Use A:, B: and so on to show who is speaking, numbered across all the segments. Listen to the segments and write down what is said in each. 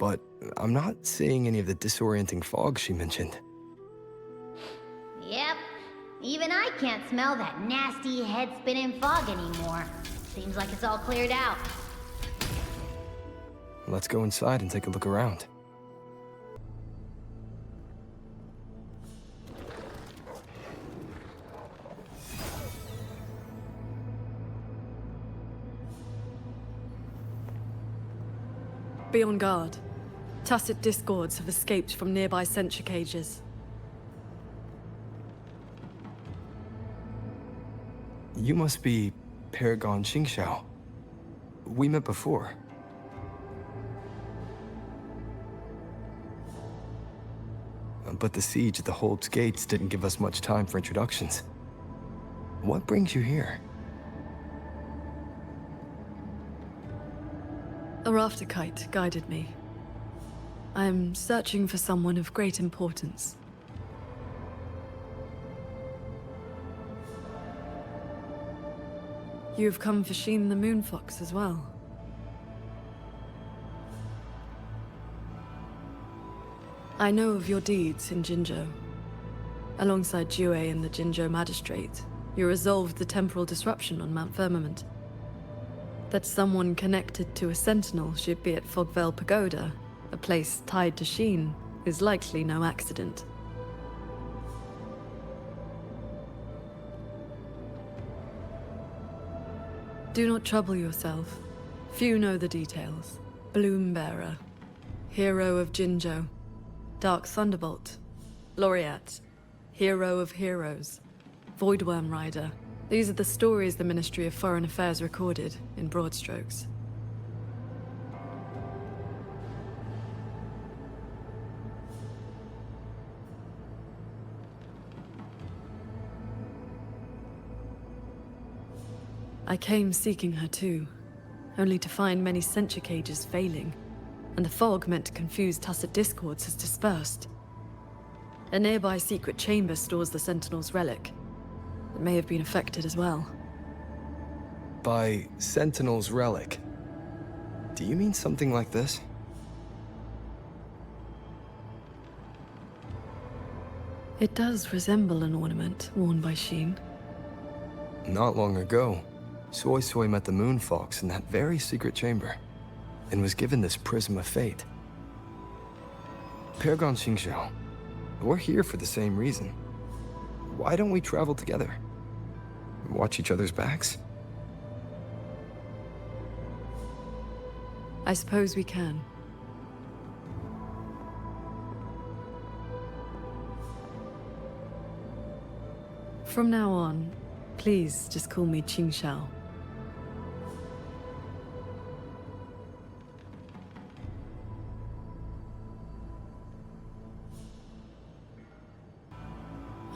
A: but I'm not seeing any of the disorienting fog she mentioned.
B: Yep. Even I can't smell that nasty head-spinning fog anymore. Seems like it's all cleared out.
A: Let's go inside and take a look around.
C: Be on guard. Tacit discords have escaped from nearby sensor cages.
A: You must be Paragon Xingxiao. We met before. But the siege at the Hold's gates didn't give us much time for introductions. What brings you here?
C: A rafter kite guided me. I am searching for someone of great importance. You have come for Sheen the Moonfox as well. I know of your deeds in Jinzhou. Alongside Jue and the Jinzhou Magistrate, you resolved the temporal disruption on Mount Firmament. That someone connected to a sentinel should be at Fogvale Pagoda, a place tied to Sheen, is likely no accident. Do not trouble yourself. Few know the details. Bloombearer, hero of Jinzhou, Dark Thunderbolt, Laureate, hero of heroes, Voidworm Rider. These are the stories the Ministry of Foreign Affairs recorded, in broad strokes. I came seeking her too, only to find many sensor cages failing, and the fog meant to confuse tacit discords has dispersed. A nearby secret chamber stores the Sentinel's relic. It may have been affected as well.
A: By Sentinel's relic, do you mean something like this?
C: It does resemble an ornament worn by Sheen.
A: Not long ago, Soy Soy met the Moonfox in that very secret chamber, and was given this Prism of Fate. Paragon Xingxiao, we're here for the same reason. Why don't we travel together? Watch each other's backs?
C: I suppose we can. From now on, please just call me Qingxiao.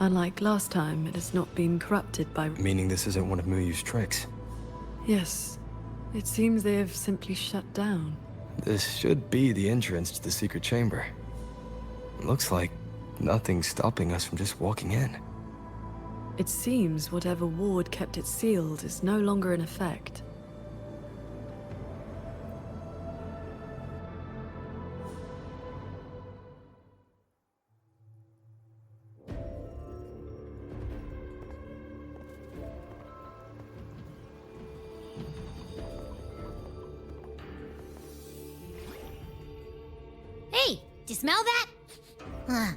C: Unlike last time, it has not been corrupted by...
A: Meaning this isn't one of Muyu's tricks.
C: Yes. It seems they have simply shut down.
A: This should be the entrance to the secret chamber. Looks like nothing's stopping us from just walking in.
C: It seems whatever ward kept it sealed is no longer in effect.
B: Hey, do you smell that? Huh.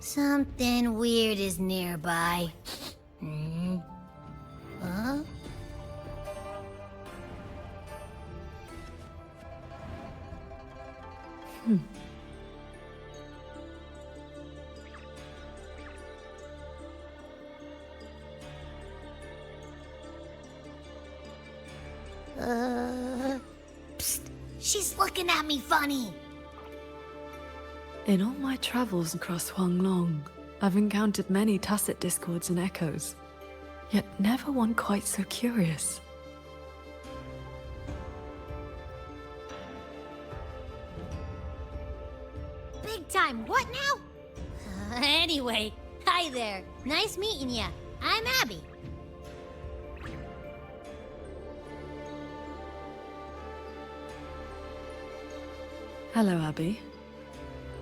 B: Something weird is nearby. Huh? Psst. She's looking at me funny.
C: In all my travels across Huanglong, I've encountered many tacit discords and echoes, yet never one quite so curious.
B: Big time, what now? Anyway, hi there. Nice meeting ya. I'm Abby.
C: Hello, Abby.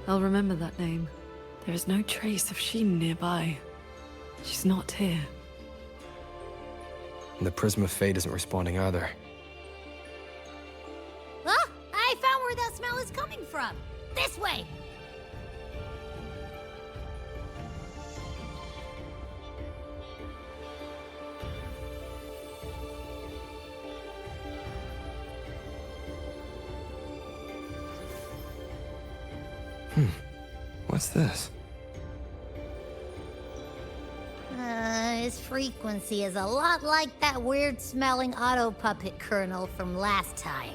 C: I'll remember that name. There is no trace of Sheen nearby. She's not here.
A: And the Prism of Fate isn't responding either.
B: Ah! I found where that smell is coming from! This way!
A: What's this?
B: His frequency is a lot like that weird-smelling auto-puppet kernel from last time.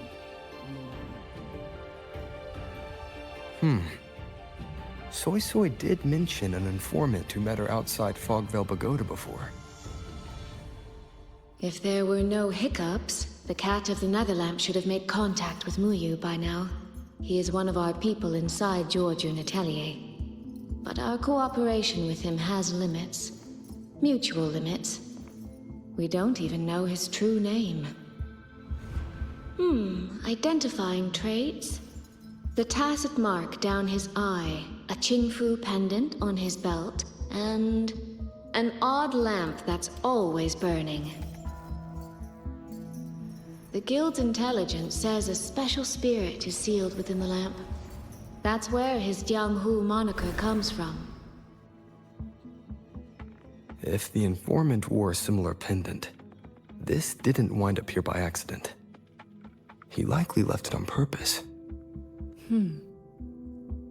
A: Soy Soy did mention an informant who met her outside Fogvale Pagoda before.
D: If there were no hiccups, the Cat of the Netherlamp should have made contact with Muyu by now. He is one of our people inside Georgian Atelier. But our cooperation with him has limits. Mutual limits. We don't even know his true name. Identifying traits? The tacit mark down his eye, a Qingfu pendant on his belt, and an odd lamp that's always burning. The Guild's intelligence says a special spirit is sealed within the lamp. That's where his Jianghu moniker comes from.
A: If the informant wore a similar pendant, this didn't wind up here by accident. He likely left it on purpose.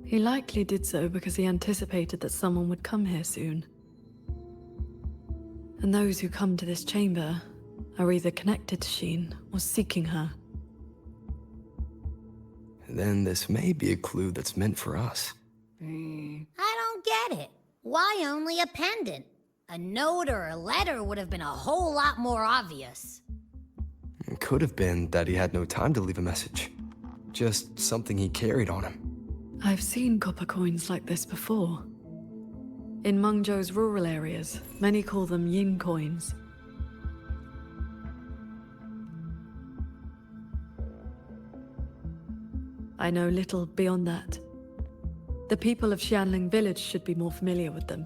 C: He likely did so because he anticipated that someone would come here soon. And those who come to this chamber are either connected to Sheen or seeking her.
A: Then this may be a clue that's meant for us.
B: I don't get it. Why only a pendant? A note or a letter would have been a whole lot more obvious.
A: It could have been that he had no time to leave a message. Just something he carried on him.
C: I've seen copper coins like this before. In Mengzhou's rural areas, many call them yin coins. I know little beyond that. The people of Xianling village should be more familiar with them.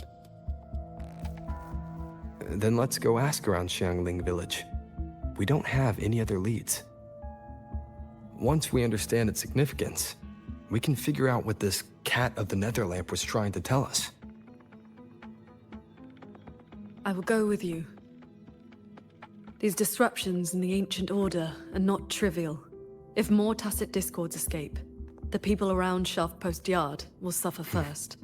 A: Then let's go ask around Xiangling village. We don't have any other leads. Once we understand its significance, we can figure out what this Cat of the Netherlamp was trying to tell us.
C: I will go with you. These disruptions in the ancient order are not trivial. If more tacit discords escape, the people around Shaft Post Yard will suffer first.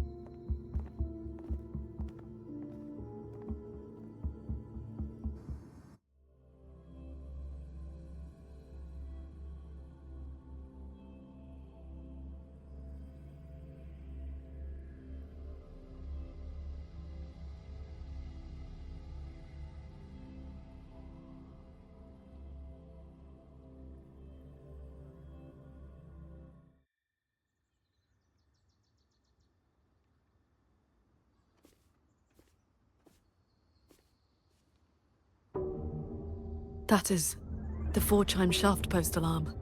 C: That is the 4-chime shaft post alarm.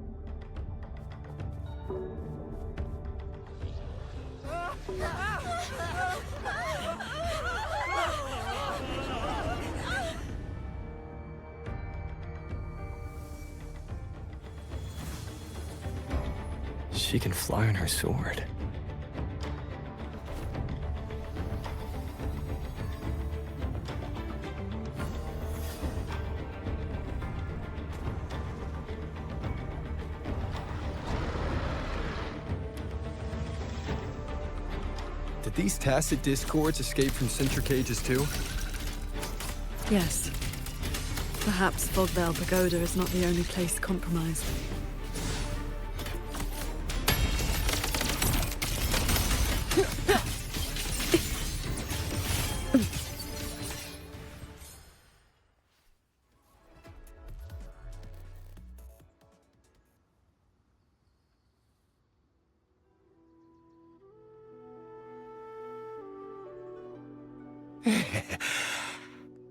A: She can fly on her sword. Did these tacit discords escape from centricages too?
C: Yes. Perhaps Fogvale Pagoda is not the only place compromised.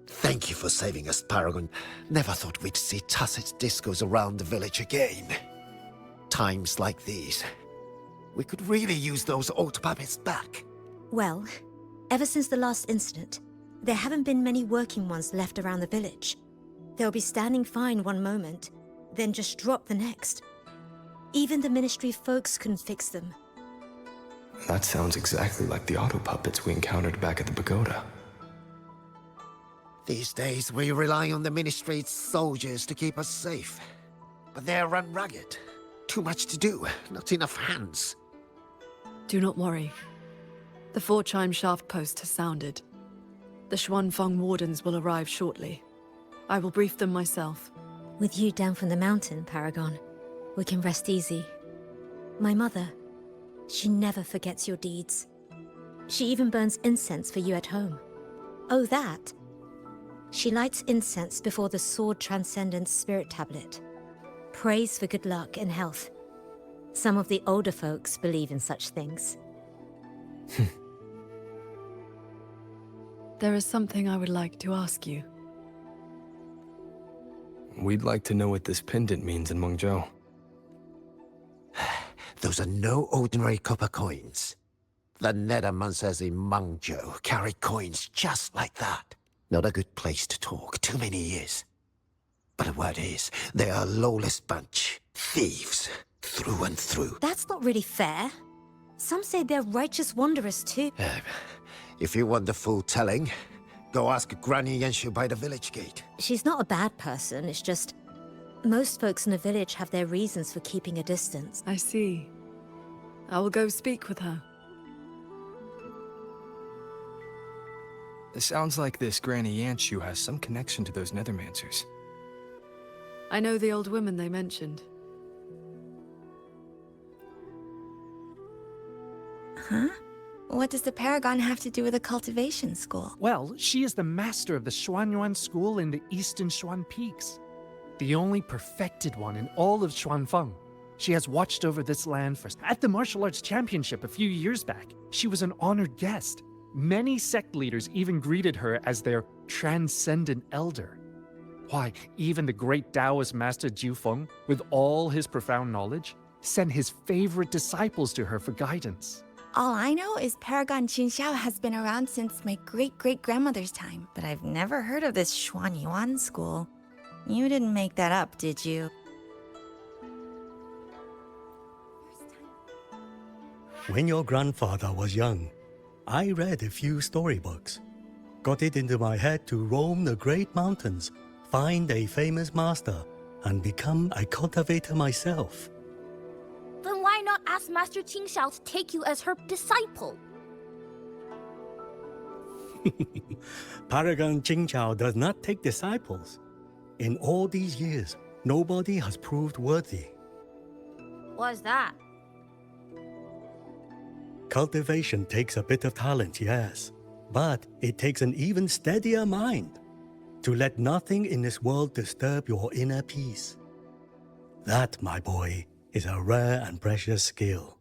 E: Thank you for saving us, Paragon. Never thought we'd see tacit discos around the village again. Times like these, We could really use those old puppets back.
F: Well, ever since the last incident, there haven't been many working ones left around the village. They'll be standing fine one moment, then just drop the next. Even the Ministry folks couldn't fix them.
A: That sounds exactly like the auto puppets we encountered back at the pagoda.
E: These days, we rely on the Ministry's soldiers to keep us safe. But they're run ragged. Too much to do, not enough hands.
C: Do not worry. The 4-chime shaft post has sounded. The Xuanfeng wardens will arrive shortly. I will brief them myself.
F: With you down from the mountain, Paragon, we can rest easy. My mother, she never forgets your deeds. She even burns incense for you at home. Oh, that? She lights incense before the Sword Transcendence Spirit Tablet. Prays for good luck and health. Some of the older folks believe in such things.
C: There is something I would like to ask you.
A: We'd like to know what this pendant means in Mengzhou.
E: Those are no ordinary copper coins. The Nethermancers in Mengzhou carry coins just like that. Not a good place to talk, too many years. But the word is, they are a lawless bunch. Thieves, through and through.
F: That's not really fair. Some say they're righteous wanderers too.
E: If you want the full telling, go ask Granny Yenshu by the village gate.
F: She's not a bad person, it's just... most folks in the village have their reasons for keeping a distance.
C: I see. I will go speak with her.
A: It sounds like this Granny Yanshu has some connection to those Nethermancers.
C: I know the old woman they mentioned.
G: Huh? What does the Paragon have to do with a cultivation school?
H: Well, she is the master of the Xuanyuan school in the eastern Xuan Peaks. The only perfected one in all of Xuanfeng. She has watched over this land at the martial arts championship a few years back. She was an honored guest. Many sect leaders even greeted her as their transcendent elder. Why, even the great Taoist master Jiufeng, with all his profound knowledge, sent his favorite disciples to her for guidance.
G: All I know is Paragon Qinxiao has been around since my great-great-grandmother's time, but I've never heard of this Xuanyuan school. You didn't make that up, did you?
I: When your grandfather was young, I read a few storybooks. Got it into my head to roam the great mountains, find a famous master, and become a cultivator myself.
J: Then why not ask Master Qingxiao to take you as her disciple?
I: Paragon Qingqiao does not take disciples. In all these years, nobody has proved worthy.
J: What's that?
I: Cultivation takes a bit of talent, yes, but it takes an even steadier mind to let nothing in this world disturb your inner peace. That, my boy, is a rare and precious skill.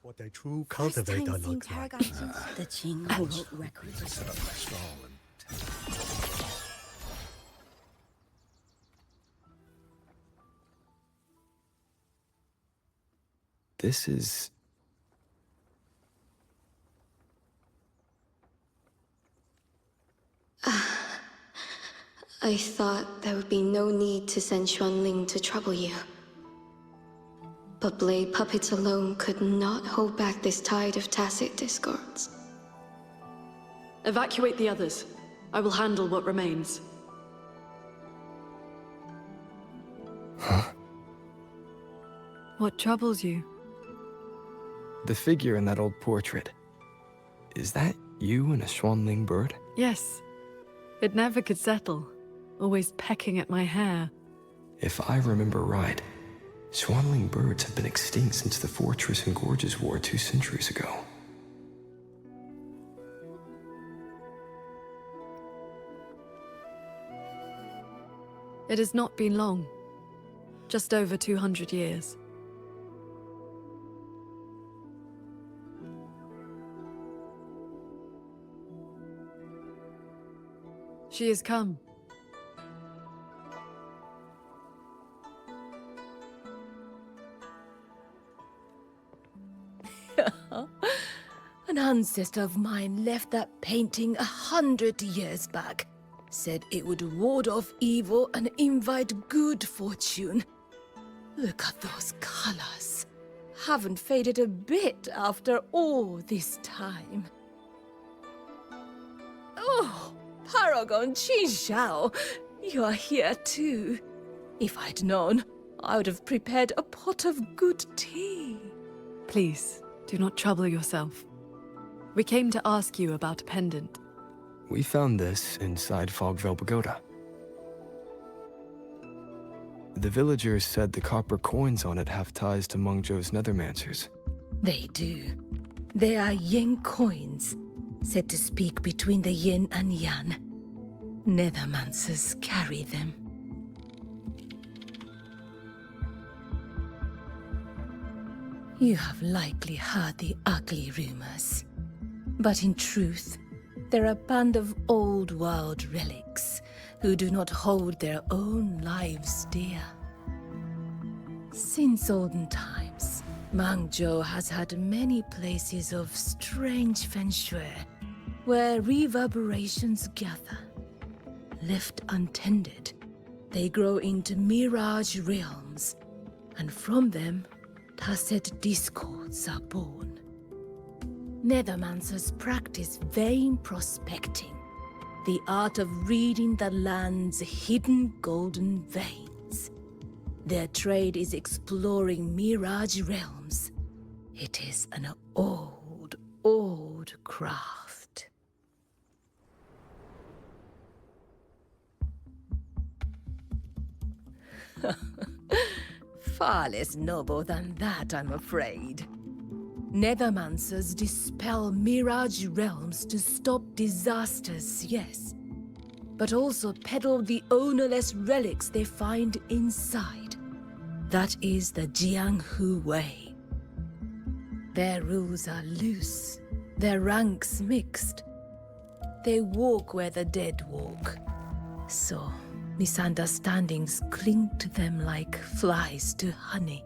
I: What a true cultivator looks like.
G: The Qing who wrote records.
A: This is...
D: I thought there would be no need to send Xuanling to trouble you. But blade puppets alone could not hold back this tide of tacit discords.
C: Evacuate the others. I will handle what remains.
A: Huh?
C: What troubles you?
A: The figure in that old portrait. Is that you and a Xuanling bird?
C: Yes. It never could settle. Always pecking at my hair.
A: If I remember right, Xuanling birds have been extinct since the Fortress and Gorges War 2 centuries ago.
C: It has not been long. Just over 200 years. She has come.
K: An ancestor of mine left that painting 100 years back. Said it would ward off evil and invite good fortune. Look at those colors. Haven't faded a bit after all this time. Oh, Paragon Qinxiao, you're here too. If I'd known, I would have prepared a pot of good tea.
C: Please, do not trouble yourself. We came to ask you about a pendant.
A: We found this inside Fogvale Pagoda. The villagers said the copper coins on it have ties to Mengzhou's nethermancers.
K: They do. They are yin coins, said to speak between the yin and yang. Nethermancers carry them. You have likely heard the ugly rumors. But in truth, they're a band of old world relics who do not hold their own lives dear. Since olden times, Mengzhou has had many places of strange feng shui where reverberations gather. Left untended, they grow into mirage realms, and from them, tacit discords are born. Nethermancers practice vain prospecting, the art of reading the land's hidden golden veins. Their trade is exploring mirage realms. It is an old, old craft. Far less noble than that, I'm afraid. Nethermancers dispel mirage realms to stop disasters, yes, but also peddle the ownerless relics they find inside. That is the Jianghu way. Their rules are loose, their ranks mixed. They walk where the dead walk, so misunderstandings cling to them like flies to honey.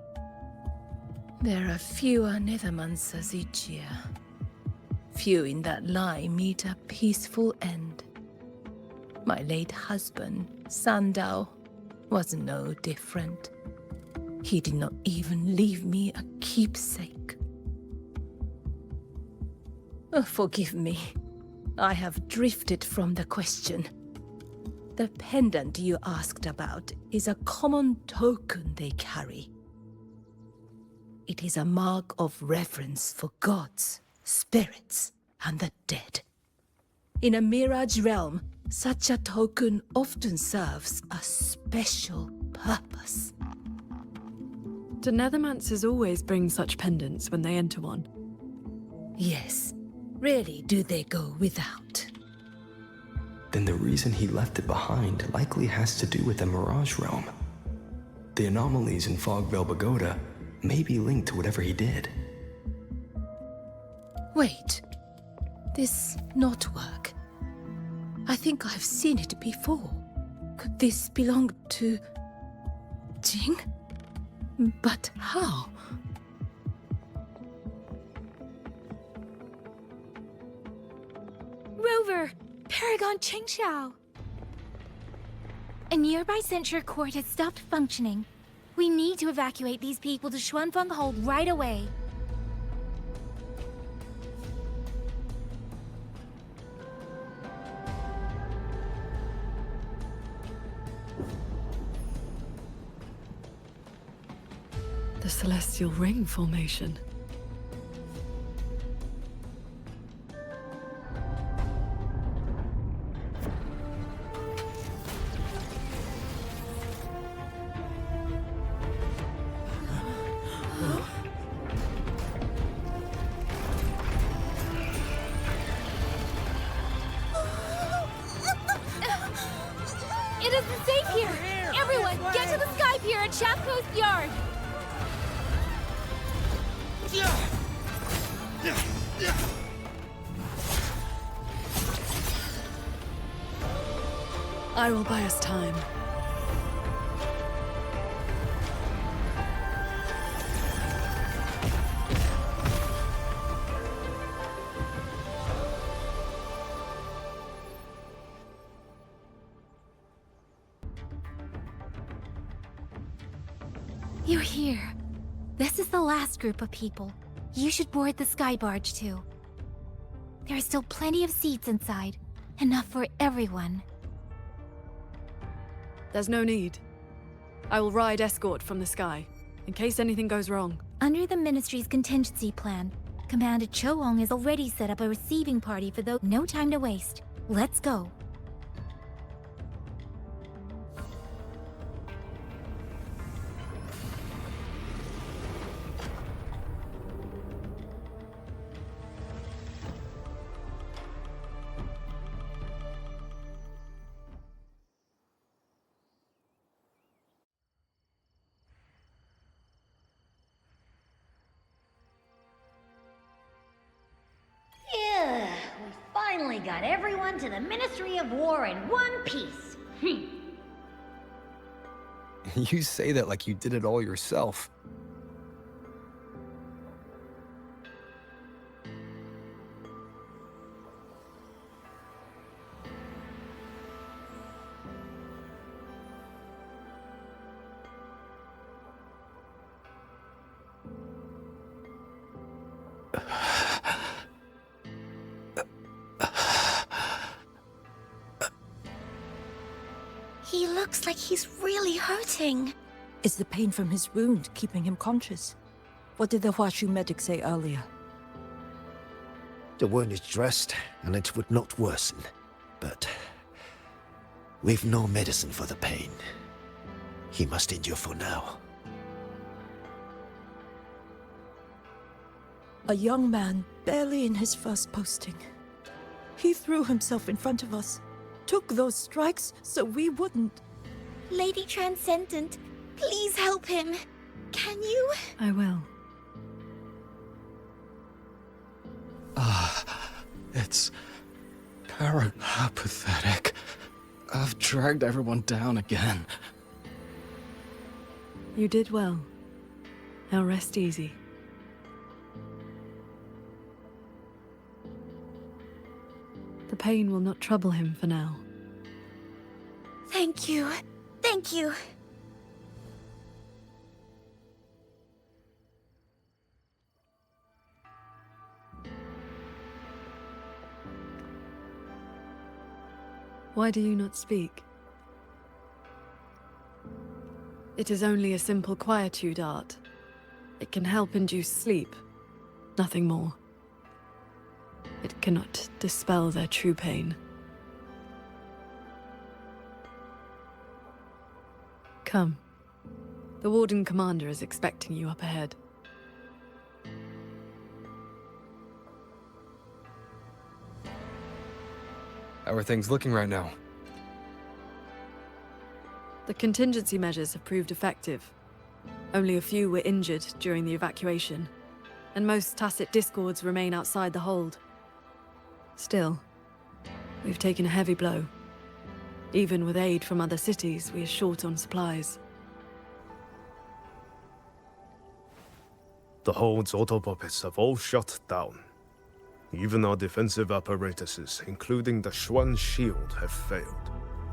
K: There are fewer Nethermancers each year. Few in that line meet a peaceful end. My late husband, Sandao, was no different. He did not even leave me a keepsake. Oh, forgive me. I have drifted from the question. The pendant you asked about is a common token they carry. It is a mark of reverence for gods, spirits, and the dead. In a mirage realm, such a token often serves a special purpose.
C: Do Nethermancers always bring such pendants when they enter one?
K: Yes. Rarely do they go without.
A: Then the reason he left it behind likely has to do with the Mirage Realm. The anomalies in Fogvale Pagoda may be linked to whatever he did.
K: Wait. This knotwork. I think I've seen it before. Could this belong to Jing? But how?
J: Rover! Paragon Qingxiao! A nearby censure court has stopped functioning. We need to evacuate these people to Xuanfeng Hold right away.
C: The Celestial Ring formation.
J: It isn't safe here! Everyone, get to the Sky Pier at Shaft Coast Yard!
C: I will buy us time.
J: here. This is the last group of people. You should board the sky barge too. There are still plenty of seats inside. Enough for everyone.
C: There's no need. I will ride escort from the sky, in case anything goes wrong.
J: Under the Ministry's contingency plan, Commander Choong has already set up a receiving party for those. No time to waste. Let's go.
B: Yeah, we finally got everyone to the Ministry of War in one piece.
A: You say that like you did it all yourself.
J: He looks like he's really hurting.
L: Is the pain from his wound keeping him conscious? What did the Huashu medic say earlier?
E: The wound is dressed, and it would not worsen. But we've no medicine for the pain. He must endure for now.
L: A young man, barely in his first posting. He threw himself in front of us, took those strikes so we wouldn't.
J: Lady Transcendent, please help him. Can you?
C: I will.
M: It's pathetic. I've dragged everyone down again.
C: You did well. Now rest easy. The pain will not trouble him for now.
J: Thank you. Thank you.
C: Why do you not speak? It is only a simple quietude art. It can help induce sleep, nothing more. It cannot dispel their true pain. Come. The Warden Commander is expecting you up ahead.
A: How are things looking right now?
C: The contingency measures have proved effective. Only a few were injured during the evacuation, and most tacit discords remain outside the hold. Still, we've taken a heavy blow. Even with aid from other cities, we are short on supplies.
N: The hold's autopoppets have all shut down. Even our defensive apparatuses, including the Xuan shield, have failed.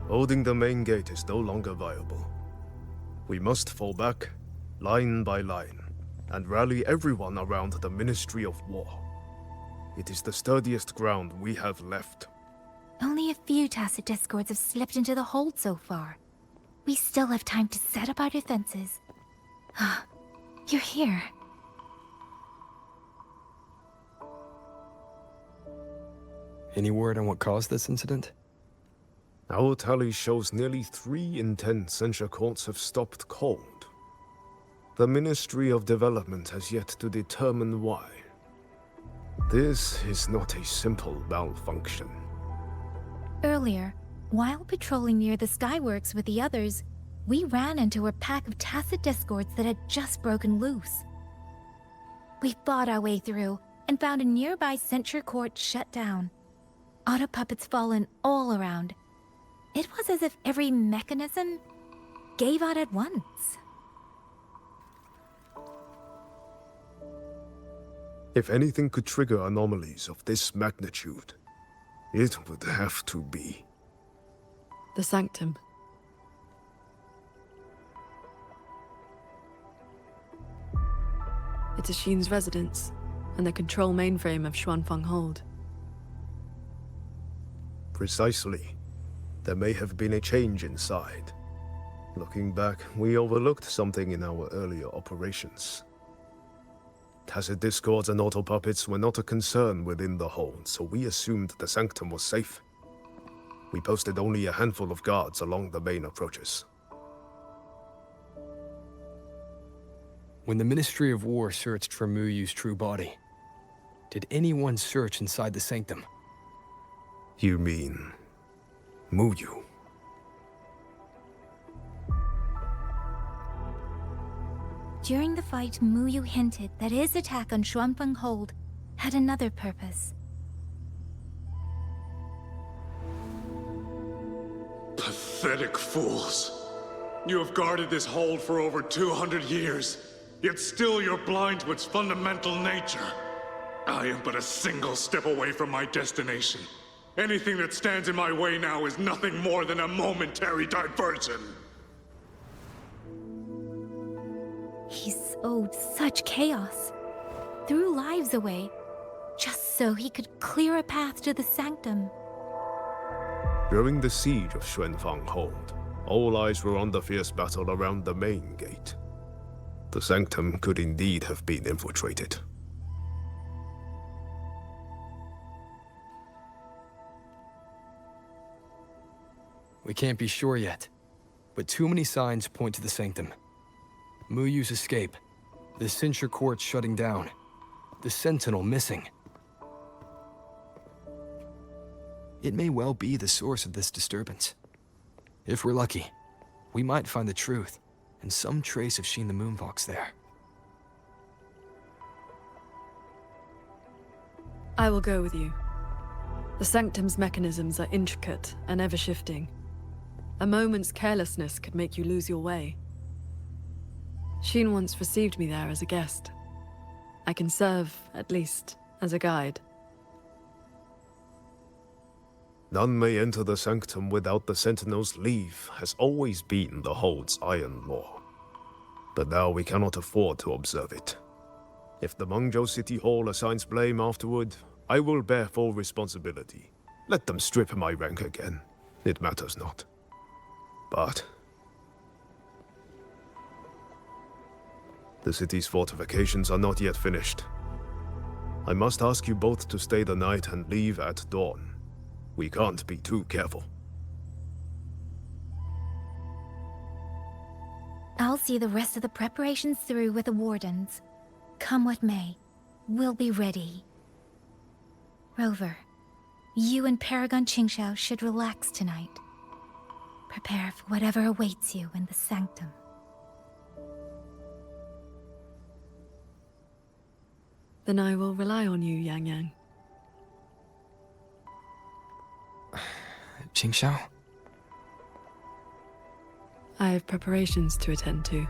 N: Holding the main gate is no longer viable. We must fall back, line by line, and rally everyone around the Ministry of War. It is the sturdiest ground we have left.
J: Only a few tacit discords have slipped into the hold so far. We still have time to set up our defenses. You're here.
A: Any word on what caused this incident?
N: Our tally shows nearly 3 in 10 censure courts have stopped cold. The Ministry of Development has yet to determine why. This is not a simple malfunction.
J: Earlier, while patrolling near the Skyworks with the others, we ran into a pack of tacit discords that had just broken loose. We fought our way through and found a nearby censure court shut down. Auto puppets fallen all around. It was as if every mechanism gave out at once.
N: If anything could trigger anomalies of this magnitude, it would have to be
C: The Sanctum. It's Ashin's residence, and the control mainframe of Xuanfeng Hold.
N: Precisely. There may have been a change inside. Looking back, we overlooked something in our earlier operations. Tacit discords and auto-puppets were not a concern within the hold, so we assumed the sanctum was safe. We posted only a handful of guards along the main approaches.
A: When the Ministry of War searched for Muyu's true body, did anyone search inside the sanctum?
N: You mean Muyu?
J: During the fight, Muyu hinted that his attack on Xuanfeng Hold had another purpose.
O: Pathetic fools. You have guarded this hold for over 200 years, yet still you're blind to its fundamental nature. I am but a single step away from my destination. Anything that stands in my way now is nothing more than a momentary diversion.
J: He sowed such chaos, threw lives away, just so he could clear a path to the sanctum.
N: During the siege of Xuanfeng Hold, all eyes were on the fierce battle around the main gate. The sanctum could indeed have been infiltrated.
A: We can't be sure yet, but too many signs point to the sanctum. Muyu's escape, the censure court shutting down, the Sentinel missing. It may well be the source of this disturbance. If we're lucky, we might find the truth and some trace of Sheen the Moonfox there.
C: I will go with you. The sanctum's mechanisms are intricate and ever-shifting. A moment's carelessness could make you lose your way. Sheen once received me there as a guest. I can serve, at least, as a guide.
N: None may enter the sanctum without the Sentinel's leave has always been the Hold's iron law. But now we cannot afford to observe it. If the Mengzhou City Hall assigns blame afterward, I will bear full responsibility. Let them strip my rank again. It matters not. But the city's fortifications are not yet finished. I must ask you both to stay the night and leave at dawn. We can't be too careful.
J: I'll see the rest of the preparations through with the wardens. Come what may, we'll be ready. Rover, you and Paragon Qingxiao should relax tonight. Prepare for whatever awaits you in the sanctum.
C: Then I will rely on you, Yang Yang.
A: Qingxiao?
C: I have preparations to attend to.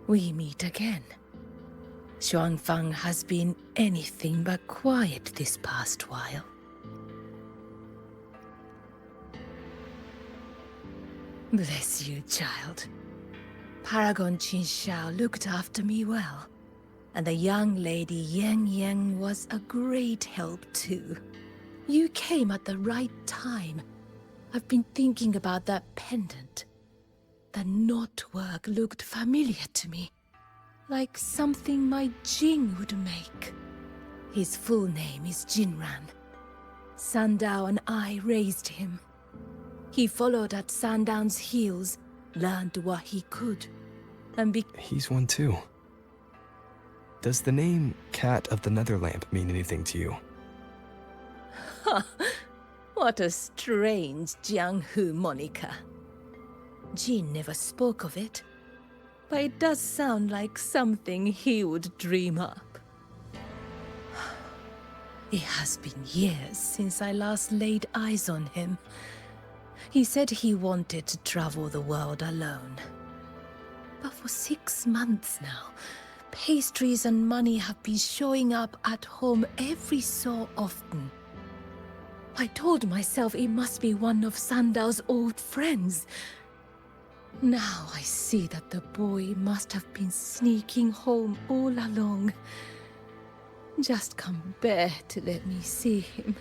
K: We meet again. Xuanfeng has been anything but quiet this past while. Bless you, child. Paragon Qingxiao looked after me well, and the young lady Yang Yang was a great help too. You came at the right time. I've been thinking about that pendant. The knotwork looked familiar to me, like something my Jing would make. His full name is Jinran. Sandao and I raised him. He followed at Sandown's heels, learned what he could, and
A: He's one too. Does the name Cat of the Netherlamp mean anything to you?
K: Ha! What a strange Jianghu moniker. Jin never spoke of it, but it does sound like something he would dream up. It has been years since I last laid eyes on him. He said he wanted to travel the world alone. But for 6 months now, pastries and money have been showing up at home every so often. I told myself it must be one of Sandal's old friends. Now I see that the boy must have been sneaking home all along. Just can't bear to let me see him.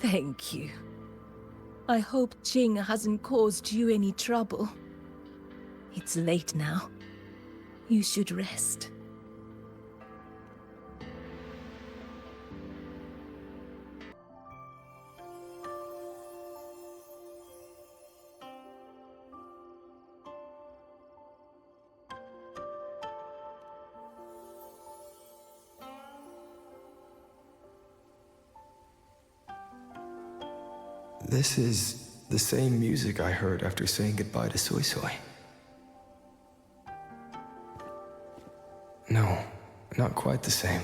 K: Thank you. I hope Jing hasn't caused you any trouble. It's late now. You should rest.
A: This is the same music I heard after saying goodbye to Soy Soy. No, not quite the same.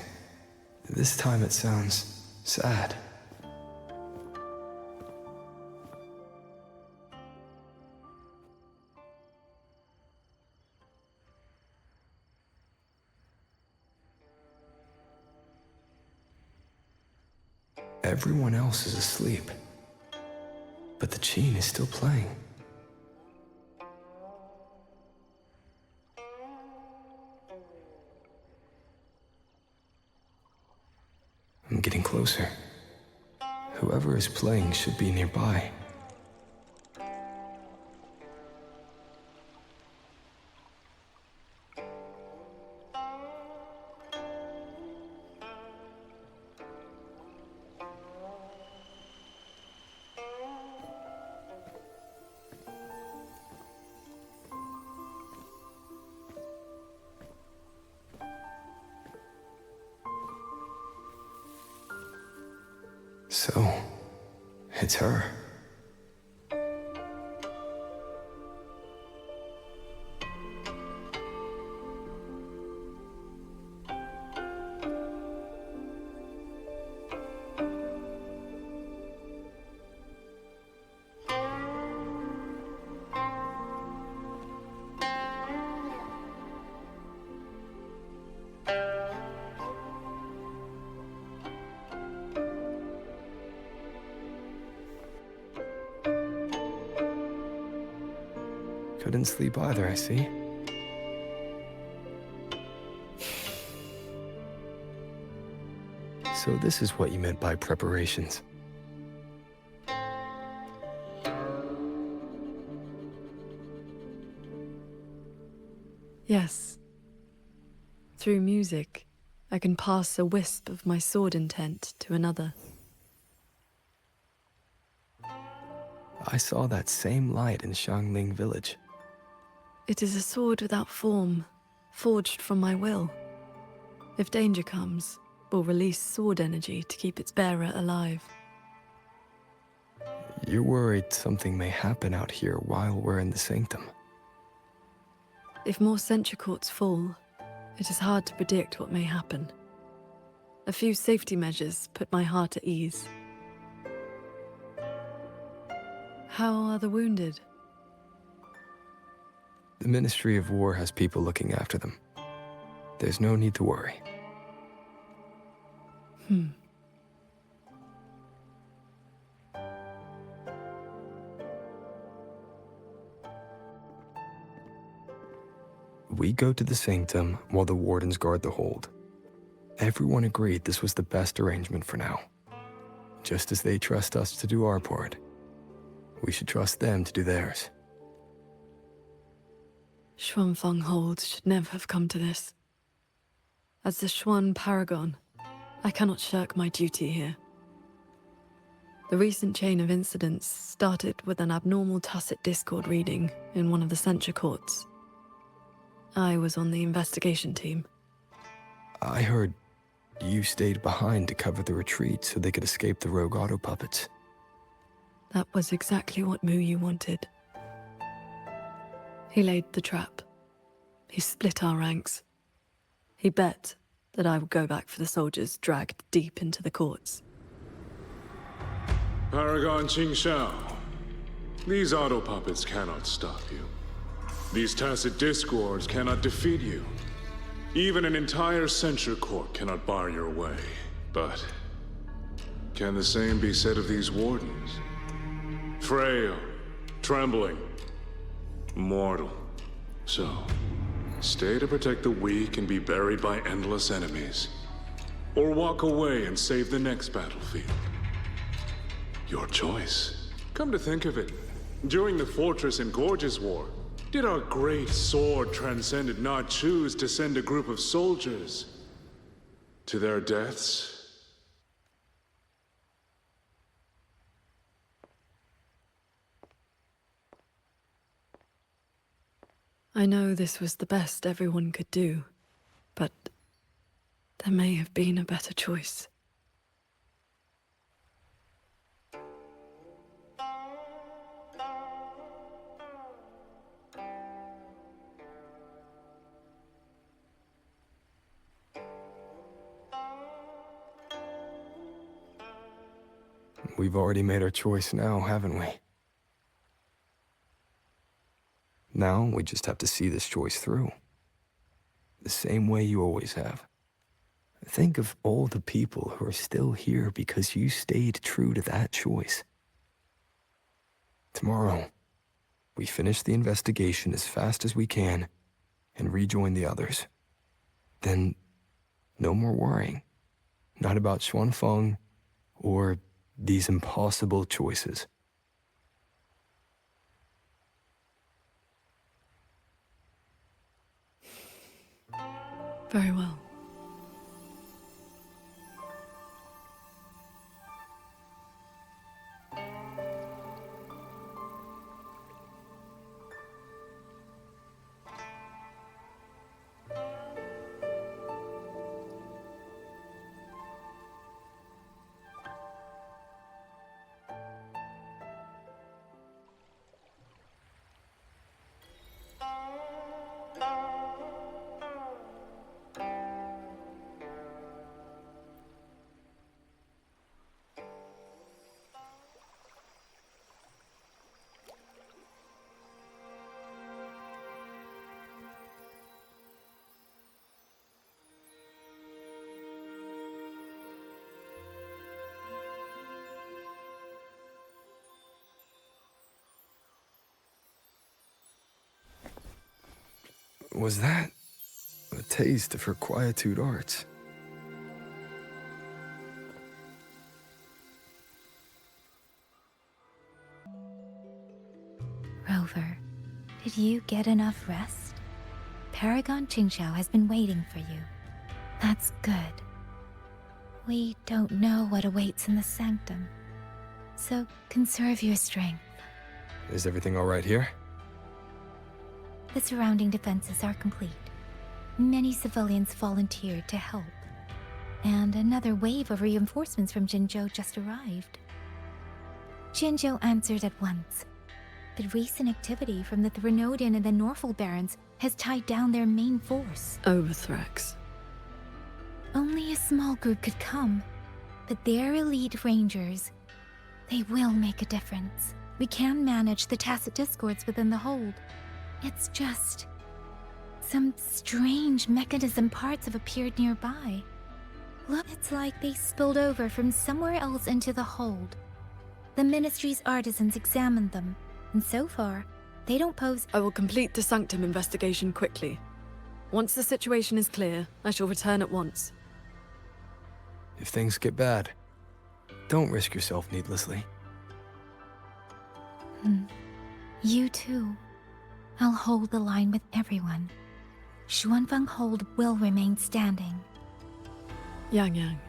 A: This time it sounds sad. Everyone else is asleep, but the Qin is still playing. I'm getting closer. Whoever is playing should be nearby. So, it's her. Couldn't sleep either, I see. So this is what you meant by preparations.
C: Yes. Through music, I can pass a wisp of my sword intent to another.
A: I saw that same light in Xiangling village.
C: It is a sword without form, forged from my will. If danger comes, will release sword energy to keep its bearer alive.
A: You're worried something may happen out here while we're in the sanctum.
C: If more sentry courts fall, it is hard to predict what may happen. A few safety measures put my heart at ease. How are the wounded?
A: The Ministry of War has people looking after them. There's no need to worry. We go to the sanctum while the wardens guard the hold. Everyone agreed this was the best arrangement for now. Just as they trust us to do our part, we should trust them to do theirs.
C: Xuanfeng Hold should never have come to this. As the Xuan Paragon, I cannot shirk my duty here. The recent chain of incidents started with an abnormal tacit discord reading in one of the censure courts. I was on the investigation team.
A: I heard you stayed behind to cover the retreat so they could escape the rogue auto puppets.
C: That was exactly what Muyu wanted. He laid the trap. He split our ranks. He bet that I would go back for the soldiers dragged deep into the courts.
O: Paragon Qingxiao. These auto puppets cannot stop you. These tacit discords cannot defeat you. Even an entire censure court cannot bar your way. But can the same be said of these wardens? Frail, trembling, mortal. So, stay to protect the weak and be buried by endless enemies. Or walk away and save the next battlefield. Your choice. Come to think of it, during the Fortress and Gorges War, did our great sword transcendent not choose to send a group of soldiers to their deaths?
C: I know this was the best everyone could do, but there may have been a better choice.
A: We've already made our choice now, haven't we? Now, we just have to see this choice through. The same way you always have. Think of all the people who are still here because you stayed true to that choice. Tomorrow, we finish the investigation as fast as we can and rejoin the others. Then, no more worrying. Not about Xuanfeng or these impossible choices.
C: Very well.
A: Was that a taste of her quietude arts?
J: Rover, did you get enough rest? Paragon Qingxiao has been waiting for you. That's good. We don't know what awaits in the sanctum, so conserve your strength.
A: Is everything all right here?
J: The surrounding defenses are complete. Many civilians volunteered to help. And another wave of reinforcements from Jinzhou just arrived. Jinzhou answered at once. The recent activity from the Threnodian and the Norful Barons has tied down their main force.
C: Overthrex.
J: Only a small group could come, but their elite rangers, they will make a difference. We can manage the tacit discords within the hold. It's just... some strange mechanism parts have appeared nearby. Look, it's like they spilled over from somewhere else into the hold. The Ministry's artisans examined them, and so far, they don't pose...
C: I will complete the Sanctum investigation quickly. Once the situation is clear, I shall return at once.
A: If things get bad, don't risk yourself needlessly.
J: You too. I'll hold the line with everyone. Xuanfeng Hold will remain standing.
C: Yang Yang.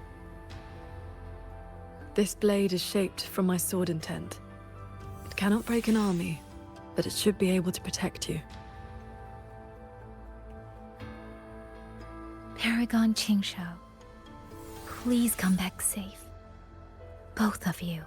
C: This blade is shaped from my sword intent. It cannot break an army, but it should be able to protect you.
J: Paragon Qingxiao, please come back safe. Both of you.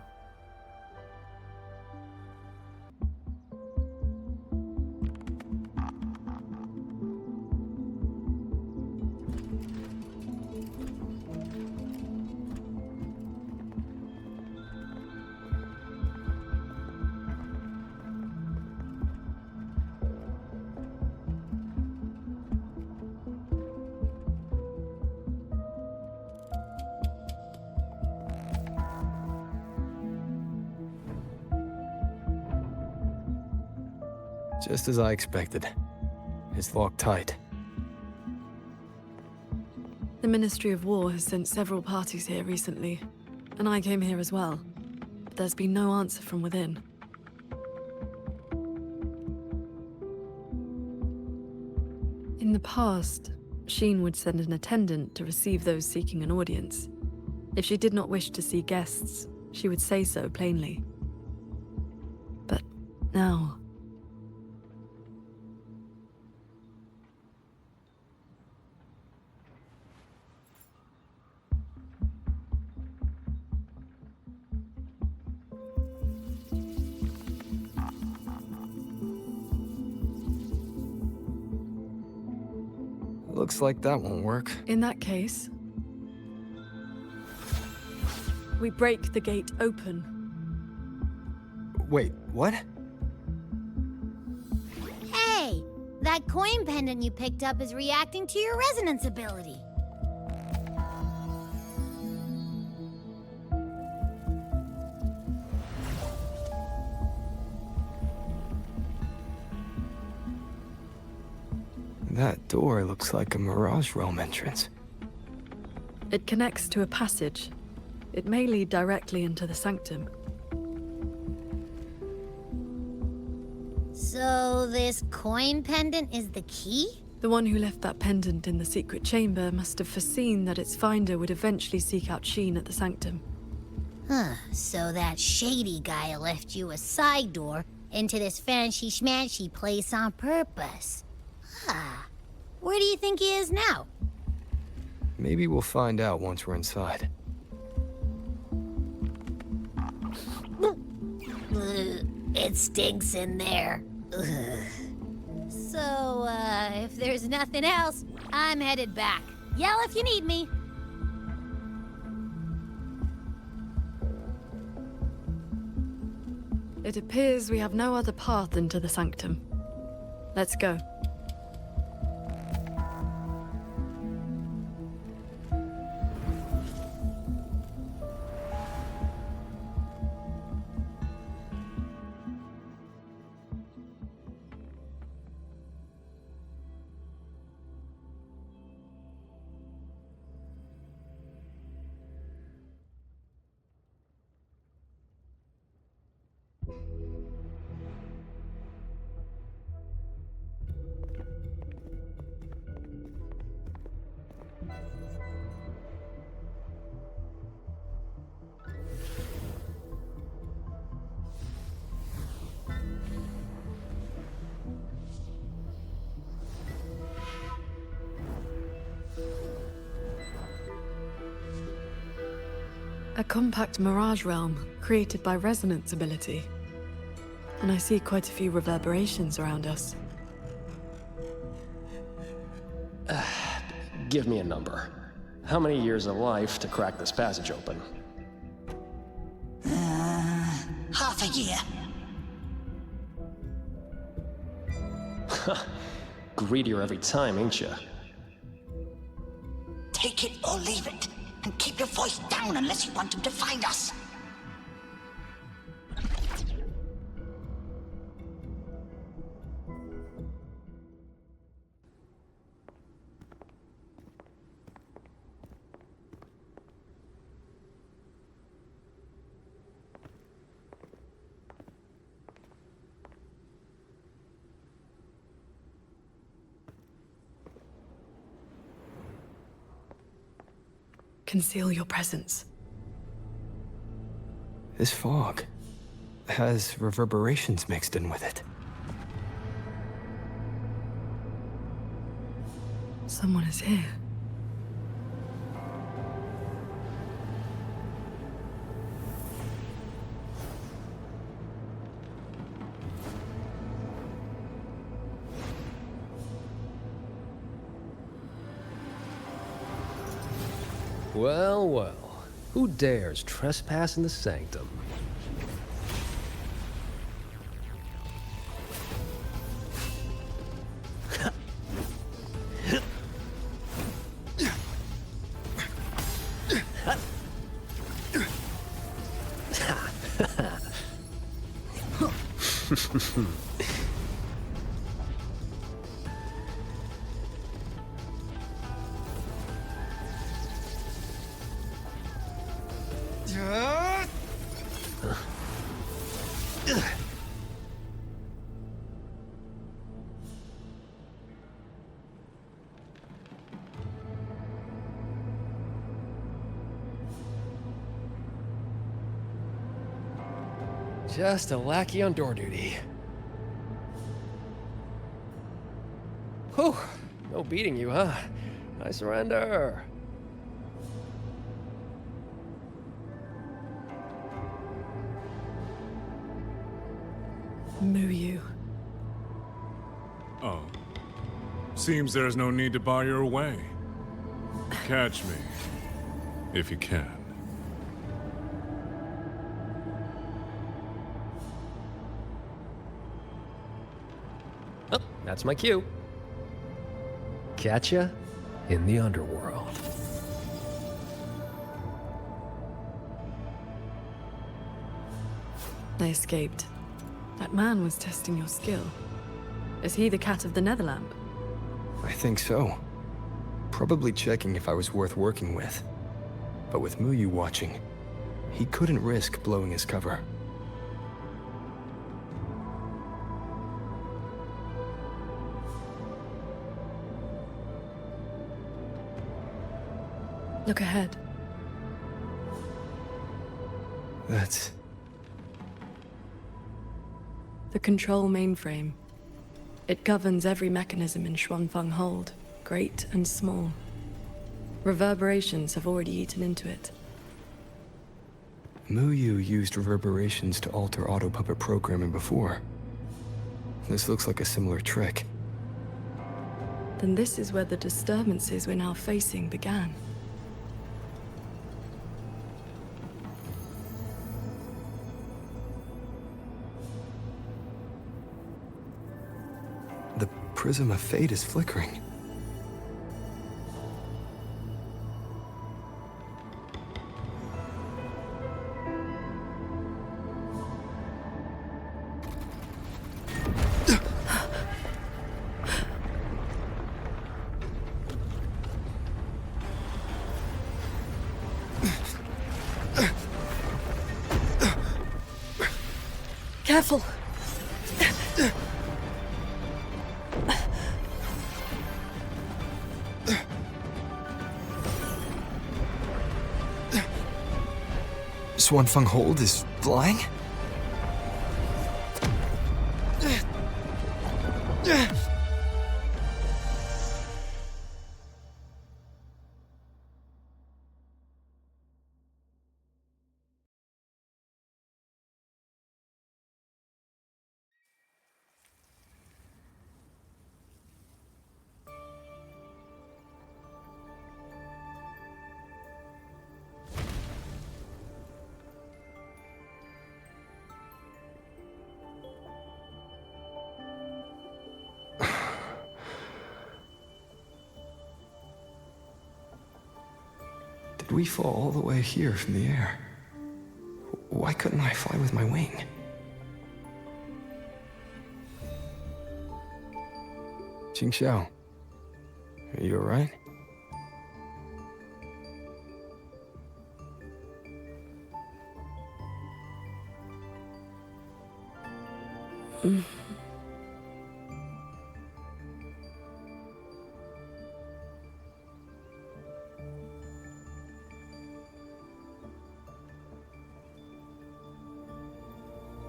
A: Just as I expected. It's locked tight.
C: The Ministry of War has sent several parties here recently, and I came here as well. But there's been no answer from within. In the past, Sheen would send an attendant to receive those seeking an audience. If she did not wish to see guests, she would say so plainly. But now...
A: Looks like that won't work.
C: In that case, we break the gate open.
A: Wait, what?
B: Hey! That coin pendant you picked up is reacting to your resonance ability.
A: That door looks like a Mirage Realm entrance.
C: It connects to a passage. It may lead directly into the sanctum.
B: So this coin pendant is the key?
C: The one who left that pendant in the secret chamber must have foreseen that its finder would eventually seek out Sheen at the sanctum.
B: Huh, so that shady guy left you a side door into this fancy-schmancy place on purpose. Huh. Where do you think he is now?
A: Maybe we'll find out once we're inside.
B: It stinks in there. Ugh. So, if there's nothing else, I'm headed back. Yell if you need me.
C: It appears we have no other path into the sanctum. Let's go. A compact mirage realm created by resonance ability. And I see quite a few reverberations around us.
P: Give me a number. How many years of life to crack this passage open?
Q: Half a year.
P: Greedier every time, ain't ya?
Q: Take it or leave it. And keep your voice down unless you want him to find us.
C: Conceal your presence.
A: This fog has reverberations mixed in with it.
C: Someone is here.
R: Well, well. Who dares trespass in the sanctum? Just a lackey on door duty. Whew, no beating you, huh? I surrender.
C: Muyu.
O: Oh. Seems there's no need to bar your way. Catch me, if you can.
R: Oh, that's my cue. Catch ya in the underworld.
C: They escaped. That man was testing your skill. Is he the cat of the Netherlamp?
A: I think so. Probably checking if I was worth working with. But with Muyu watching, he couldn't risk blowing his cover.
C: Look ahead.
A: That's...
C: The control mainframe. It governs every mechanism in Xuanfeng Hold, great and small. Reverberations have already eaten into it.
A: Muyu used reverberations to alter auto-puppet programming before. This looks like a similar trick.
C: Then this is where the disturbances we're now facing began.
A: The prism of fate is flickering.
C: Careful!
A: Xuanfeng Hold is flying? Did we fall all the way here from the air? Why couldn't I fly with my wing? Jingxiao, are you alright?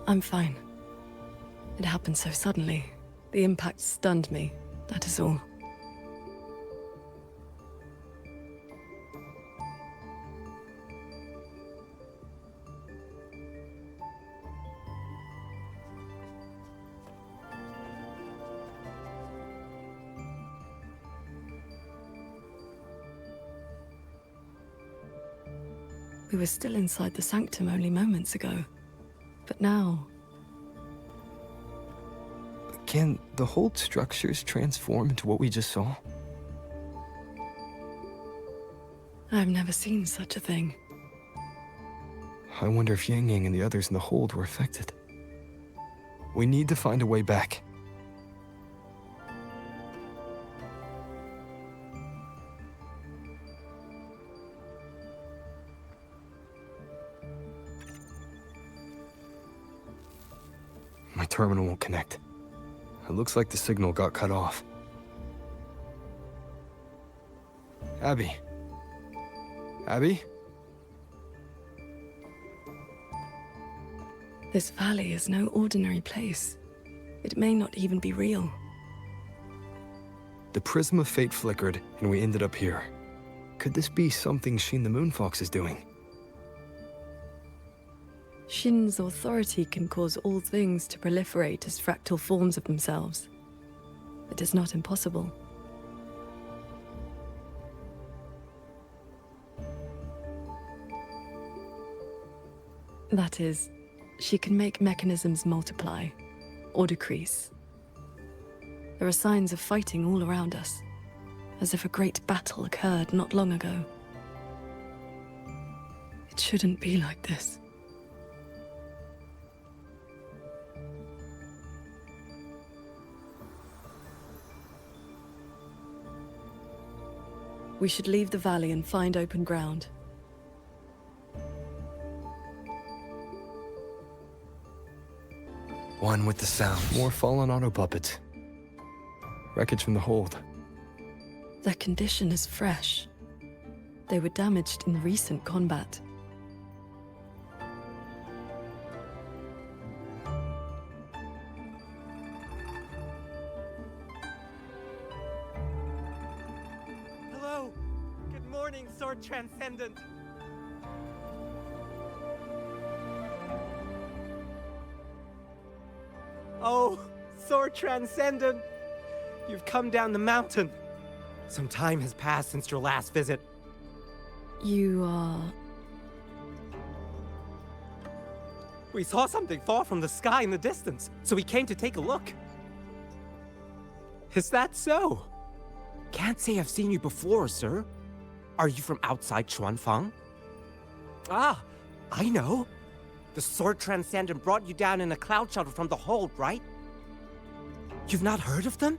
C: I'm fine. It happened so suddenly. The impact stunned me, that is all. We were still inside the sanctum only moments ago. But now...
A: Can the hold structures transform into what we just saw?
C: I've never seen such a thing.
A: I wonder if Yang Yang and the others in the hold were affected. We need to find a way back. My terminal won't connect. It looks like the signal got cut off. Abby? Abby?
C: This valley is no ordinary place. It may not even be real.
A: The prism of fate flickered, and we ended up here. Could this be something Shin the Moonfox is doing?
C: Shin's authority can cause all things to proliferate as fractal forms of themselves. It is not impossible. That is, she can make mechanisms multiply, or decrease. There are signs of fighting all around us, as if a great battle occurred not long ago. It shouldn't be like this. We should leave the valley and find open ground.
A: One with the sound. More fallen auto puppets. Wreckage from the hold.
C: Their condition is fresh. They were damaged in recent combat.
S: Hello! Good morning, Sword Transcendent! Oh, Sword Transcendent! You've come down the mountain. Some time has passed since your last visit.
C: You are...
S: We saw something fall from the sky in the distance, so we came to take a look. Is that so? Can't say I've seen you before, sir. Are you from outside Xuanfang? Ah, I know. The Sword Transcendent brought you down in a cloud shuttle from the hold, right? You've not heard of them?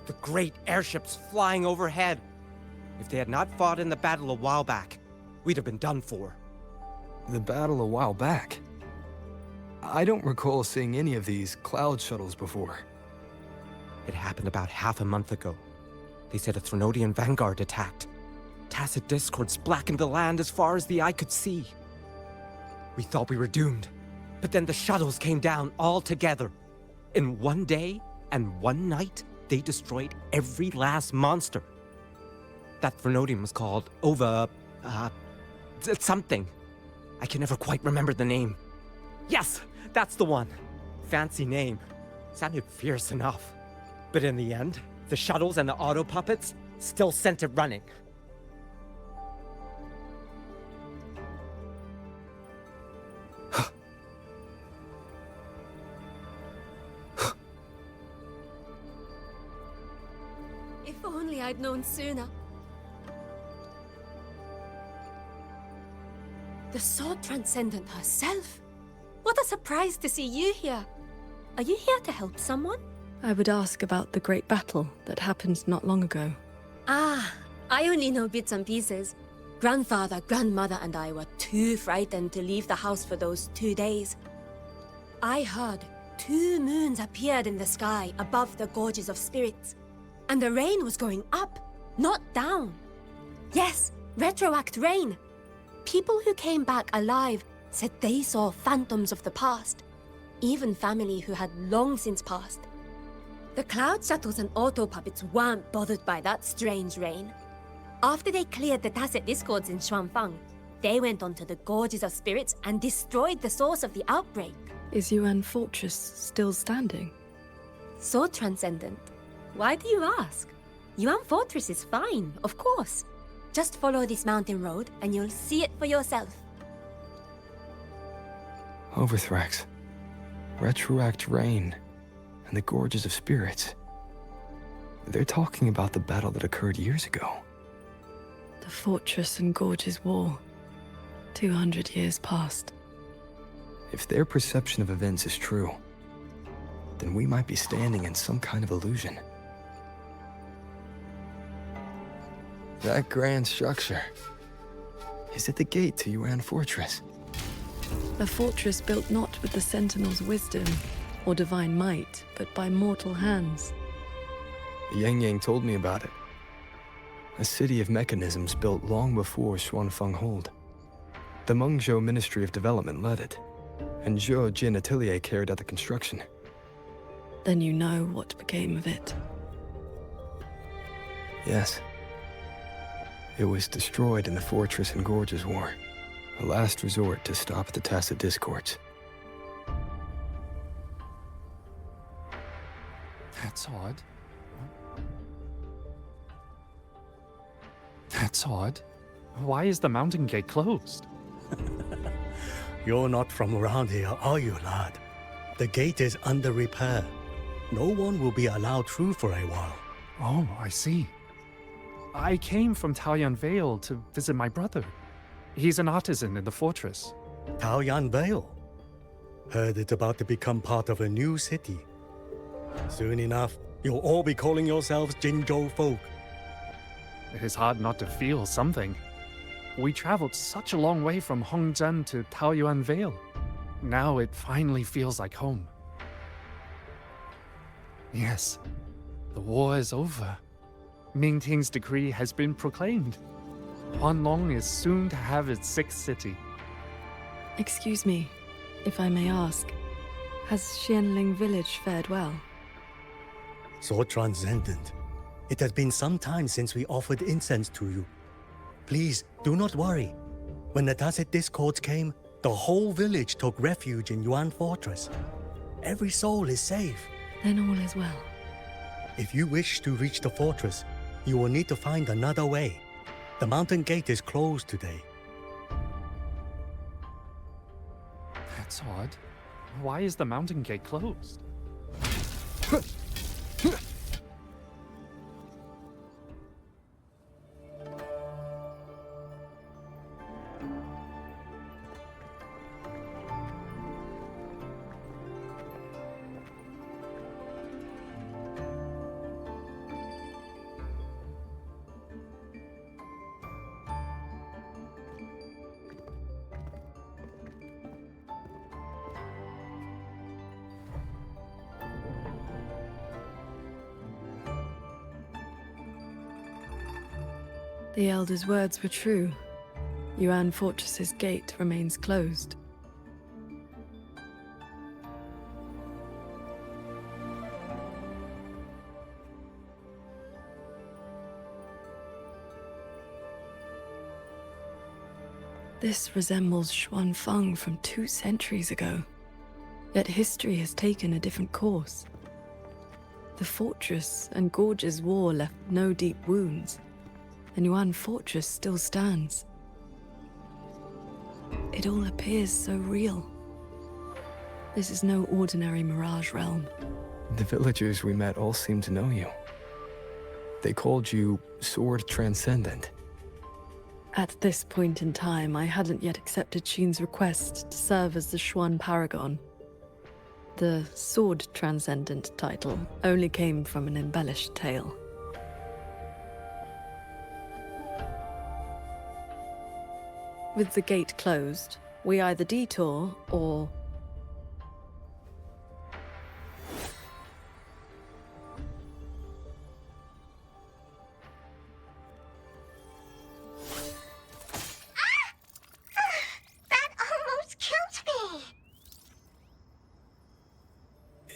S: The great airships flying overhead. If they had not fought in the battle a while back, we'd have been done for.
A: The battle a while back? I don't recall seeing any of these cloud shuttles before.
S: It happened about half a month ago. They said a Threnodian vanguard attacked. Tacit discords blackened the land as far as the eye could see. We thought we were doomed, but then the shuttles came down all together. In one day and one night, they destroyed every last monster. That Threnodian was called something. I can never quite remember the name. Yes, that's the one. Fancy name. Sounded fierce enough. But in the end, the shuttles and the auto puppets still sent it running.
T: If only I'd known sooner. The Sword Transcendent herself? What a surprise to see you here. Are you here to help someone?
C: I would ask about the great battle that happened not long ago.
T: Ah, I only know bits and pieces. Grandfather, grandmother, and I were too frightened to leave the house for those 2 days. I heard 2 moons appeared in the sky above the gorges of spirits. And the rain was going up, not down. Yes, retroact rain. People who came back alive said they saw phantoms of the past. Even family who had long since passed. The cloud shuttles and auto puppets weren't bothered by that strange rain. After they cleared the tacit discords in Xuanfang, they went onto the gorges of spirits and destroyed the source of the outbreak.
C: Is Yuan Fortress still standing?
T: Sword Transcendent. Why do you ask? Yuan Fortress is fine, of course. Just follow this mountain road and you'll see it for yourself.
A: Overthrax. Retroact rain. And the gorges of spirits. They're talking about the battle that occurred years ago.
C: The Fortress and Gorges War. 200 years past.
A: If their perception of events is true, then we might be standing in some kind of illusion. That grand structure. Is it the gate to Yuan Fortress?
C: A fortress built not with the Sentinel's wisdom, or divine might, but by mortal hands.
A: Yang Yang told me about it. A city of mechanisms built long before Xuanfeng Hold. The Mengzhou Ministry of Development led it, and Zhou Jin Atelier carried out the construction.
C: Then you know what became of it.
A: Yes. It was destroyed in the Fortress and Gorges War, a last resort to stop the tacit discords.
H: That's odd. That's odd. Why is the mountain gate closed?
I: You're not from around here, are you, lad? The gate is under repair. No one will be allowed through for a while.
H: Oh, I see. I came from Taoyuan Vale to visit my brother. He's an artisan in the fortress.
I: Taoyuan Vale? Heard it's about to become part of a new city. Soon enough, you'll all be calling yourselves Jinzhou folk.
H: It is hard not to feel something. We traveled such a long way from Hongzhen to Taoyuan Vale. Now it finally feels like home. Yes, the war is over. Mingting's decree has been proclaimed. Huanlong is soon to have its 6th city.
C: Excuse me, if I may ask, has Xianling village fared well?
I: So transcendent. It has been some time since we offered incense to you. Please, do not worry. When the Tacit Discords came, the whole village took refuge in Yuan Fortress. Every soul is safe.
C: Then all is well.
I: If you wish to reach the fortress, you will need to find another way. The mountain gate is closed today.
H: That's odd. Why is the mountain gate closed?
C: The Elder's words were true. Yuan Fortress's gate remains closed. This resembles Xuanfeng from 2 centuries ago. Yet history has taken a different course. The fortress and Gorges War left no deep wounds, and Yuan Fortress still stands. It all appears so real. This is no ordinary Mirage realm.
A: The villagers we met all seemed to know you. They called you Sword Transcendent.
C: At this point in time, I hadn't yet accepted Xin's request to serve as the Xuan Paragon. The Sword Transcendent title only came from an embellished tale. With the gate closed, we either detour or...
B: That almost killed me!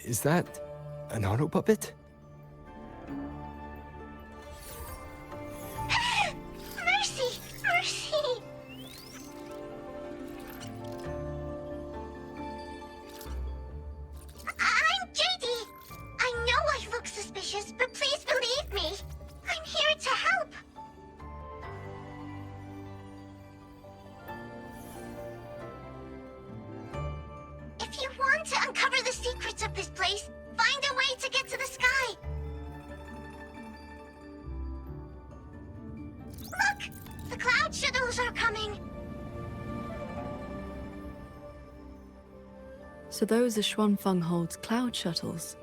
A: Is that an auto puppet?
B: Mercy! Mercy! I'm JD. I know I look suspicious, but please believe me. I'm here to help. If you want to uncover the secrets of this place, find a way to get to the sky. Look! The cloud shuttles are coming.
C: So those are Xuanfeng Hold's cloud shuttles.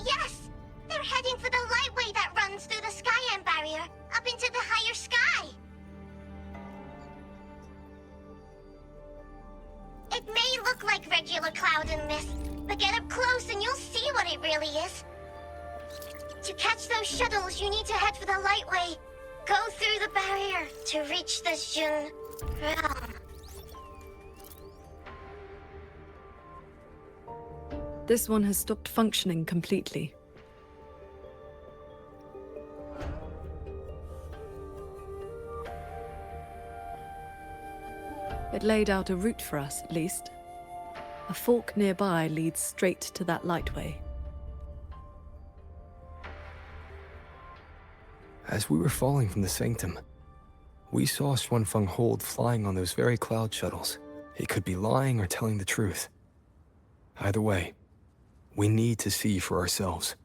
B: Yes! They're heading for the lightway that runs through the Skyend barrier, up into the higher sky.
U: It may look like regular cloud and mist, but get up close and you'll see what it really is. To catch those shuttles, you need to head for the lightway. Go through the barrier to reach the Jun realm.
C: This one has stopped functioning completely. It laid out a route for us, at least. A fork nearby leads straight to that lightway.
A: As we were falling from the sanctum, we saw Xuanfeng Hold flying on those very cloud shuttles. He could be lying or telling the truth. Either way, we need to see for ourselves.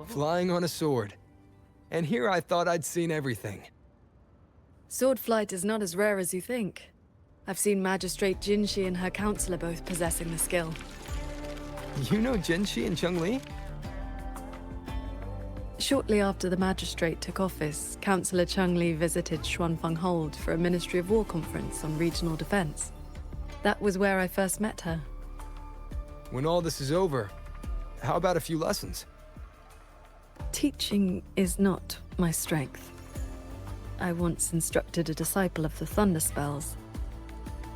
A: Flying on a sword. And here I thought I'd seen everything.
C: Sword flight is not as rare as you think. I've seen Magistrate Jinshi and her counselor both possessing the skill.
A: You know Jinshi and Cheng-Li?
C: Shortly after the Magistrate took office, Councillor Cheng-Li visited Xuanfeng Hold for a Ministry of War conference on regional defense. That was where I first met her.
A: When all this is over, how about a few lessons?
C: Teaching is not my strength. I once instructed a disciple of the Thunder Spells.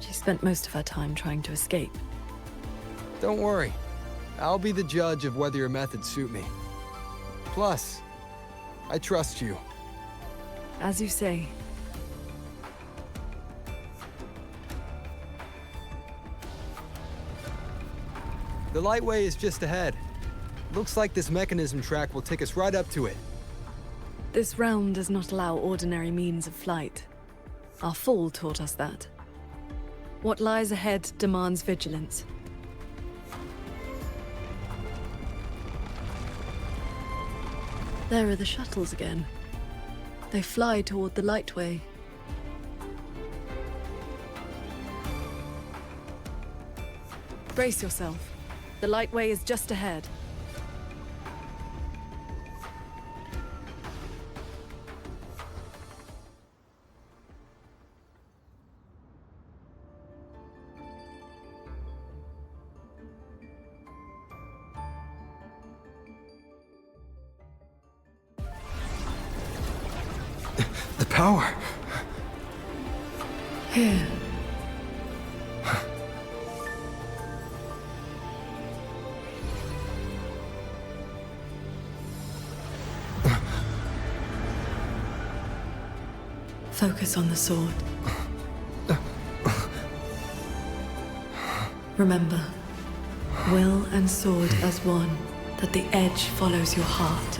C: She spent most of her time trying to escape.
A: Don't worry. I'll be the judge of whether your methods suit me. Plus, I trust you.
C: As you say.
A: The lightway is just ahead. Looks like this mechanism track will take us right up to it.
C: This realm does not allow ordinary means of flight. Our fall taught us that. What lies ahead demands vigilance. There are the shuttles again. They fly toward the lightway. Brace yourself. The lightway is just ahead.
A: The power.
C: Here. Focus on the sword. Remember, will and sword as one, that the edge follows your heart.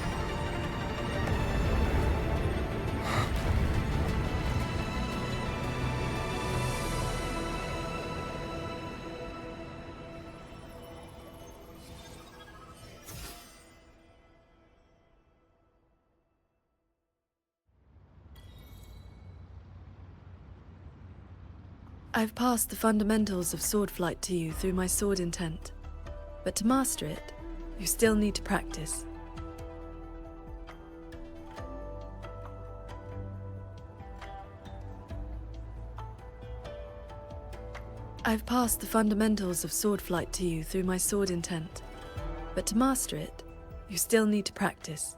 C: I've passed the fundamentals of sword flight to you through my sword intent, but to master it, you still need to practice. I've passed the fundamentals of sword flight to you through my sword intent, but to master it, you still need to practice.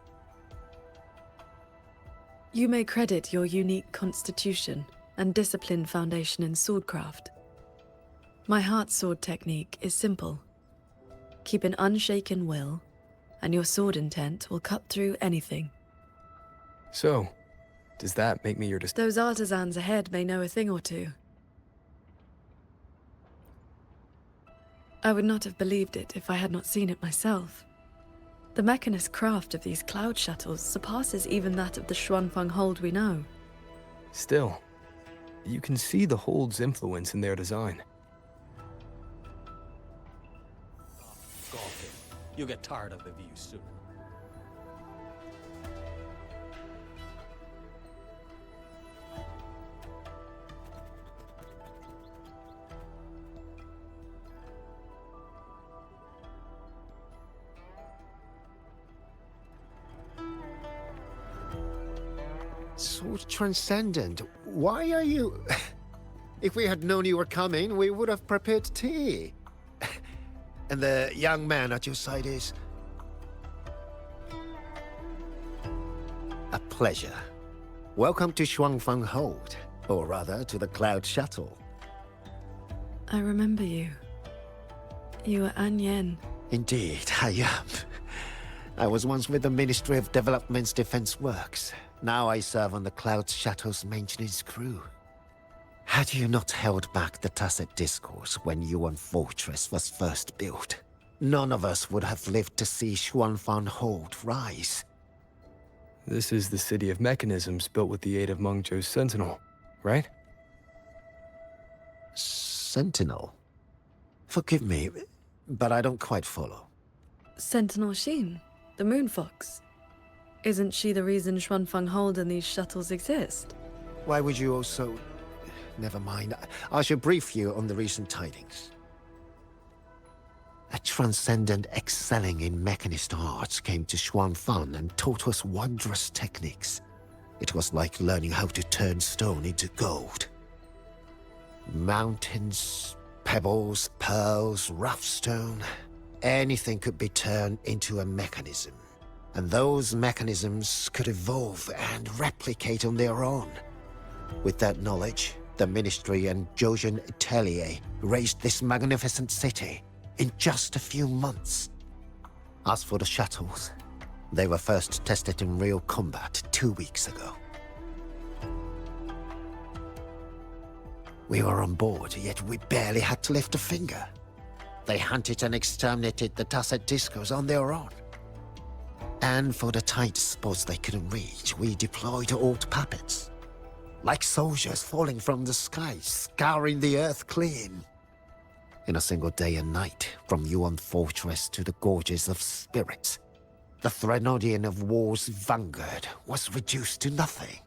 C: You may credit your unique constitution and disciplined foundation in swordcraft. My heart sword technique is simple. Keep an unshaken will, and your sword intent will cut through anything.
A: So, does that make me your
C: Those artisans ahead may know a thing or two. I would not have believed it if I had not seen it myself. The mechanist craft of these cloud shuttles surpasses even that of the Xuanfeng Hold we know.
A: Still, you can see the Hold's influence in their design.
V: You'll get tired of the view soon.
E: Sword Transcendent, why are you... If we had known you were coming, we would have prepared tea. And the young man at your side is... A pleasure. Welcome to Shuangfang Hold, or rather, to the Cloud Shuttle.
C: I remember you. You were An Yen.
E: Indeed, I am. I was once with the Ministry of Development's Defense Works. Now I serve on the Cloud Shuttle's maintenance crew. Had you not held back the Tacet Discourse when Yuan Fortress was first built, none of us would have lived to see Xuanfang Hold rise.
A: This is the city of mechanisms built with the aid of Mengzhou's Sentinel, right?
E: Sentinel? Forgive me, but I don't quite follow.
C: Sentinel Sheen, the Moon Fox. Isn't she the reason Xuanfang Hold and these shuttles exist?
E: Why would you also... Never mind. I shall brief you on the recent tidings. A transcendent excelling in mechanist arts came to Xuanfang and taught us wondrous techniques. It was like learning how to turn stone into gold. Mountains, pebbles, pearls, rough stone. Anything could be turned into a mechanism. And those mechanisms could evolve and replicate on their own. With that knowledge, the Ministry and Zhouzhen Atelier raised this magnificent city in just a few months. As for the shuttles, they were first tested in real combat 2 weeks ago. We were on board, yet we barely had to lift a finger. They hunted and exterminated the Tacet Discos on their own. And for the tight spots they couldn't reach, we deployed old puppets. Like soldiers falling from the sky, scouring the earth clean. In a single day and night, from Yuan Fortress to the Gorges of Spirits, the Threnodian of War's vanguard was reduced to nothing.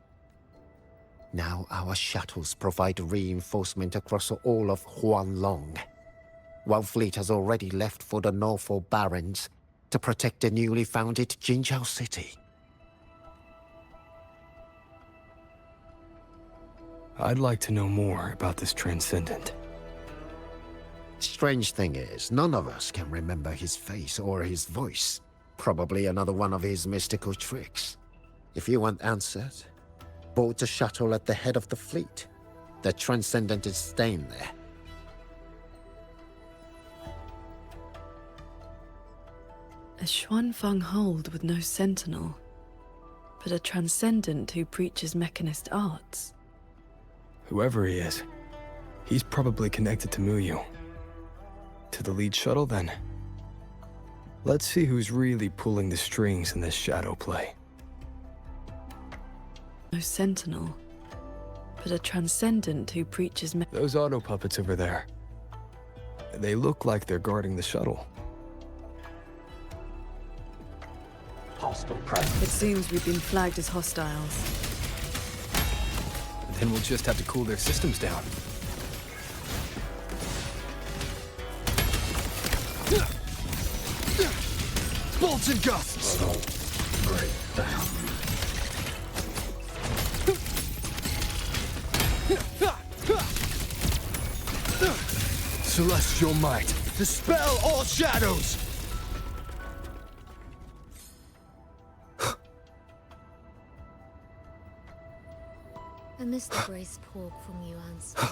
E: Now our shuttles provide reinforcement across all of Huanlong. One fleet has already left for the Norfolk Barrens to protect the newly founded Jinzhou city.
A: I'd like to know more about this Transcendent.
E: Strange thing is, none of us can remember his face or his voice. Probably another one of his mystical tricks. If you want answers, board the shuttle at the head of the fleet. The Transcendent is staying there.
C: A Xuanfang Hold with no sentinel, but a Transcendent who preaches mechanist arts.
A: Whoever he is, he's probably connected to Muyu. To the lead shuttle, then. Let's see who's really pulling the strings in this shadow play.
C: No sentinel, but a Transcendent who preaches
A: Those auto puppets over there. They look like they're guarding the shuttle.
R: Hostile presence.
C: It seems we've been flagged as hostiles.
A: Then we'll just have to cool their systems down. Bolts and gusts!
R: Great.
A: Celestial might, dispel all shadows!
B: I missed the braised pork from Yuan's steak.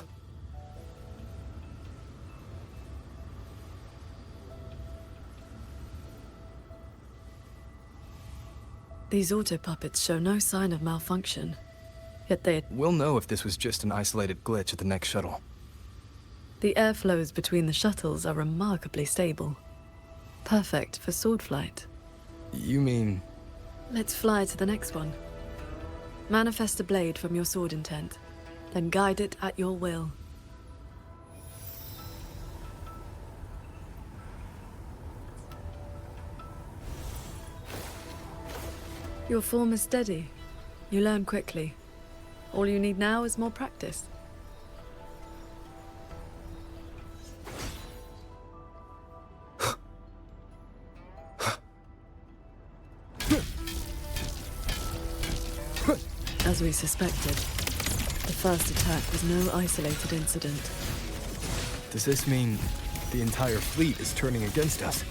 C: These auto puppets show no sign of malfunction, yet they...
A: We'll know if this was just an isolated glitch at the next shuttle.
C: The airflows between the shuttles are remarkably stable. Perfect for sword flight.
A: You mean...
C: Let's fly to the next one. Manifest a blade from your sword intent, then guide it at your will. Your form is steady. You learn quickly. All you need now is more practice. As we suspected, the first attack was no isolated incident.
A: Does this mean the entire fleet is turning against us?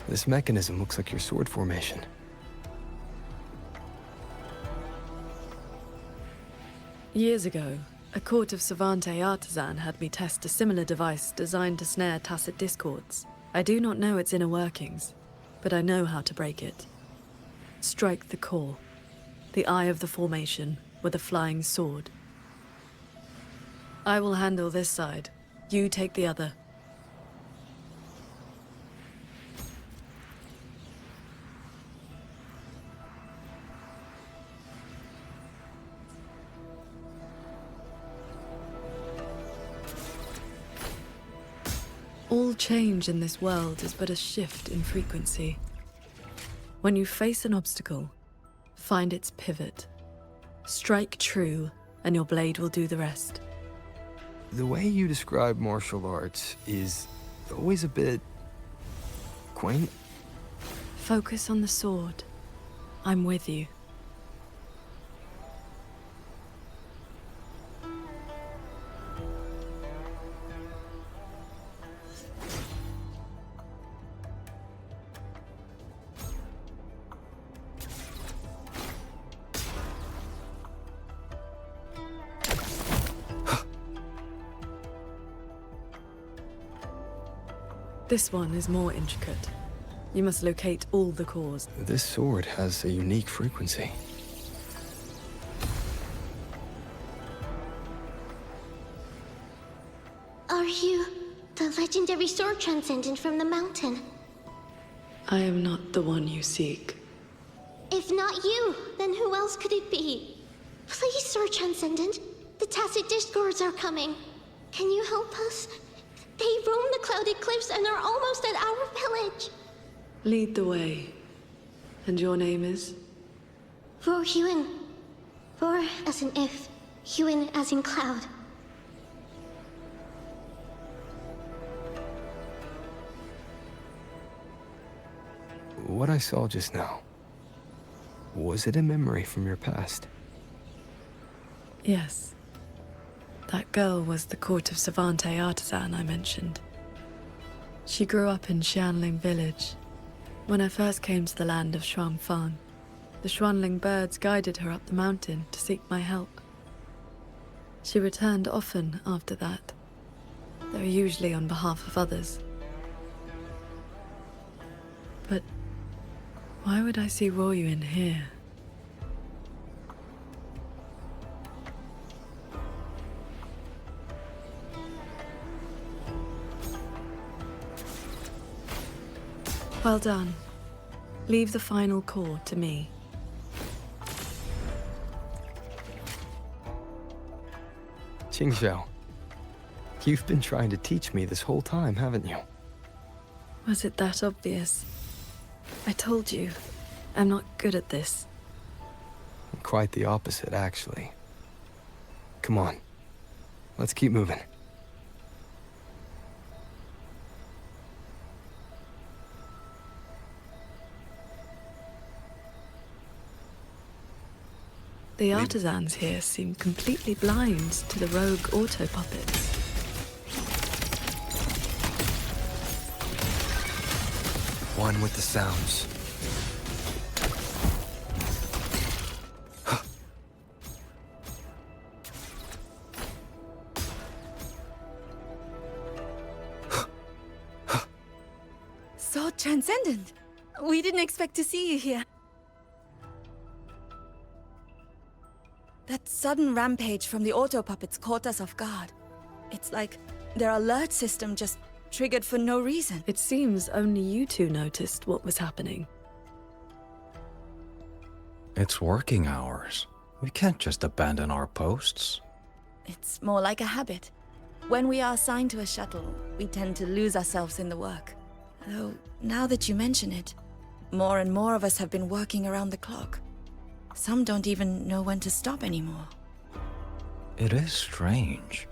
A: This mechanism looks like your sword formation.
C: Years ago, a court of Savante artisan had me test a similar device designed to snare tacit discords. I do not know its inner workings, but I know how to break it. Strike the core, the eye of the formation, with a flying sword. I will handle this side. You take the other. All change in this world is but a shift in frequency. When you face an obstacle, find its pivot. Strike true, and your blade will do the rest.
A: The way you describe martial arts is always a bit quaint.
C: Focus on the sword. I'm with you. This one is more intricate. You must locate all the cores.
A: This sword has a unique frequency.
U: Are you the legendary sword transcendent from the mountain?
C: I am not the one you seek.
U: If not you, then who else could it be? Please, sword transcendent. The tacit discords are coming. Can you help us? They roam the clouded cliffs and are almost at our village.
C: Lead the way. And your name is?
U: Roar Huin. Roar as in if, Huin as in cloud.
A: What I saw just now, was it a memory from your past?
C: Yes. That girl was the court of Savante artisan I mentioned. She grew up in Xianling village. When I first came to the land of Shuangfang, the Xuanling birds guided her up the mountain to seek my help. She returned often after that, though usually on behalf of others. But why would I see Ruoyuan here? Well done. Leave the final core to me.
A: Qingxiao, you've been trying to teach me this whole time, haven't you?
C: Was it that obvious? I told you, I'm not good at this.
A: Quite the opposite, actually. Come on, let's keep moving.
C: The artisans here seem completely blind to the rogue auto puppets.
A: One with the sounds.
G: So transcendent. We didn't expect to see you here. That sudden rampage from the auto puppets caught us off guard. It's like their alert system just triggered for no reason.
C: It seems only you two noticed what was happening.
F: It's working hours. We can't just abandon our posts.
G: It's more like a habit. When we are assigned to a shuttle, we tend to lose ourselves in the work. Though, now that you mention it, more and more of us have been working around the clock. Some don't even know when to stop anymore.
F: It is strange.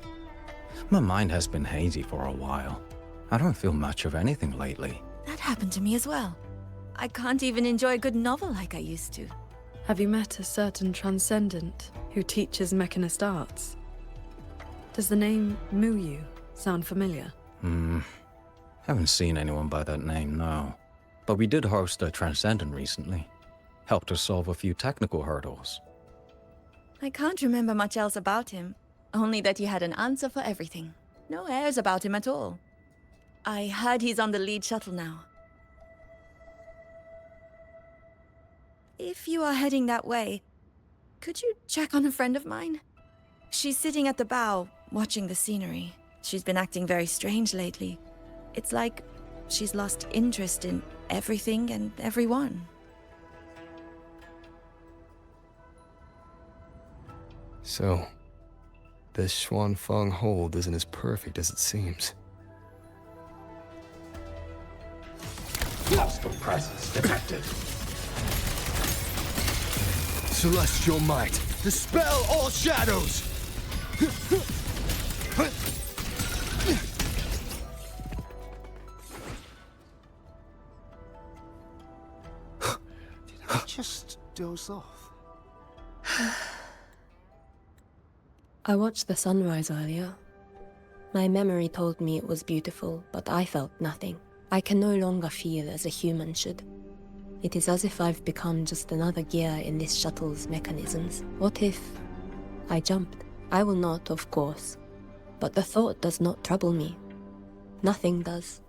F: My mind has been hazy for a while. I don't feel much of anything lately.
G: That happened to me as well. I can't even enjoy a good novel like I used to.
C: Have you met a certain transcendent who teaches mechanist arts? Does the name Muyu sound familiar?
F: Haven't seen anyone by that name, no. But we did host a transcendent recently. Helped us solve a few technical hurdles.
G: I can't remember much else about him, only that he had an answer for everything. No airs about him at all. I heard he's on the lead shuttle now. If you are heading that way, could you check on a friend of mine? She's sitting at the bow, watching the scenery. She's been acting very strange lately. It's like she's lost interest in everything and everyone.
A: So, this Xuanfeng hold isn't as perfect as it seems.
V: Hostile presence detected.
A: Celestial might, dispel all shadows!
V: Did I just doze off?
T: I watched the sunrise earlier. My memory told me it was beautiful, but I felt nothing. I can no longer feel as a human should. It is as if I've become just another gear in this shuttle's mechanisms. What if I jumped? I will not, of course. But the thought does not trouble me. Nothing does.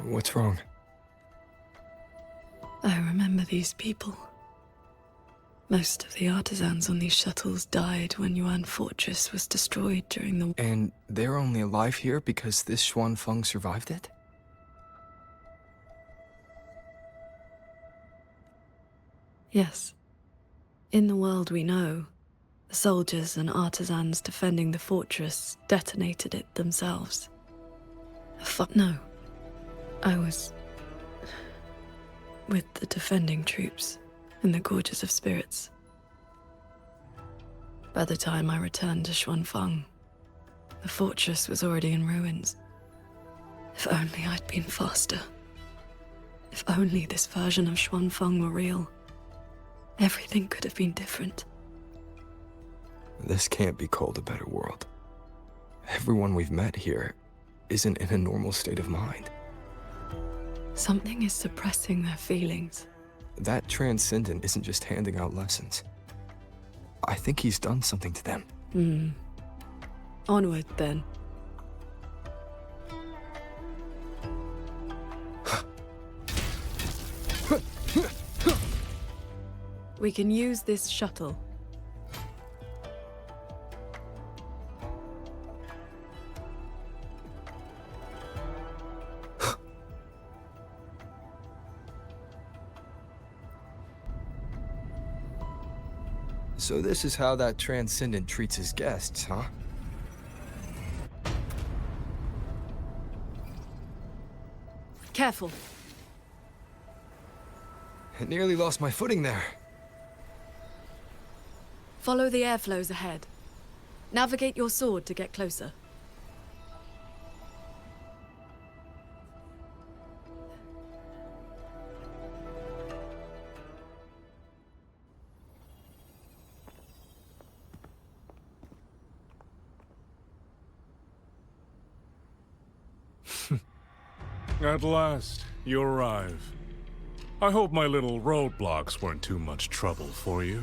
A: What's wrong?
C: I remember these people. Most of the artisans on these shuttles died when Yuan Fortress was destroyed during the...
A: And they're only alive here because this Xuanfeng survived it?
C: Yes. In the world we know, the soldiers and artisans defending the fortress detonated it themselves. No. I was... with the defending troops in the Gorges of Spirits. By the time I returned to Xuanfeng, the fortress was already in ruins. If only I'd been faster. If only this version of Xuanfeng were real. Everything could have been different.
A: This can't be called a better world. Everyone we've met here isn't in a normal state of mind.
C: Something is suppressing their feelings.
A: That transcendent isn't just handing out lessons. I think he's done something to them.
C: Onward, then. We can use this shuttle.
A: So this is how that transcendent treats his guests, huh?
C: Careful.
A: I nearly lost my footing there.
C: Follow the airflows ahead. Navigate your sword to get closer.
O: At last, you arrive. I hope my little roadblocks weren't too much trouble for you.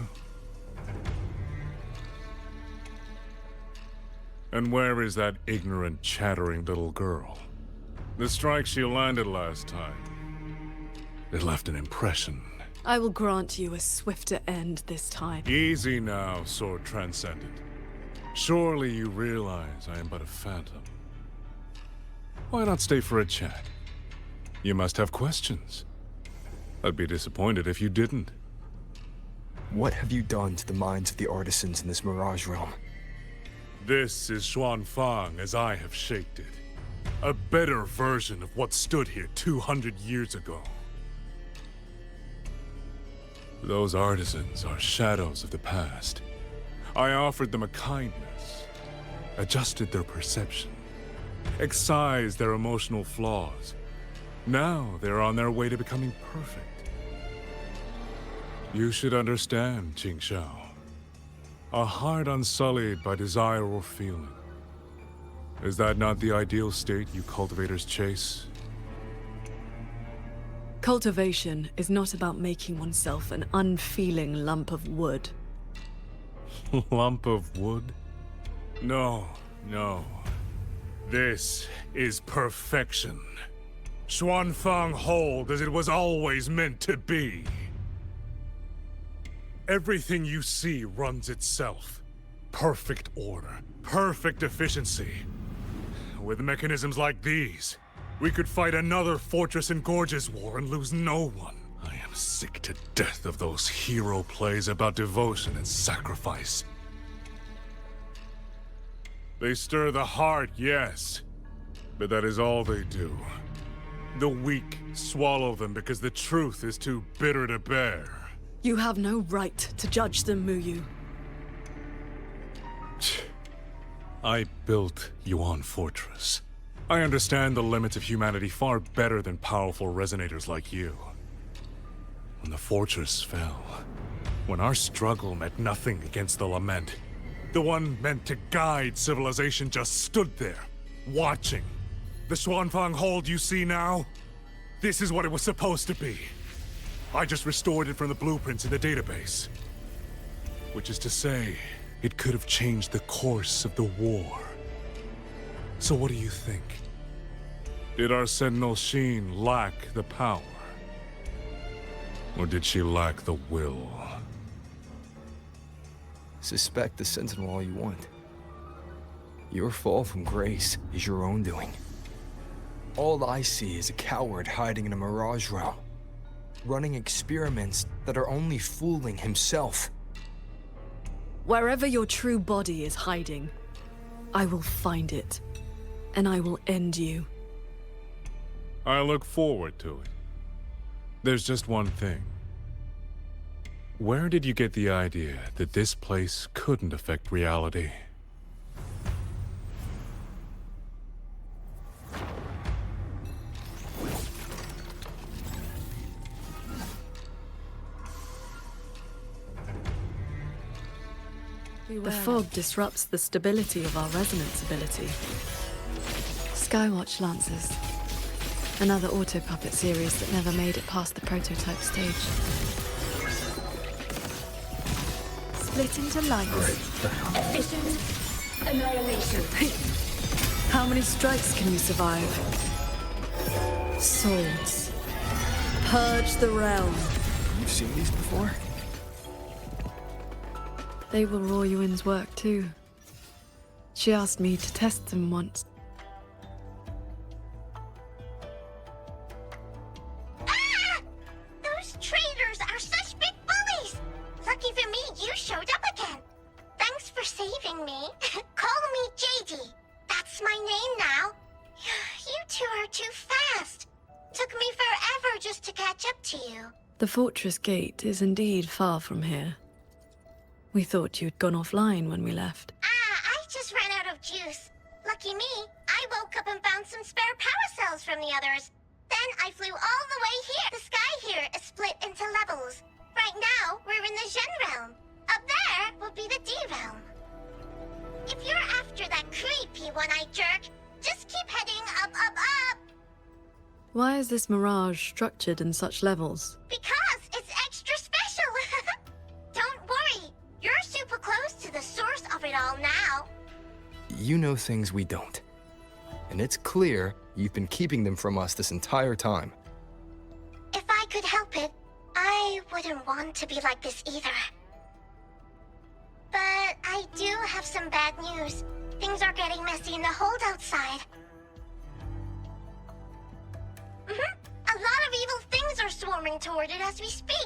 O: And where is that ignorant, chattering little girl? The strike she landed last time. It left an impression.
C: I will grant you a swifter end this time.
O: Easy now, Sword Transcendent. Surely you realize I am but a phantom. Why not stay for a chat? You must have questions. I'd be disappointed if you didn't.
A: What have you done to the minds of the artisans in this Mirage realm?
O: This is Xuanfang as I have shaped it. A better version of what stood here 200 years ago. Those artisans are shadows of the past. I offered them a kindness, adjusted their perception, excised their emotional flaws. Now they're on their way to becoming perfect. You should understand, Qingxiao. A heart unsullied by desire or feeling. Is that not the ideal state you cultivators chase?
C: Cultivation is not about making oneself an unfeeling lump of wood.
O: Lump of wood? No, no. This is perfection. Xuanfang hold as it was always meant to be. Everything you see runs itself. Perfect order, perfect efficiency. With mechanisms like these, we could fight another Fortress and Gorges war and lose no one. I am sick to death of those hero plays about devotion and sacrifice. They stir the heart, yes, but that is all they do. The weak swallow them because the truth is too bitter to bear.
C: You have no right to judge them, Muyu.
O: I built Yuan Fortress. I understand the limits of humanity far better than powerful resonators like you. When the fortress fell, when our struggle meant nothing against the lament, the one meant to guide civilization just stood there, watching. The Xuanfang hold you see now? This is what it was supposed to be. I just restored it from the blueprints in the database. Which is to say, it could have changed the course of the war. So what do you think? Did our Sentinel Sheen lack the power? Or did she lack the will?
A: Suspect the Sentinel all you want. Your fall from grace is your own doing. All I see is a coward hiding in a Mirage realm, running experiments that are only fooling himself.
C: Wherever your true body is hiding, I will find it, and I will end you.
O: I look forward to it. There's just one thing. Where did you get the idea that this place couldn't affect reality?
C: The fog disrupts the stability of our resonance ability. Skywatch Lancers. Another auto-puppet series that never made it past the prototype stage. Split into light.
K: Efficient annihilation.
C: How many strikes can you survive? Swords. Purge the realm.
A: You've seen these before?
C: They were Raw Yuin's work too. She asked me to test them once.
U: Ah! Those traitors are such big bullies! Lucky for me, you showed up again. Thanks for saving me. Call me JD. That's my name now. You two are too fast. Took me forever just to catch up to you.
C: The fortress gate is indeed far from here. We thought you'd gone offline when we left.
U: I just ran out of juice. Lucky me, I woke up and found some spare power cells from the others. Then I flew all the way here. The sky here is split into levels. Right now, we're in the Zhen realm. Up there will be the D realm. If you're after that creepy one-eyed jerk, just keep heading up, up, up.
C: Why is this mirage structured in such levels?
U: Because it's extra special. Don't worry, you're super close to the source of it all now.
A: You know things we don't. And it's clear you've been keeping them from us this entire time.
U: If I could help it, I wouldn't want to be like this either. But I do have some bad news. Things are getting messy in the hold outside. Swarms are swarming toward it as we speak.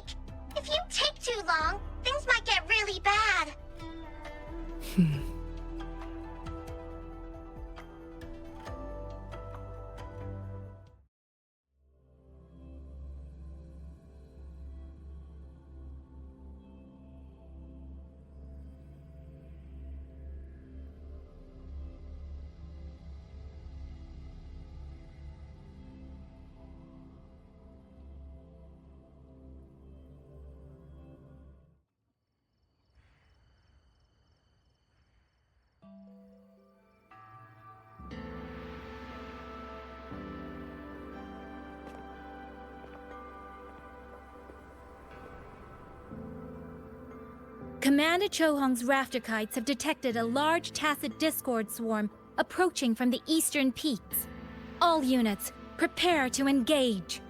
U: If you take too long, things might get really bad.
J: Commander Chohong's rafter kites have detected a large tacit discord swarm approaching from the eastern peaks. All units, prepare to engage.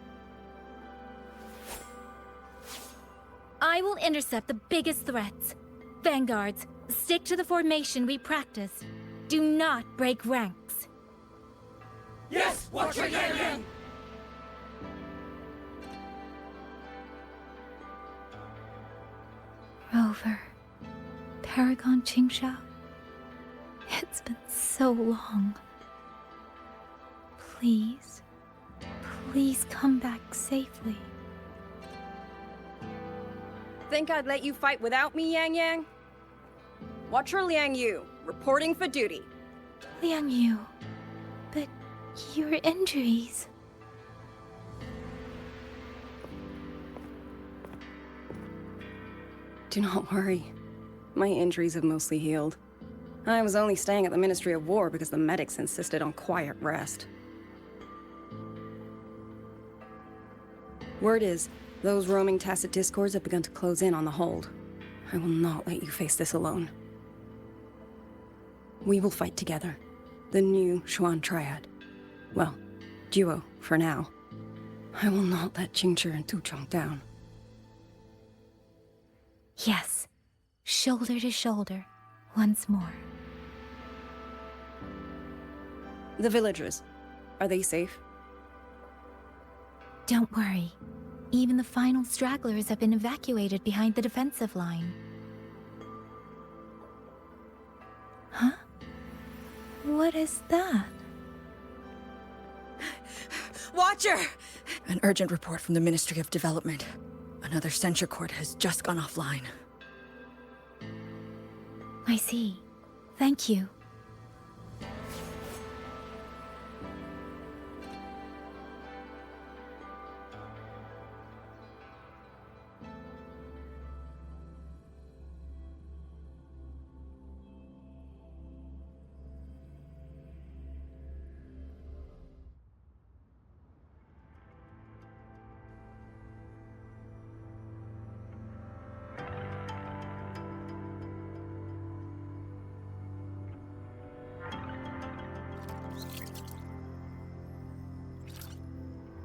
J: I will intercept the biggest threats. Vanguards, stick to the formation we practiced. Do not break ranks.
D: Yes, Watcher Yang Yang!
J: Rover, Paragon Qingshao, it's been so long. Please, please come back safely.
L: Think I'd let you fight without me, Yang Yang? Watcher Liang Yu, reporting for duty.
J: Liang Yu, but your injuries...
L: Do not worry. My injuries have mostly healed. I was only staying at the Ministry of War because the medics insisted on quiet rest. Word is, those roaming tacit discords have begun to close in on the hold. I will not let you face this alone. We will fight together. The new Xuan Triad. Well, duo, for now. I will not let Qingchi and Tuchong down.
J: Yes, shoulder to shoulder, once more.
L: The villagers, are they safe?
J: Don't worry. Even the final stragglers have been evacuated behind the defensive line. Huh? What is that?
L: Watcher! An urgent report from the Ministry of Development. Another censure court has just gone offline.
J: I see. Thank you.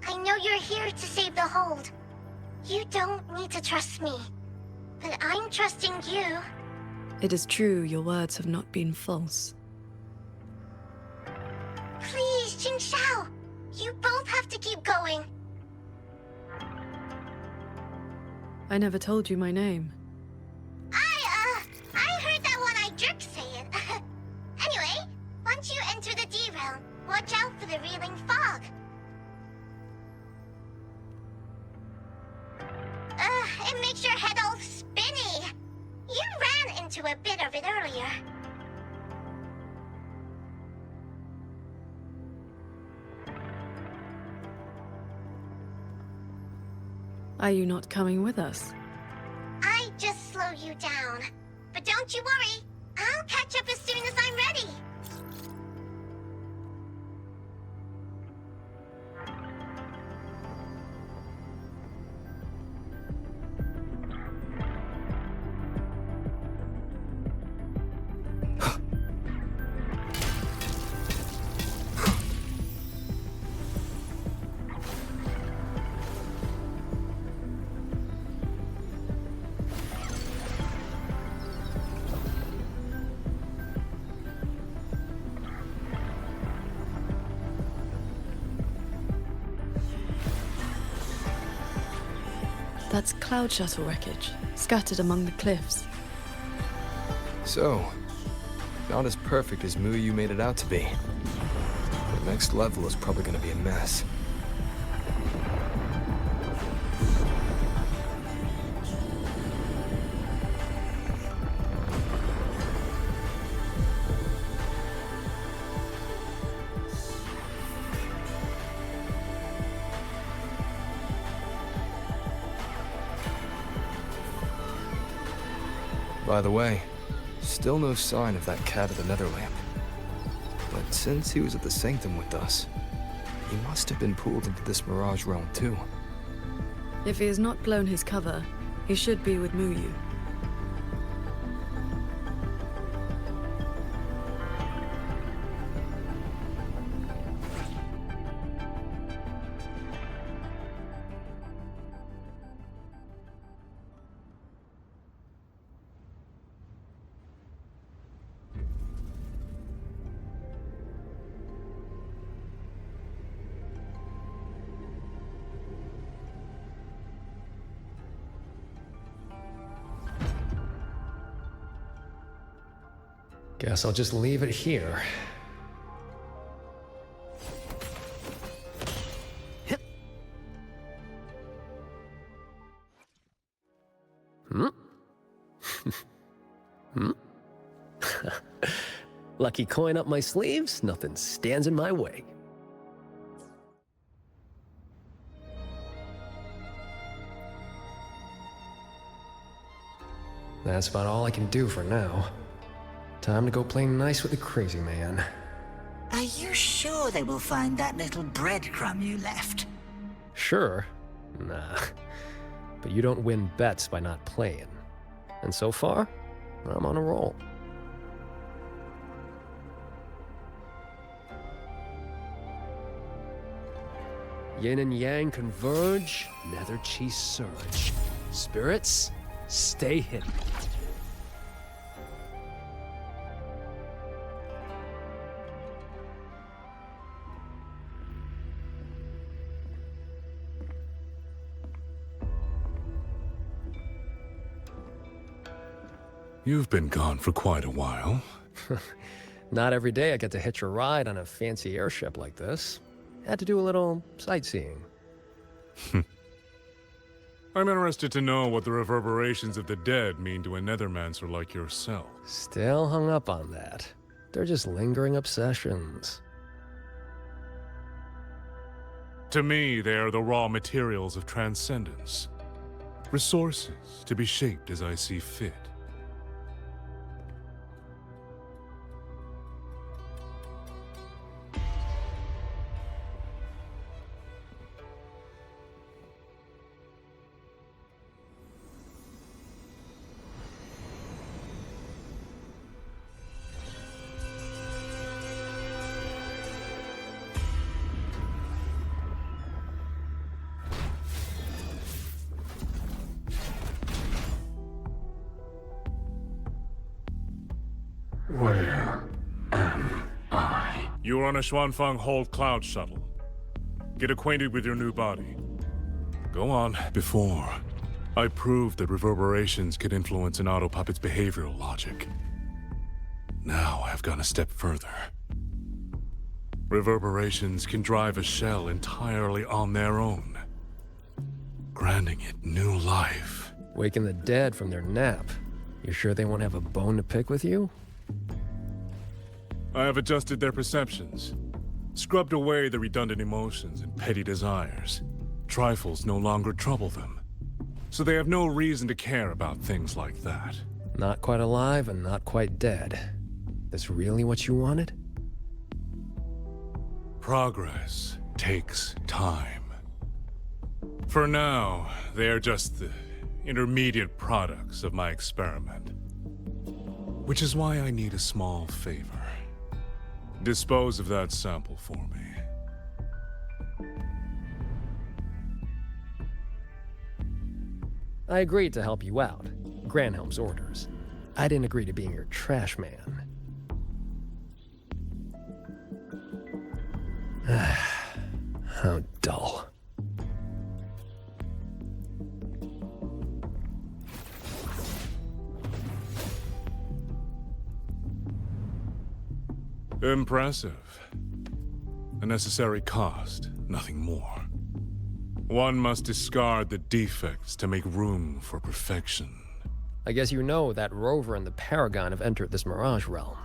U: I know you're here to save the hold. You don't need to trust me, but I'm trusting you.
C: It is true your words have not been false.
U: Please, Qingshao, you both have to keep going.
C: I never told you my name.
U: I heard that one-eyed jerk say it. Anyway, once you enter the D-realm, watch out for the reeling fog. It makes your head all spinny. You ran into a bit of it earlier.
C: Are you not coming with us?
U: I just slow you down. But don't you worry. I'll catch up as soon as I'm ready.
C: That's cloud shuttle wreckage, scattered among the cliffs.
A: So, not as perfect as Muyu made it out to be. The next level is probably gonna be a mess. By the way, still no sign of that cat of the Netherlamp. But since he was at the Sanctum with us, he must have been pulled into this Mirage realm too.
C: If he has not blown his cover, he should be with Muyu.
R: Guess I'll just leave it here. Lucky coin up my sleeves, nothing stands in my way. That's about all I can do for now. Time to go play nice with the crazy man.
Q: Are you sure they will find that little breadcrumb you left?
R: Sure. Nah. But you don't win bets by not playing. And so far, I'm on a roll. Yin and yang converge, nether chi surge. Spirits, stay hidden.
O: You've been gone for quite a while.
R: Not every day I get to hitch a ride on a fancy airship like this. Had to do a little sightseeing.
O: I'm interested to know what the reverberations of the dead mean to a nethermancer like yourself.
R: Still hung up on that. They're just lingering obsessions.
O: To me, they are the raw materials of transcendence. Resources to be shaped as I see fit. Where am I? You are on a Xuanfeng Hold Cloud shuttle. Get acquainted with your new body. Go on. Before, I proved that reverberations could influence an autopuppet's behavioral logic. Now I've gone a step further. Reverberations can drive a shell entirely on their own, granting it new life.
R: Waking the dead from their nap. You sure they won't have a bone to pick with you?
O: I have adjusted their perceptions, scrubbed away the redundant emotions and petty desires. Trifles no longer trouble them, so they have no reason to care about things like that.
R: Not quite alive and not quite dead. That's really what you wanted?
O: Progress takes time. For now, they are just the intermediate products of my experiment. Which is why I need a small favor. Dispose of that sample for me.
R: I agreed to help you out. Granhelm's orders. I didn't agree to being your trash man. How dull.
O: Impressive. A necessary cost, nothing more. One must discard the defects to make room for perfection.
R: I guess you know that Rover and the Paragon have entered this Mirage realm.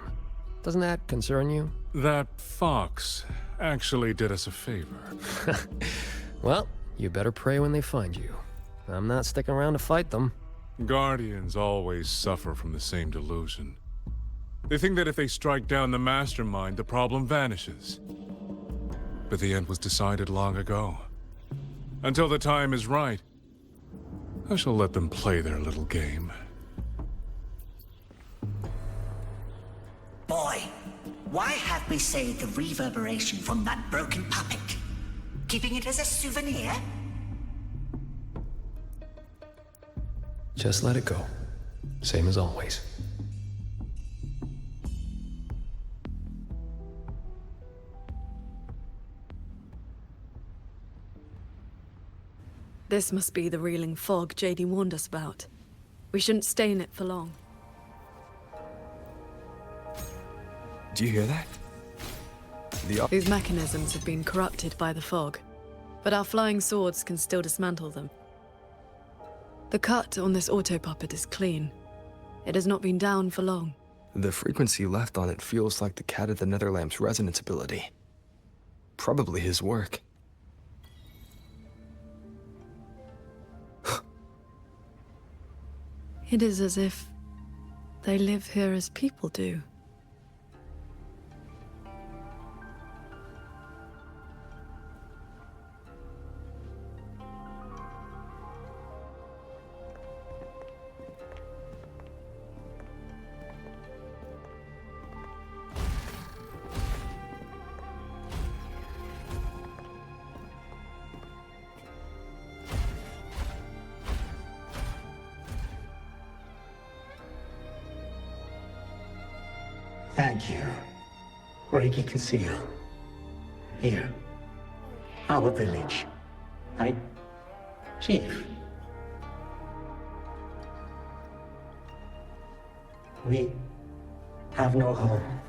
R: Doesn't that concern you?
O: That fox actually did us a favor.
R: Well, you better pray when they find you. I'm not sticking around to fight them.
O: Guardians always suffer from the same delusion. They think that if they strike down the mastermind, the problem vanishes. But the end was decided long ago. Until the time is right, I shall let them play their little game.
Q: Boy, why have we saved the reverberation from that broken puppet? Keeping it as a souvenir?
R: Just let it go. Same as always.
C: This must be the reeling fog JD warned us about. We shouldn't stay in it for long.
A: Do you hear that?
C: These mechanisms have been corrupted by the fog, but our flying swords can still dismantle them. The cut on this auto-puppet is clean. It has not been down for long.
A: The frequency left on it feels like the Cat of the Netherlamp's resonance ability. Probably his work.
C: It is as if they live here as people do.
M: Thank you. Reiki Conceal. Here. Our village. Right? Chief. We have no home.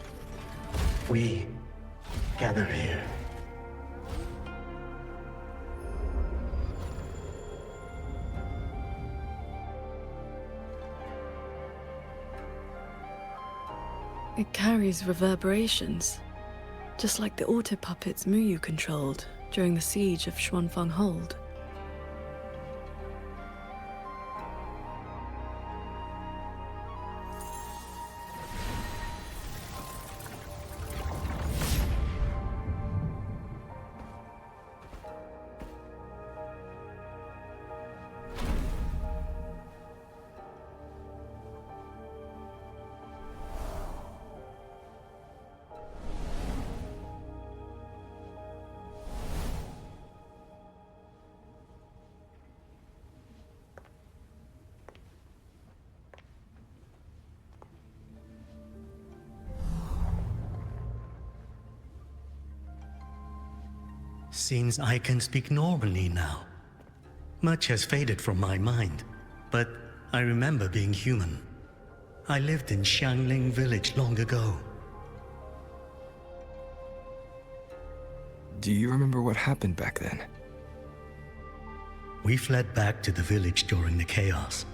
M: We gather here.
C: It carries reverberations, just like the auto-puppets Muyu controlled during the siege of Xuanfeng Hold.
I: Seems I can speak normally now. Much has faded from my mind, but I remember being human. I lived in Xiangling village long ago.
A: Do you remember what happened back then?
I: We fled back to the village during the chaos.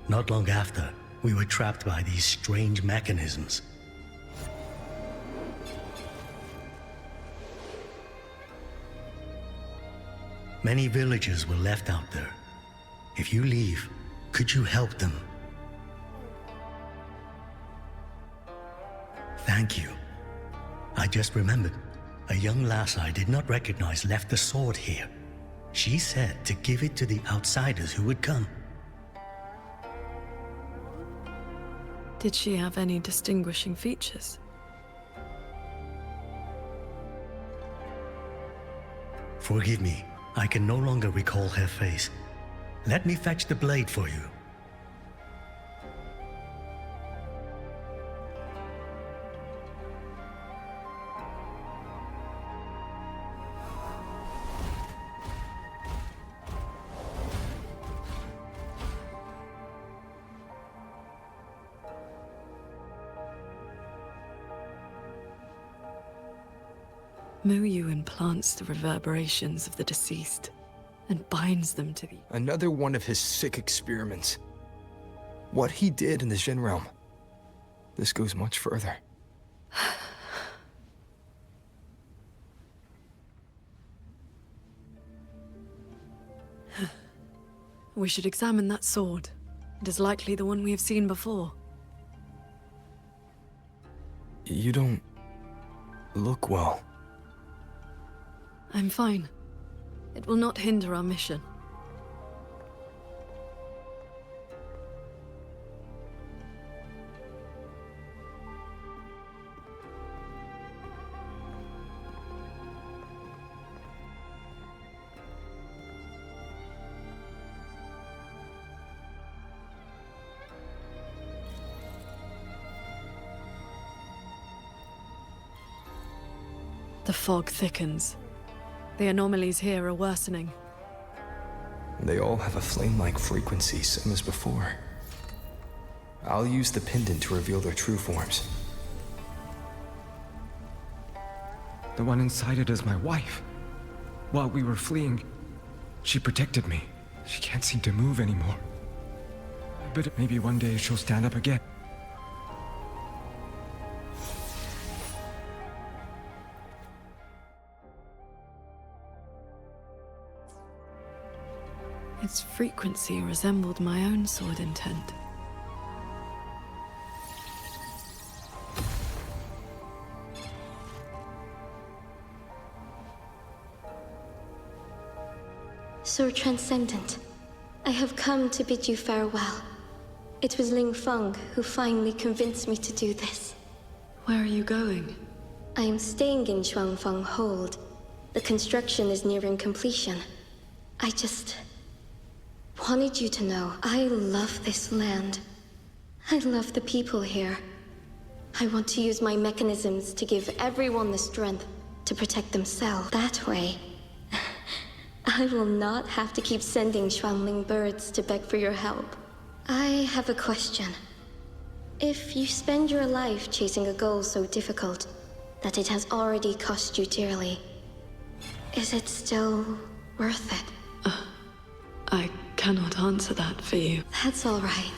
I: Not long after, we were trapped by these strange mechanisms. Many villagers were left out there. If you leave, could you help them? Thank you. I just remembered. A young lass I did not recognize left a sword here. She said to give it to the outsiders who would come.
C: Did she have any distinguishing features?
I: Forgive me. I can no longer recall her face. Let me fetch the blade for you.
C: Mu implants the reverberations of the deceased and binds them to the...
A: Another one of his sick experiments. What he did in the Jin realm. This goes much further.
C: We should examine that sword. It is likely the one we have seen before.
A: You don't look well.
C: I'm fine. It will not hinder our mission. The fog thickens. The anomalies here are worsening.
A: They all have a flame-like frequency, same as before. I'll use the pendant to reveal their true forms.
N: The one inside it is my wife. While we were fleeing, she protected me. She can't seem to move anymore. But maybe one day she'll stand up again.
C: Its frequency resembled my own sword intent.
P: So transcendent, I have come to bid you farewell. It was Ling Feng who finally convinced me to do this.
C: Where are you going?
P: I am staying in Shuangfeng Hold. The construction is nearing completion. I just wanted you to know I love this land. I love the people here. I want to use my mechanisms to give everyone the strength to protect themselves. That way, I will not have to keep sending Xuanling birds to beg for your help. I have a question. If you spend your life chasing a goal so difficult that it has already cost you dearly, is it still worth it?
C: I cannot answer that for you.
P: That's all right.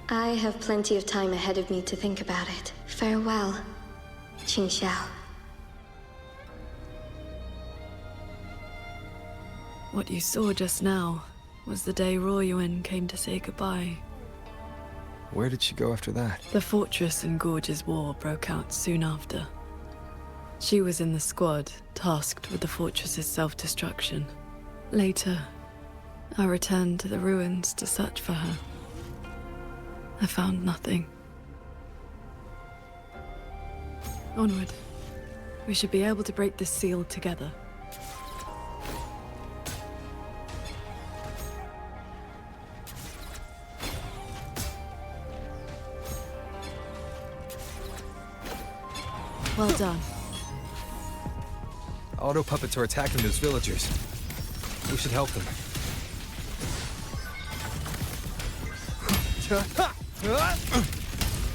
P: I have plenty of time ahead of me to think about it. Farewell, Qingxiao.
C: What you saw just now was the day Ruoyuan came to say goodbye.
A: Where did she go after that?
C: The Fortress and Gorge's War broke out soon after. She was in the squad tasked with the fortress's self-destruction. Later, I returned to the ruins to search for her. I found nothing. Onward. We should be able to break this seal together. Well done.
A: Auto puppets are attacking those villagers. We should help them.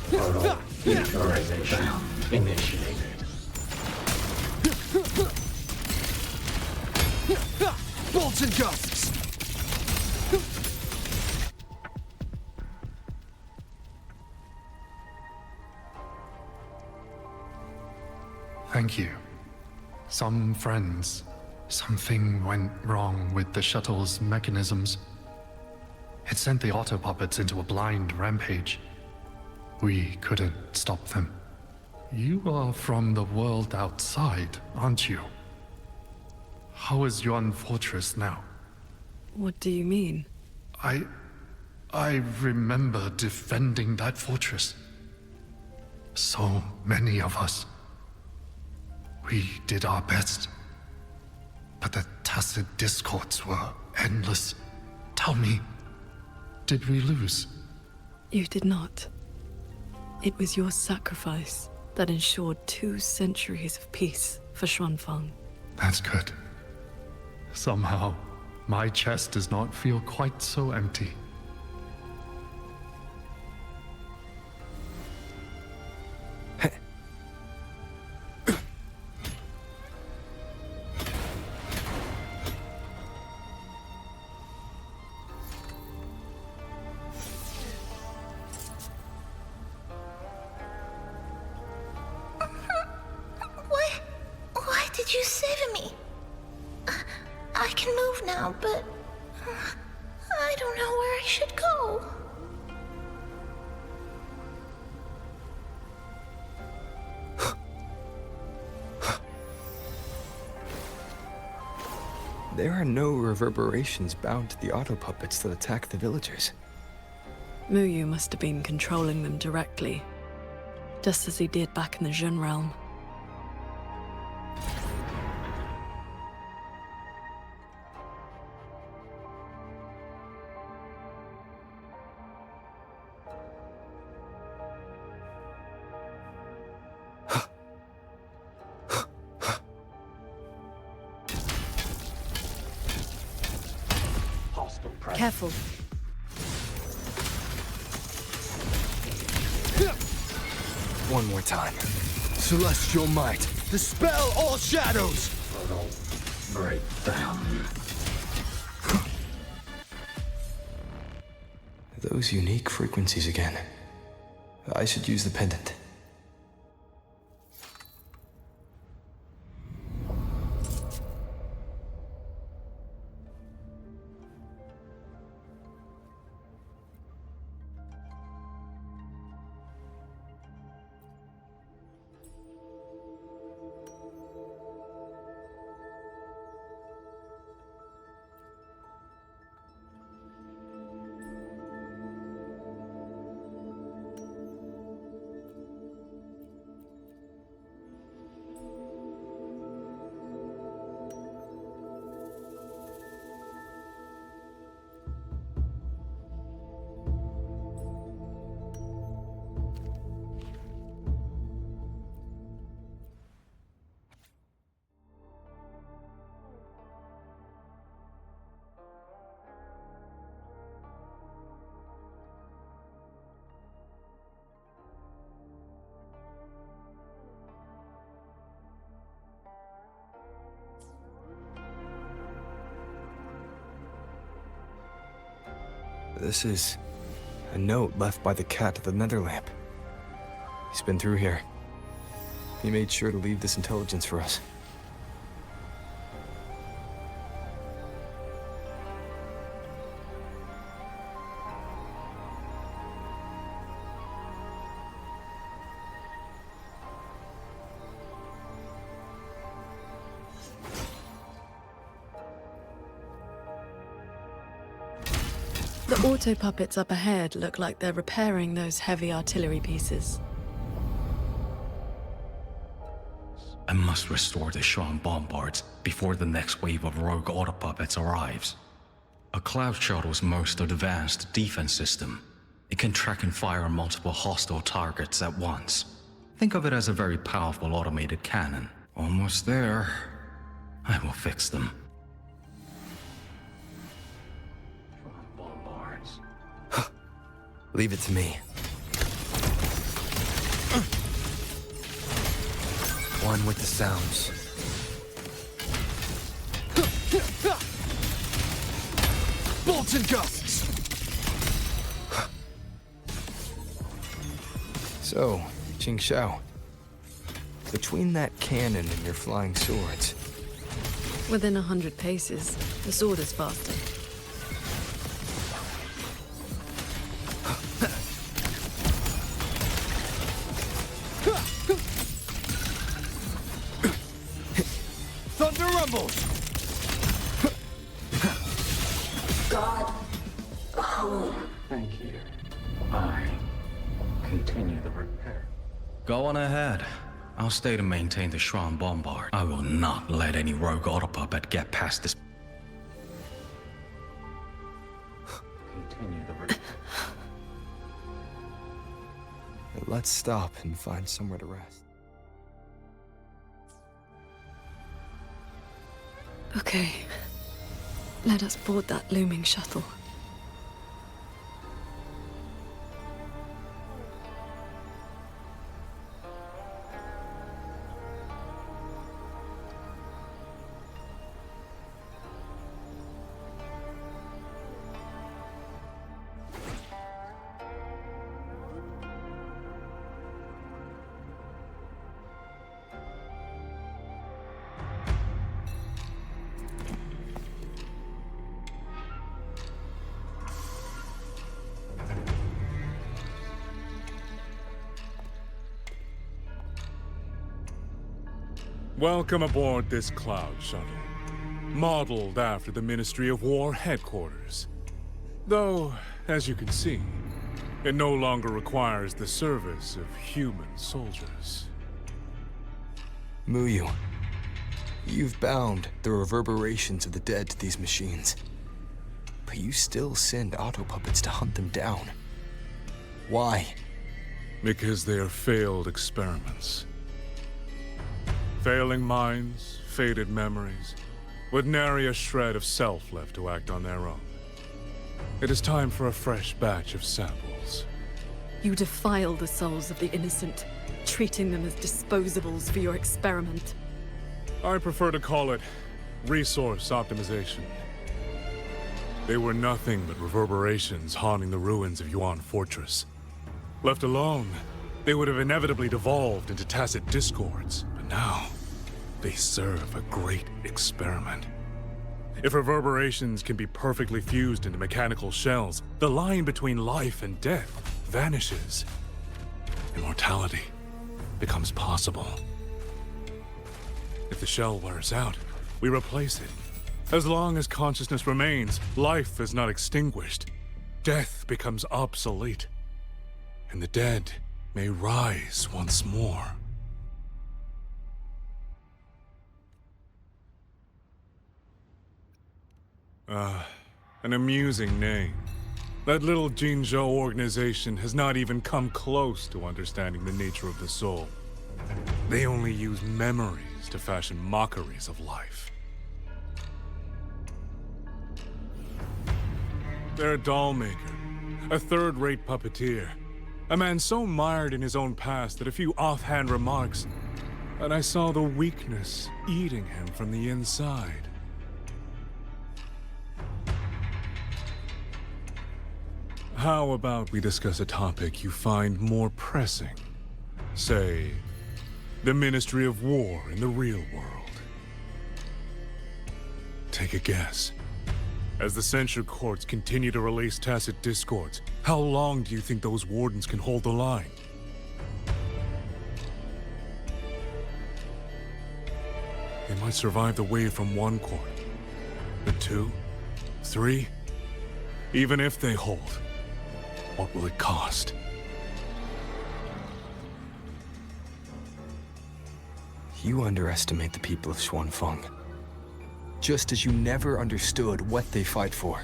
M: Portal neutralization initiated.
A: Bolts and gusts!
H: Thank you. Some friends. Something went wrong with the shuttle's mechanisms. It sent the auto puppets into a blind rampage. We couldn't stop them. You are from the world outside, aren't you? How is Yuan Fortress now?
C: What do you mean?
H: I remember defending that fortress. So many of us. We did our best. But the tacit discords were endless. Tell me, did we lose?
C: You did not. It was your sacrifice that ensured 2 centuries of peace for Xuanfeng.
H: That's good. Somehow, my chest does not feel quite so empty.
E: did you save me? I can move now, but I don't know where I should go.
A: There are no reverberations bound to the auto puppets that attack the villagers.
C: Muyu must have been controlling them directly, just as he did back in the Jun realm. Careful.
A: One more time. Celestial might, dispel all shadows!
M: Break down.
A: Those unique frequencies again. I should use the pendant. This is a note left by the cat at the nether lamp. He's been through here. He made sure to leave this intelligence for us.
C: The auto puppets up ahead look like they're repairing those heavy artillery pieces.
F: I must restore the Shuan bombards before the next wave of rogue auto puppets arrives. A cloud shuttle's most advanced defense system. It can track and fire multiple hostile targets at once. Think of it as a very powerful automated cannon. Almost there. I will fix them.
A: Leave it to me. One with the sounds. Bolts and gusts! So, Jing Xiao, between that cannon and your flying swords...
C: Within 100 paces, the sword is faster.
A: Thunder rumbles!
M: God, home. Thank you. I continue the repair.
F: Go on ahead. I'll stay to maintain the Shuan bombard. I will not let any rogue auto puppet get past this.
M: Continue the repair.
A: Let's stop and find somewhere to rest.
C: Okay. Let us board that looming shuttle.
O: Welcome aboard this cloud shuttle, modeled after the Ministry of War headquarters. Though, as you can see, it no longer requires the service of human soldiers.
A: Muyu, you've bound the reverberations of the dead to these machines. But you still send autopuppets to hunt them down. Why?
O: Because they are failed experiments. Failing minds, faded memories, with nary a shred of self left to act on their own. It is time for a fresh batch of samples.
C: You defile the souls of the innocent, treating them as disposables for your experiment.
O: I prefer to call it resource optimization. They were nothing but reverberations haunting the ruins of Yuan Fortress. Left alone, they would have inevitably devolved into tacit discords, but now, they serve a great experiment. If reverberations can be perfectly fused into mechanical shells, the line between life and death vanishes. Immortality becomes possible. If the shell wears out, we replace it. As long as consciousness remains, life is not extinguished. Death becomes obsolete. And the dead may rise once more. An amusing name. That little Jinzhou organization has not even come close to understanding the nature of the soul. They only use memories to fashion mockeries of life. They're a doll maker, a third-rate puppeteer, a man so mired in his own past that a few offhand remarks, and I saw the weakness eating him from the inside. How about we discuss a topic you find more pressing? Say, the Ministry of War in the real world. Take a guess. As the censure courts continue to release tacit discords, how long do you think those wardens can hold the line? They might survive the wave from one court, but 2, 3, even if they hold, what will it cost?
A: You underestimate the people of Xuanfeng. Just as you never understood what they fight for.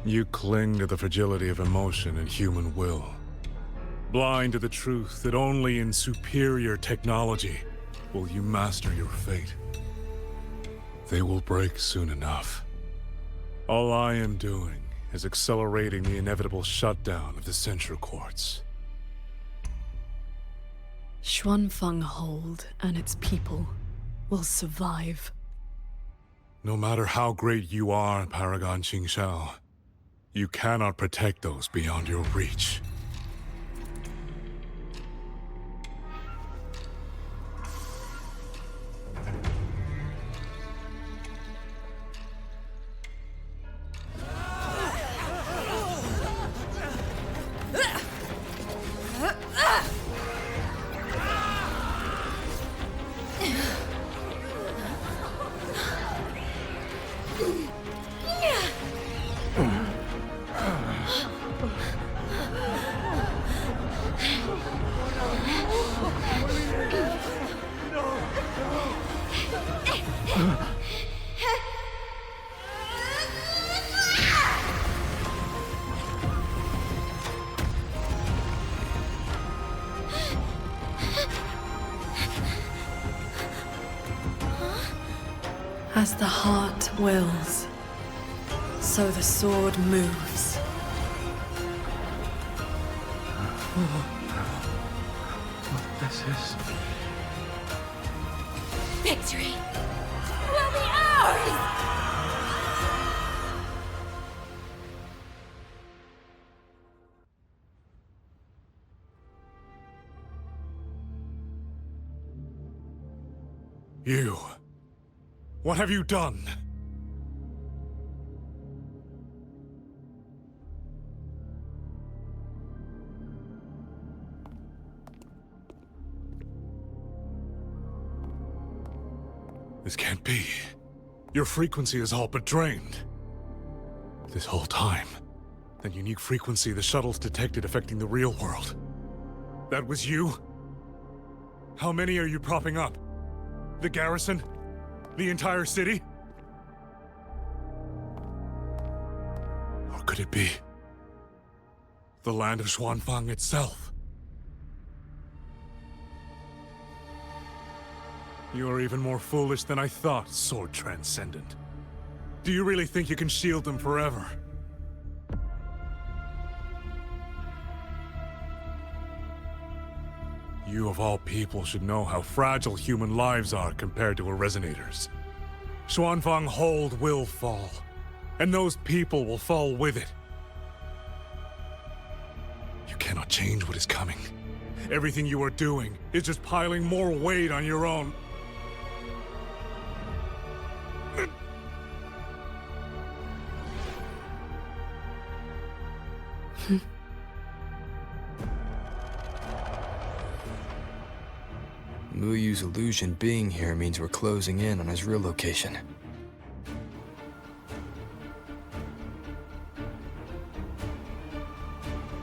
O: You cling to the fragility of emotion and human will. Blind to the truth that only in superior technology will you master your fate. They will break soon enough. All I am doing is accelerating the inevitable shutdown of the censure courts.
C: Xuanfeng Hold and its people will survive.
O: No matter how great you are, Paragon Qingshao, you cannot protect those beyond your reach.
C: As the heart wills, so the sword moves.
N: This is...
E: Victory will be ours!
O: You... what have you done? This can't be. Your frequency is all but drained. This whole time, that unique frequency the shuttles detected affecting the real world. That was you? How many are you propping up? The garrison? The entire city? Or could it be the land of Xuanfang itself? You are even more foolish than I thought, Sword Transcendent. Do you really think you can shield them forever? You of all people should know how fragile human lives are compared to a Resonator's. Xuanfang Hold will fall, and those people will fall with it. You cannot change what is coming. Everything you are doing is just piling more weight on your own.
A: Muyu's illusion being here means we're closing in on his real location.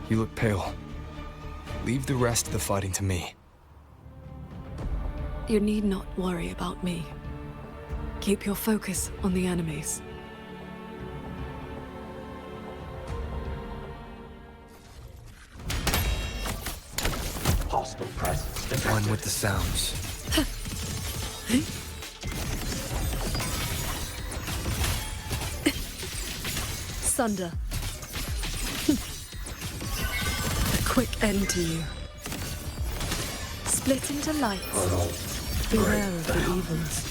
A: You look pale. Leave the rest of the fighting to me.
C: You need not worry about me. Keep your focus on the enemies.
M: Hostile presence detected.
A: One with the sounds.
C: Sunder. A quick end to you. Split into lights. Beware of the evils.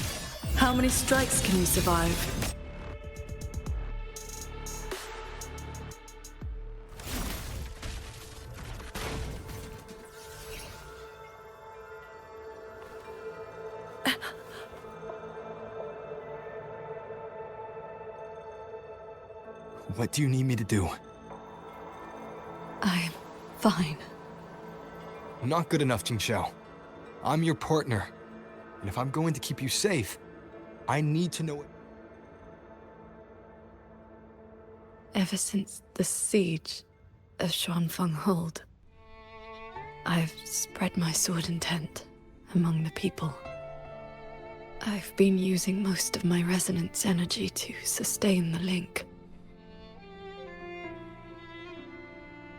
C: How many strikes can you survive?
A: What do you need me to do?
C: I'm fine.
A: Not good enough, Jingxiao. I'm your partner. And if I'm going to keep you safe, I need to know it.
C: Ever since the siege of Xuanfang Hold, I've spread my sword intent among the people. I've been using most of my resonance energy to sustain the link.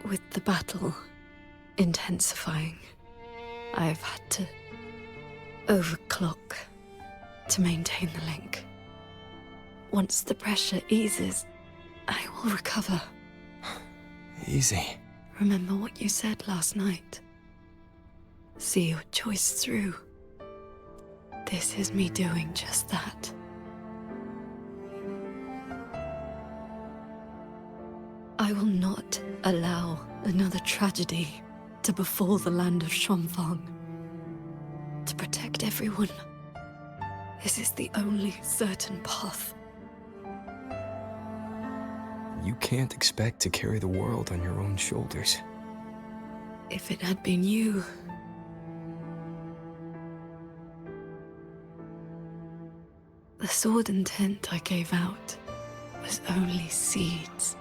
C: With the battle intensifying, I've had to overclock to maintain the link. Once the pressure eases, I will recover.
A: Easy.
C: Remember what you said last night. See your choice through. This is me doing just that. I will not allow another tragedy to befall the land of Xuanfang. To protect everyone, this is the only certain path.
A: You can't expect to carry the world on your own shoulders.
C: If it had been you... The sword intent I gave out was only seeds.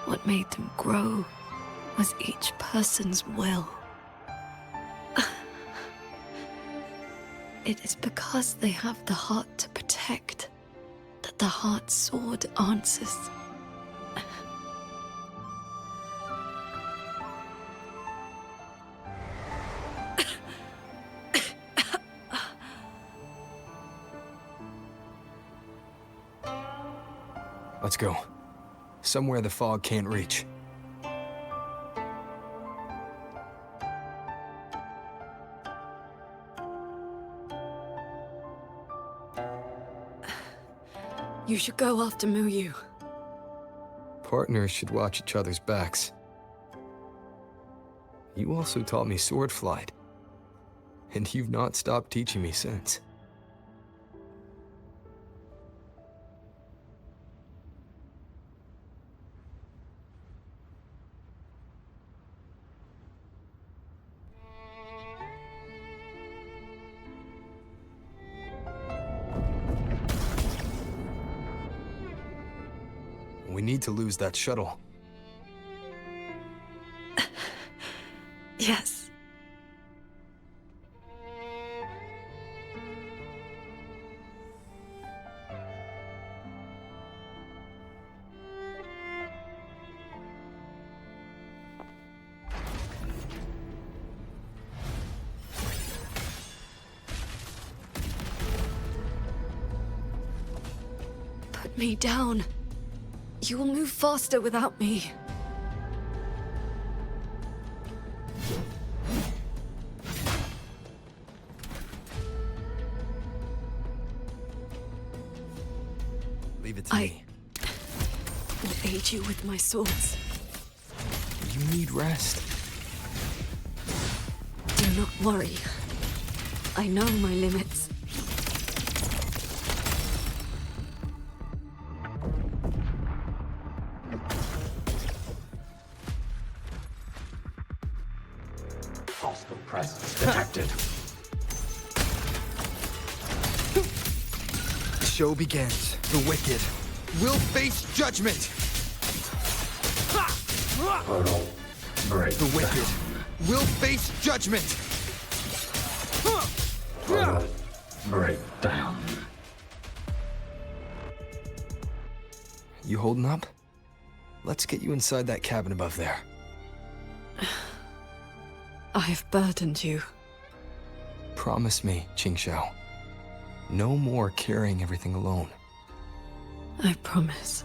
C: What made them grow was each person's will. It is because they have the heart to protect that the heart sword answers.
A: Let's go. Somewhere the fog can't reach.
C: You should go after Muyu.
A: Partners should watch each other's backs. You also taught me sword flight. And you've not stopped teaching me since. We need to lose that shuttle.
C: Yes. Put me down. You will move faster without me.
A: Leave it to me.
C: I will aid you with my swords.
A: You need rest.
C: Do not worry. I know my limits.
M: Hostile presence detected.
A: The show begins. The wicked will face judgment.
M: Portal break.
A: The wicked will face judgment.
M: Portal break down.
A: You holding up? Let's get you inside that cabin above there.
C: I have burdened you.
A: Promise me, Qingxiao. No more carrying everything alone.
C: I promise.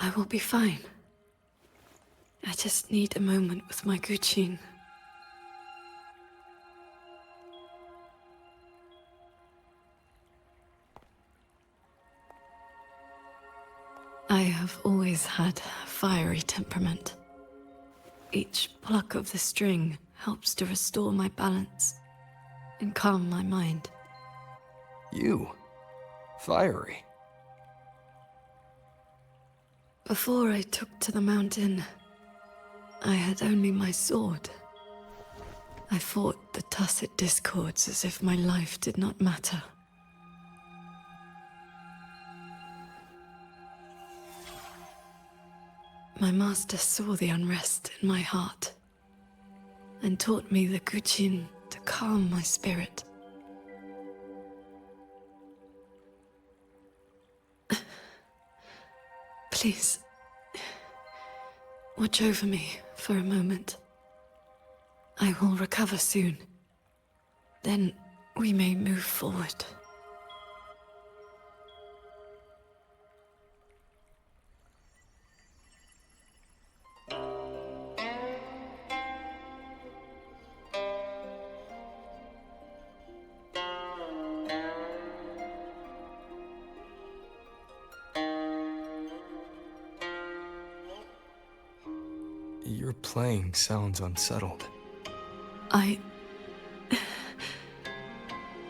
C: I will be fine. I just need a moment with my Guqin. I have always had a fiery temperament. Each pluck of the string helps to restore my balance and calm my mind.
A: You? Fiery?
C: Before I took to the mountain, I had only my sword. I fought the tacit discords as if my life did not matter. My master saw the unrest in my heart and taught me the Guqin to calm my spirit. Please, watch over me for a moment. I will recover soon. Then we may move forward.
A: Your playing sounds unsettled.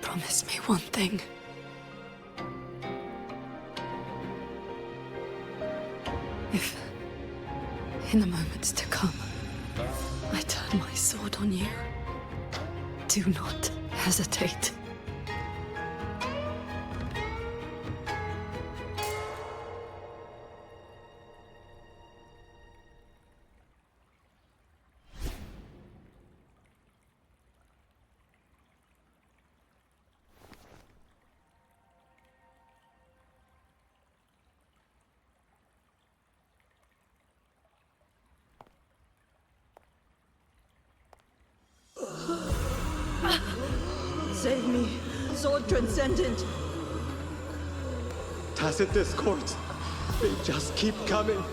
C: Promise me one thing. If, in the moments to come, I turn my sword on you, do not hesitate.
B: Save me, Sword Transcendent!
S: Tacit discords. They just keep coming.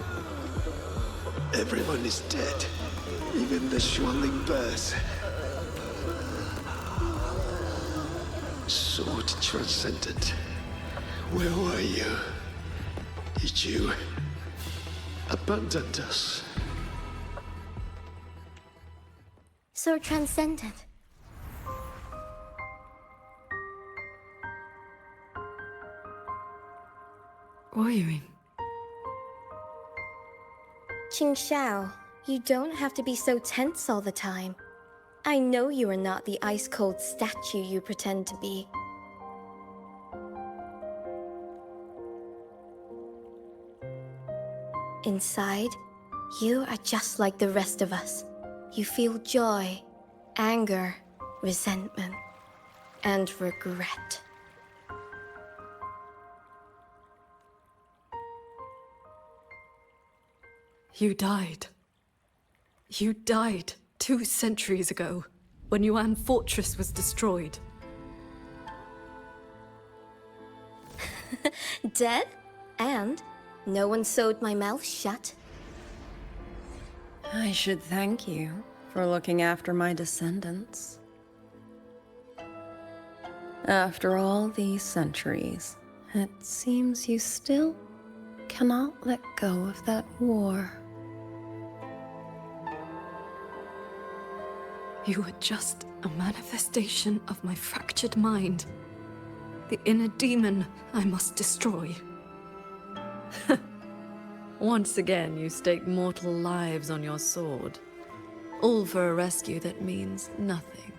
G: Everyone is dead. Even the Xuanling birds. Sword Transcendent. Where were you? Did you abandon us?
E: So transcendent.
C: Wuthering.
P: Qing Xiao, you don't have to be so tense all the time. I know you are not the ice-cold statue you pretend to be. Inside, you are just like the rest of us. You feel joy, anger, resentment, and regret.
C: You died. You died 2 centuries ago, when Yuan Fortress was destroyed.
P: Dead? And no one sewed my mouth shut.
L: I should thank you for looking after my descendants. After all these centuries, it seems you still cannot let go of that war.
C: You were just a manifestation of my fractured mind. The inner demon I must destroy. Once again, you stake mortal lives on your sword. All for a rescue that means nothing.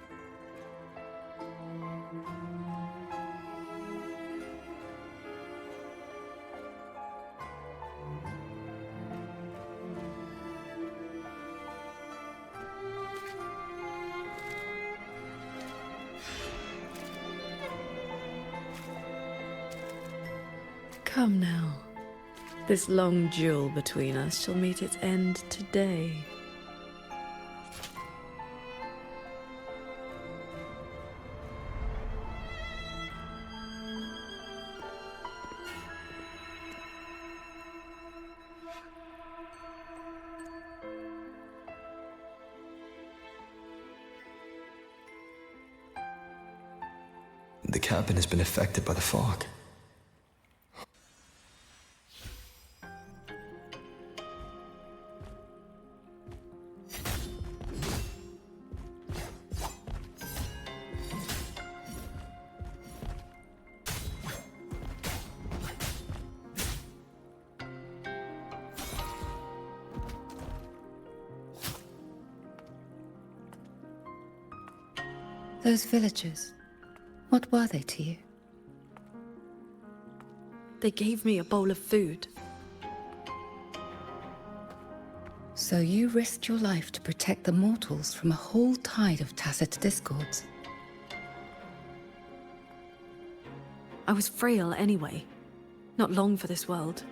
C: Come now. This long duel between us shall meet its end today.
A: The cabin has been affected by the fog.
S: Those villagers, what were they to you?
C: They gave me a bowl of food.
S: So you risked your life to protect the mortals from a whole tide of tacit discords.
C: I was frail anyway. Not long for this world.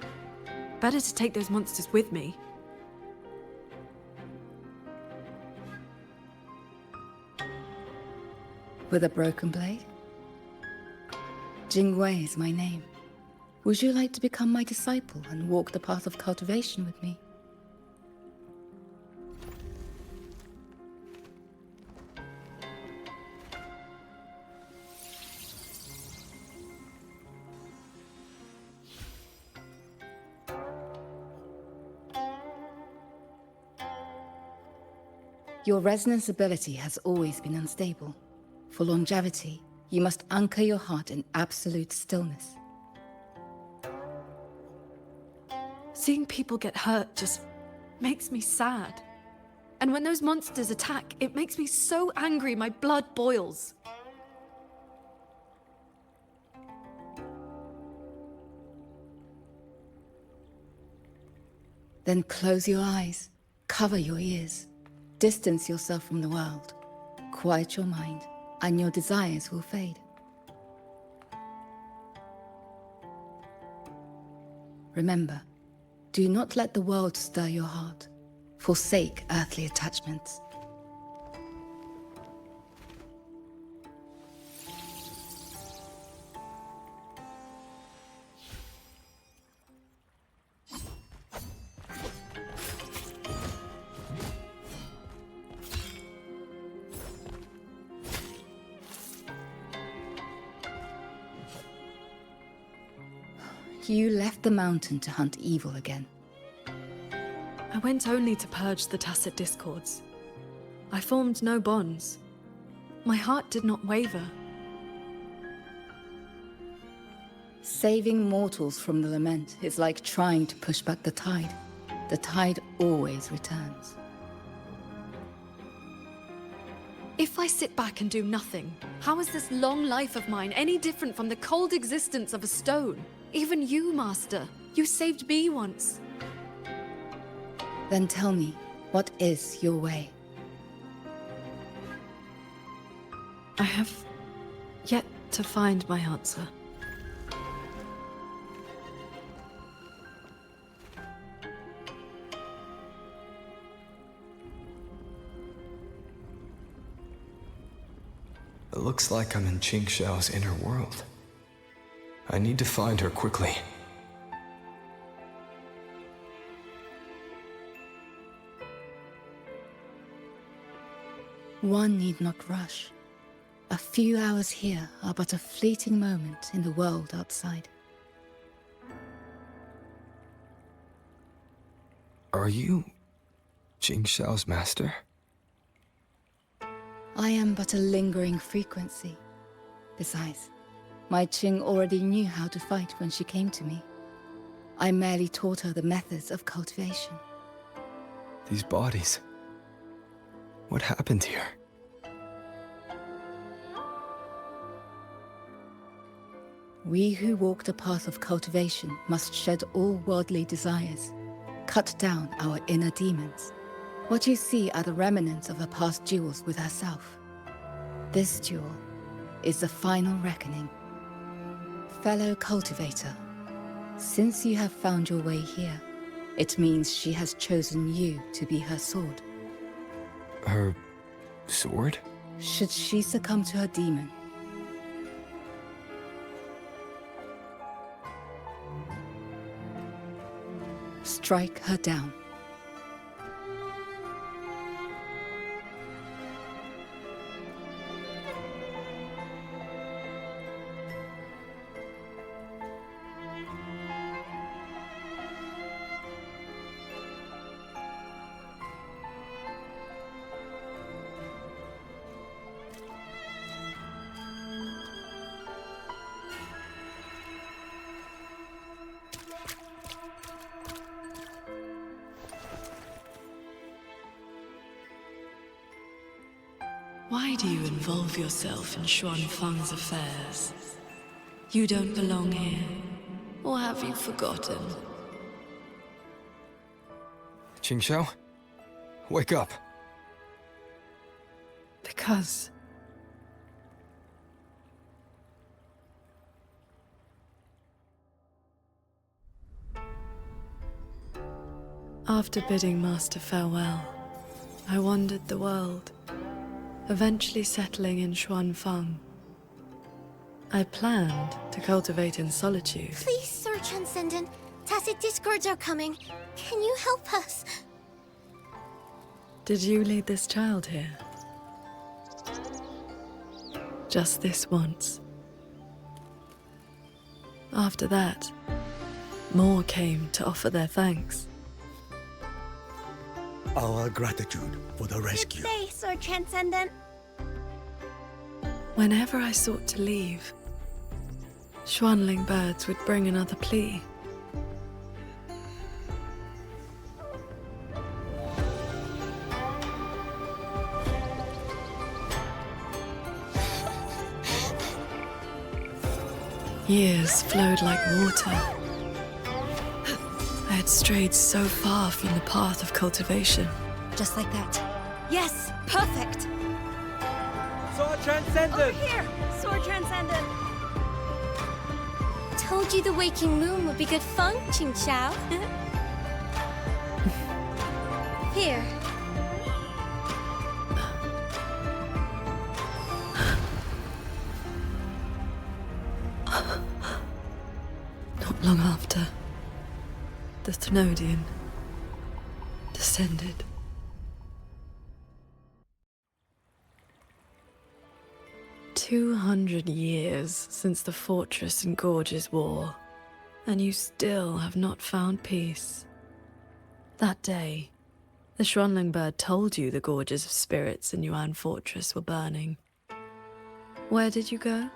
C: Better to take those monsters with me.
S: With a broken blade? Jingwei is my name. Would you like to become my disciple and walk the path of cultivation with me? Your resonance ability has always been unstable. For longevity, you must anchor your heart in absolute stillness.
C: Seeing people get hurt just makes me sad. And when those monsters attack, it makes me so angry my blood boils.
S: Then close your eyes, cover your ears, distance yourself from the world, quiet your mind, and your desires will fade. Remember, do not let the world stir your heart. Forsake earthly attachments. You left the mountain to hunt evil again.
C: I went only to purge the tacit discords. I formed no bonds. My heart did not waver.
S: Saving mortals from the lament is like trying to push back the tide. The tide always returns.
C: If I sit back and do nothing, how is this long life of mine any different from the cold existence of a stone? Even you, Master. You saved me once.
S: Then tell me, what is your way?
C: I have yet to find my answer.
A: It looks like I'm in Qingxiao's inner world. I need to find her quickly.
S: One need not rush. A few hours here are but a fleeting moment in the world outside.
A: Are you Qingxiao's master?
S: I am but a lingering frequency. Besides, my Qing already knew how to fight when she came to me. I merely taught her the methods of cultivation.
A: These bodies. What happened here?
S: We who walk the path of cultivation must shed all worldly desires, cut down our inner demons. What you see are the remnants of her past duels with herself. This duel is the final reckoning. Fellow cultivator, since you have found your way here, it means she has chosen you to be her sword.
A: Her sword?
S: Should she succumb to her demon, strike her down.
C: Why do you involve yourself in Xuanfang's affairs? You don't belong here. Or have you forgotten?
A: Qingxiao? Wake up!
C: Because... After bidding Master farewell, I wandered the world, eventually settling in Xuanfang. I planned to cultivate in solitude.
U: Please, Sir Transcendent. Tacit discords are coming. Can you help us?
C: Did you lead this child here? Just this once. After that, more came to offer their thanks.
I: Our gratitude for the rescue.
U: Good day, Sir Transcendent.
C: Whenever I sought to leave, Xuanling birds would bring another plea. Years flowed like water. I had strayed so far from the path of cultivation.
U: Just like that. Yes, perfect.
D: Sword Transcendent!
U: Over here, Sword Transcendent. Told you the waking moon would be good fun, Qingxiao. Here.
C: Not long after, the Thenodian descended. "200 years since the Fortress and Gorges War, And you still have not found peace. That day, the Schwanling bird told you the gorges of spirits in Yuan Fortress were burning. Where did you go?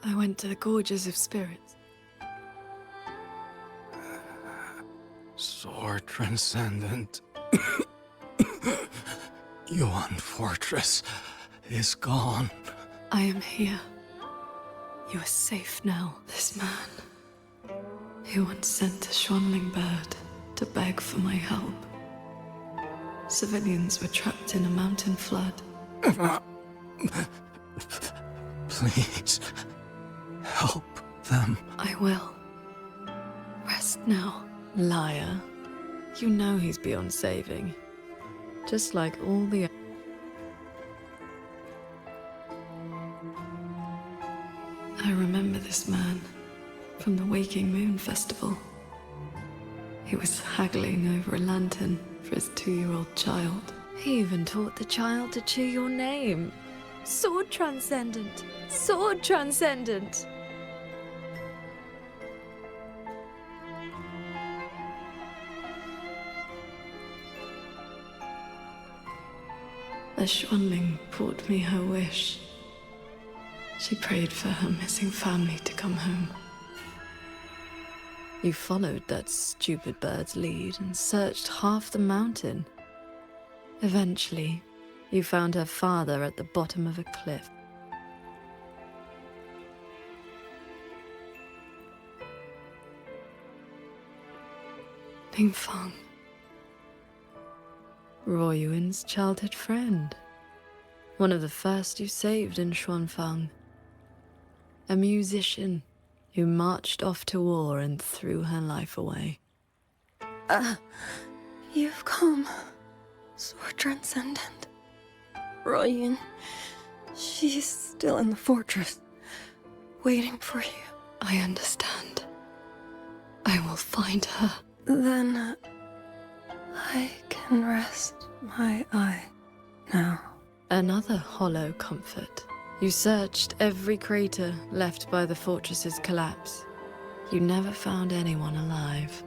C: I went to the gorges of spirits.
F: Sword Transcendent. Yuan Fortress is gone.
C: I am here. You are safe now. This man, he once sent a Schwanling bird to beg for my help. Civilians were trapped in a mountain flood.
F: Please, help them.
C: I will. Rest now. Liar. You know he's beyond saving. Just like all the... I remember this man from the Waking Moon Festival. He was haggling over a lantern for his 2-year-old child. He even taught the child to chew your name. Sword Transcendent! Sword Transcendent! The Schwanling brought me her wish. She prayed for her missing family to come home. You followed that stupid bird's lead and searched half the mountain. Eventually, you found her father at the bottom of a cliff. Ningfang. Ruoyuan's childhood friend. One of the first you saved in Xuanfang. A musician who marched off to war and threw her life away.
L: You've come, Sword Transcendent. Ruoyuan, she's still in the fortress, waiting for you.
C: I understand. I will find her.
L: Then, I can rest my eye now.
C: Another hollow comfort. You searched every crater left by the fortress's collapse. You never found anyone alive.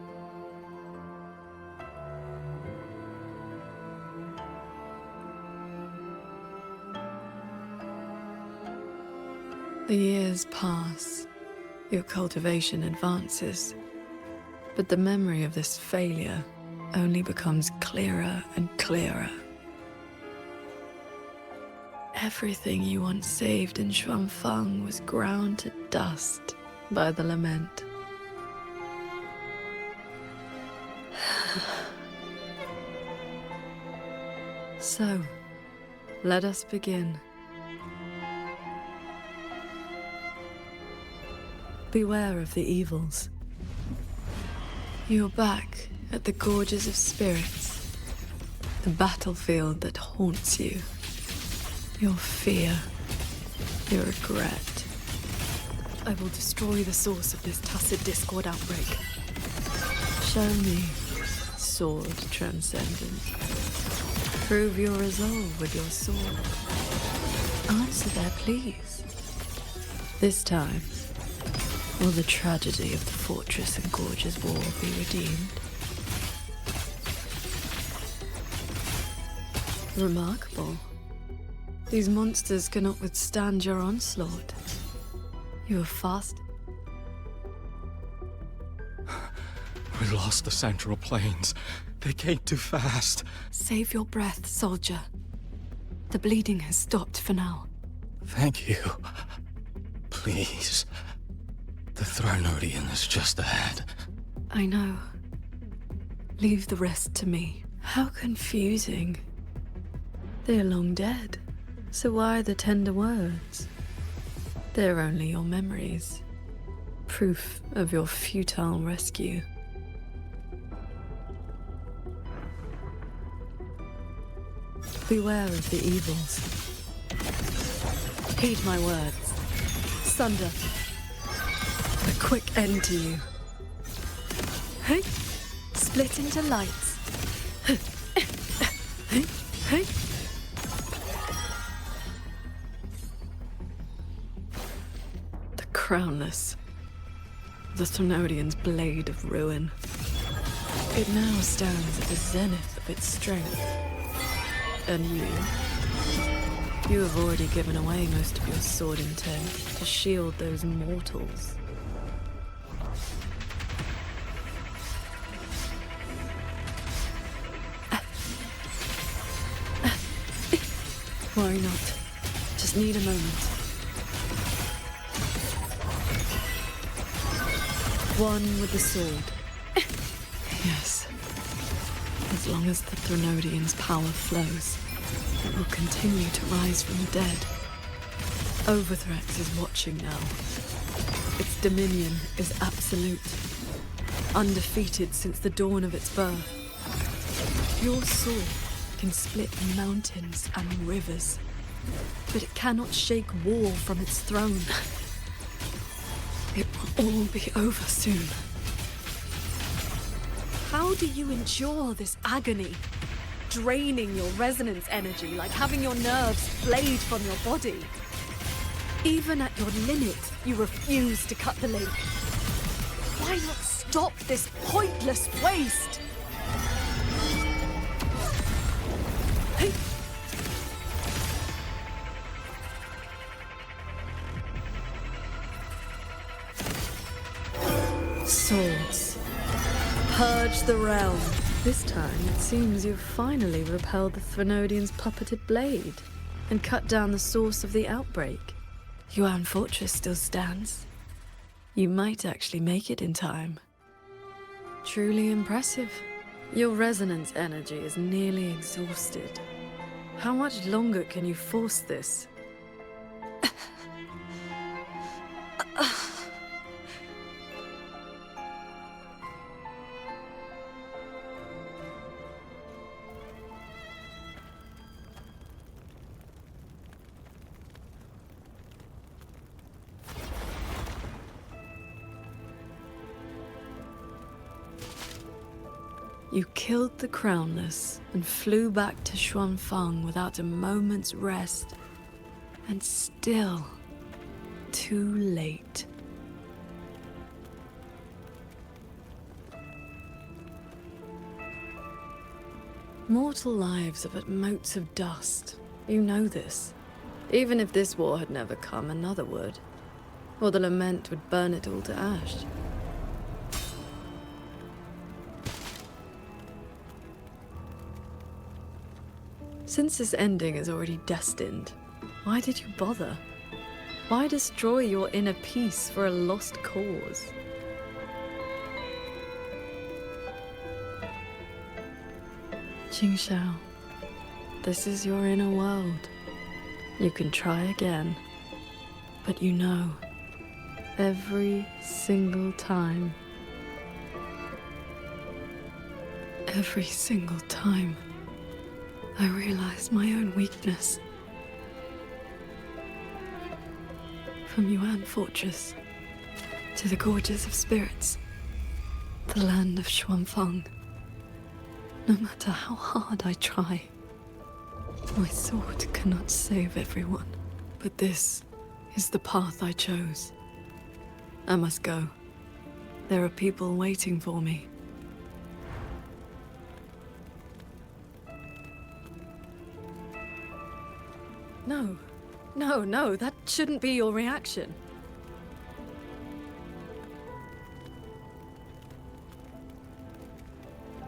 C: The years pass. Your cultivation advances. But the memory of this failure only becomes clearer and clearer. Everything you once saved in Xuanfang was ground to dust by the lament. So, let us begin. Beware of the evils. You're back at the Gorges of Spirits, the battlefield that haunts you. Your fear, your regret. I will destroy the source of this tacit discord outbreak. Show me, Sword Transcendent. Prove your resolve with your sword. Answer their pleas. This time, will the tragedy of the Fortress and Gorges War be redeemed? Remarkable. These monsters cannot withstand your onslaught. You are fast.
F: We lost the Central Plains. They came too fast.
C: Save your breath, soldier. The bleeding has stopped for now.
F: Thank you. Please. The Thronodian is just ahead.
C: I know. Leave the rest to me. How confusing. They're long dead. So why the tender words? They're only your memories. Proof of your futile rescue. Beware of the evils. Heed my words. Sunder. A quick end to you. Hey! Split into lights. Hey! Hey! The crownless. the Thrunodian's blade of ruin. It now stands at the zenith of its strength. And you have already given away most of your sword intent to shield those mortals. Worry not. Just need a moment. One with the sword. Yes. As long as the Thrunodian's power flows, it will continue to rise from the dead. Overthrex is watching now. Its dominion is absolute. Undefeated since the dawn of its birth. Your sword can split mountains and rivers, but it cannot shake war from its throne. It will all be over soon. How do you endure this agony? Draining your resonance energy like having your nerves flayed from your body. Even at your limit, you refuse to cut the link. Why not stop this pointless waste? Swords. Purge the realm. This time, it seems you've finally repelled the Thrunodian's puppeted blade and cut down the source of the outbreak. Yuan Fortress still stands. You might actually make it in time. Truly impressive. Your resonance energy is nearly exhausted. How much longer can you force this? You killed the Crownless and flew back to Xuanfeng without a moment's rest. And still, too late. Mortal lives are but motes of dust. You know this. Even if this war had never come, another would. Or the lament would burn it all to ash. Since this ending is already destined, why did you bother? Why destroy your inner peace for a lost cause? Qingxiao, this is your inner world. You can try again. But you know, every single time, I realized my own weakness. From Yuan Fortress to the Gorges of Spirits, the land of Xuanfeng. No matter how hard I try, my sword cannot save everyone. But this is the path I chose. I must go. There are people waiting for me. No, that shouldn't be your reaction.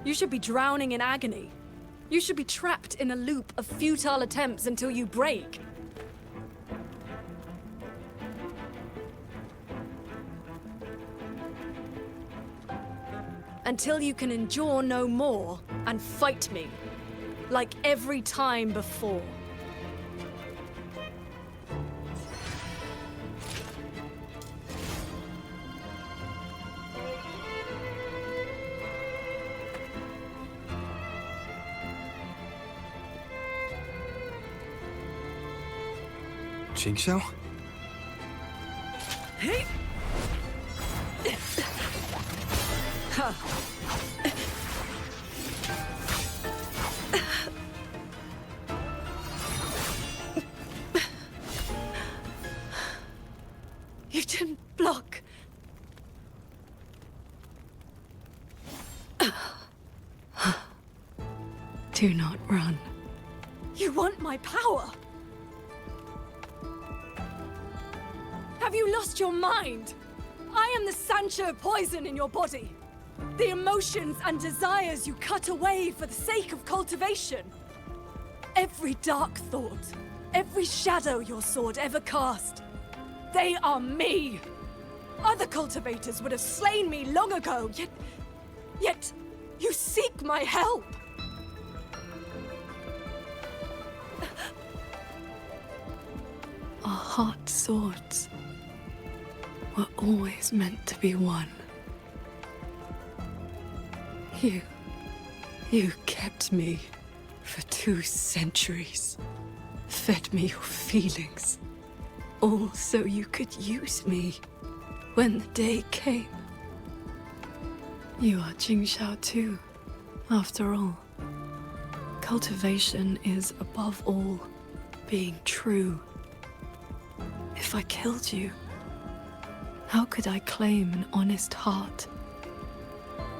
C: You should be drowning in agony. You should be trapped in a loop of futile attempts until you break. Until you can endure no more and fight me, like every time before.
A: Qingxiao?
C: Hey! You didn't block. Do not run.
T: You want my power? Have you lost your mind? I am the Sancho poison in your body. The emotions and desires you cut away for the sake of cultivation. Every dark thought, every shadow your sword ever cast, they are me. Other cultivators would have slain me long ago, yet you seek my help.
C: Our heart swords were always meant to be one. You kept me for 2 centuries, fed me your feelings, all so you could use me when the day came. You are Jingxiao too, after all. Cultivation is, above all, being true. If I killed you, how could I claim an honest heart?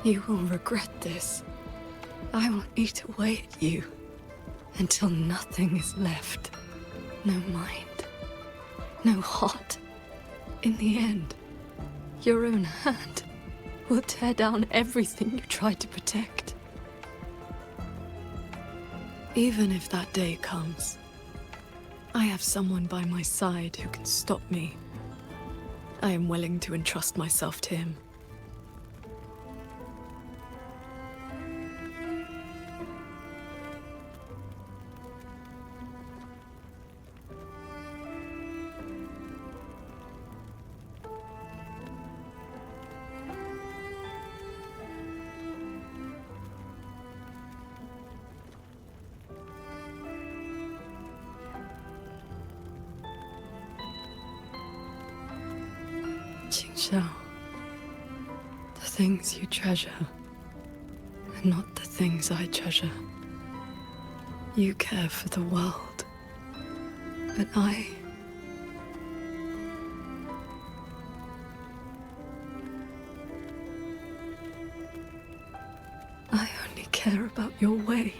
C: You will regret this. I will eat away at you until nothing is left. No mind, no heart. In the end, your own hand will tear down everything you tried to protect. Even if that day comes, I have someone by my side who can stop me. I am willing to entrust myself to him. Jingxiao, the things you treasure are not the things I treasure. You care for the world, but I only care about your way.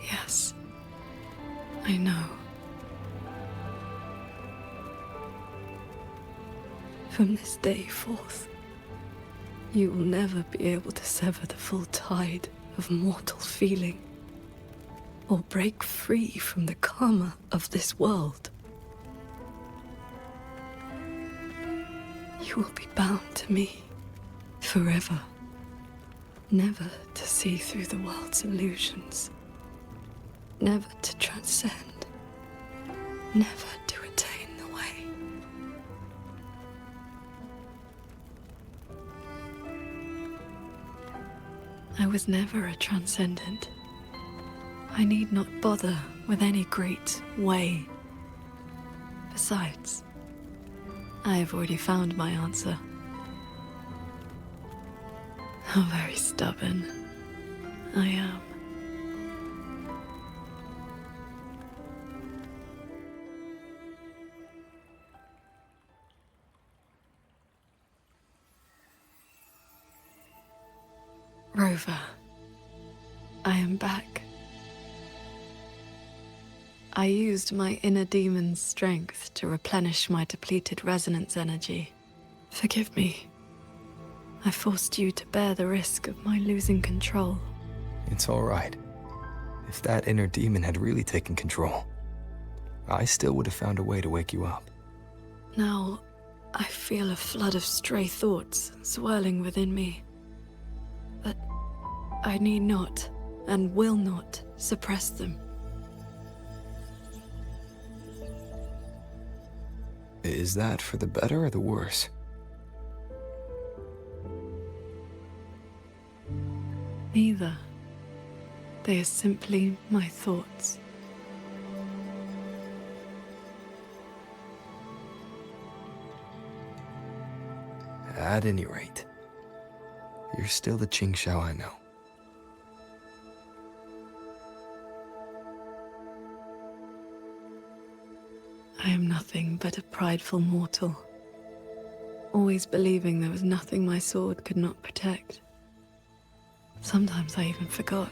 C: Yes, I know. From this day forth, you will never be able to sever the full tide of mortal feeling, or break free from the karma of this world. You will be bound to me forever, never to see through the world's illusions, never to transcend, never to attain the way. I was never a transcendent. I need not bother with any great way. Besides, I have already found my answer. How very stubborn I am. Rover, I am back. I used my inner demon's strength to replenish my depleted resonance energy. Forgive me. I forced you to bear the risk of my losing control.
A: It's all right. If that inner demon had really taken control, I still would have found a way to wake you up.
C: Now, I feel a flood of stray thoughts swirling within me. But I need not, and will not, suppress them.
A: Is that for the better or the worse?
C: Neither. They are simply my thoughts.
A: At any rate, you're still the Jingxiao I know.
C: I am nothing but a prideful mortal, always believing there was nothing my sword could not protect. Sometimes I even forgot.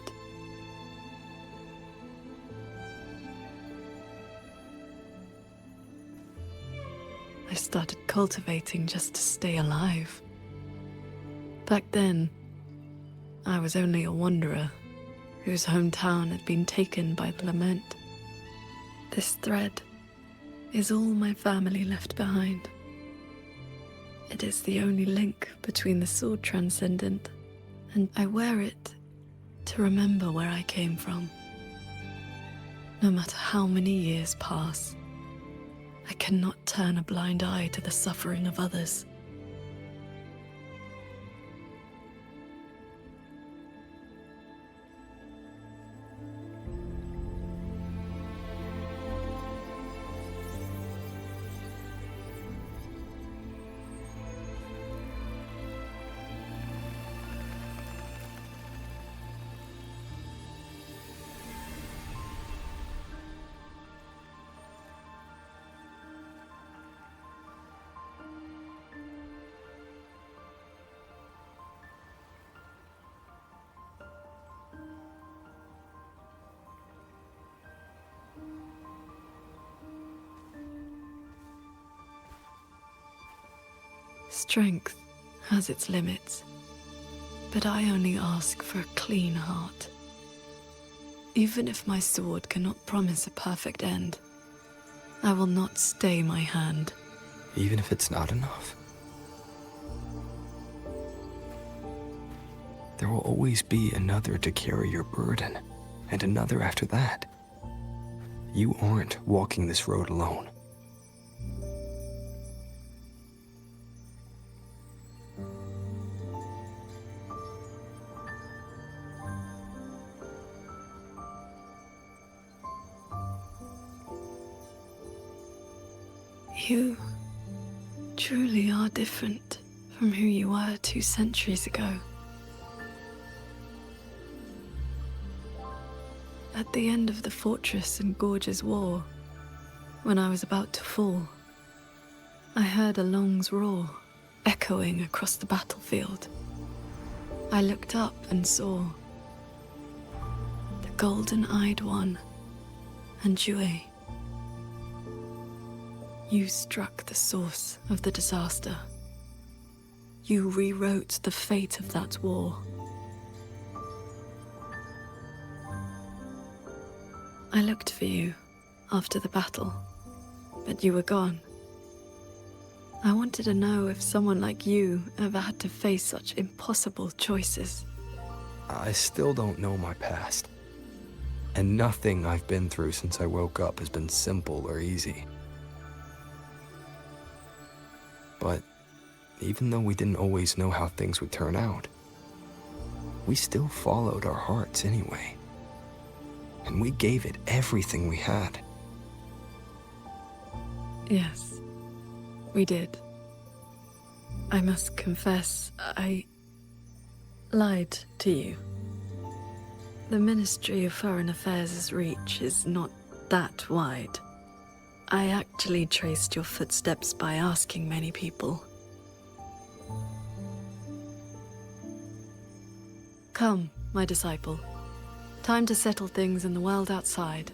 C: I started cultivating just to stay alive. Back then, I was only a wanderer whose hometown had been taken by the lament. This thread is all my family left behind. It is the only link between the sword transcendent, and I wear it to remember where I came from. No matter how many years pass, I cannot turn a blind eye to the suffering of others. Strength has its limits, but I only ask for a clean heart. Even if my sword cannot promise a perfect end, I will not stay my hand.
A: Even if it's not enough? There will always be another to carry your burden, and another after that. You aren't walking this road alone.
C: You truly are different from who you were 2 centuries ago. At the end of the Fortress and Gorge's War, when I was about to fall, I heard Along's roar echoing across the battlefield. I looked up and saw the golden-eyed one and Jue. You struck the source of the disaster. You rewrote the fate of that war. I looked for you after the battle, but you were gone. I wanted to know if someone like you ever had to face such impossible choices.
A: I still don't know my past. And nothing I've been through since I woke up has been simple or easy. But even though we didn't always know how things would turn out, we still followed our hearts anyway. And we gave it everything we had.
C: Yes, we did. I must confess, I lied to you. The Ministry of Foreign Affairs' reach is not that wide. I actually traced your footsteps by asking many people. Come, my disciple. Time to settle things in the world outside.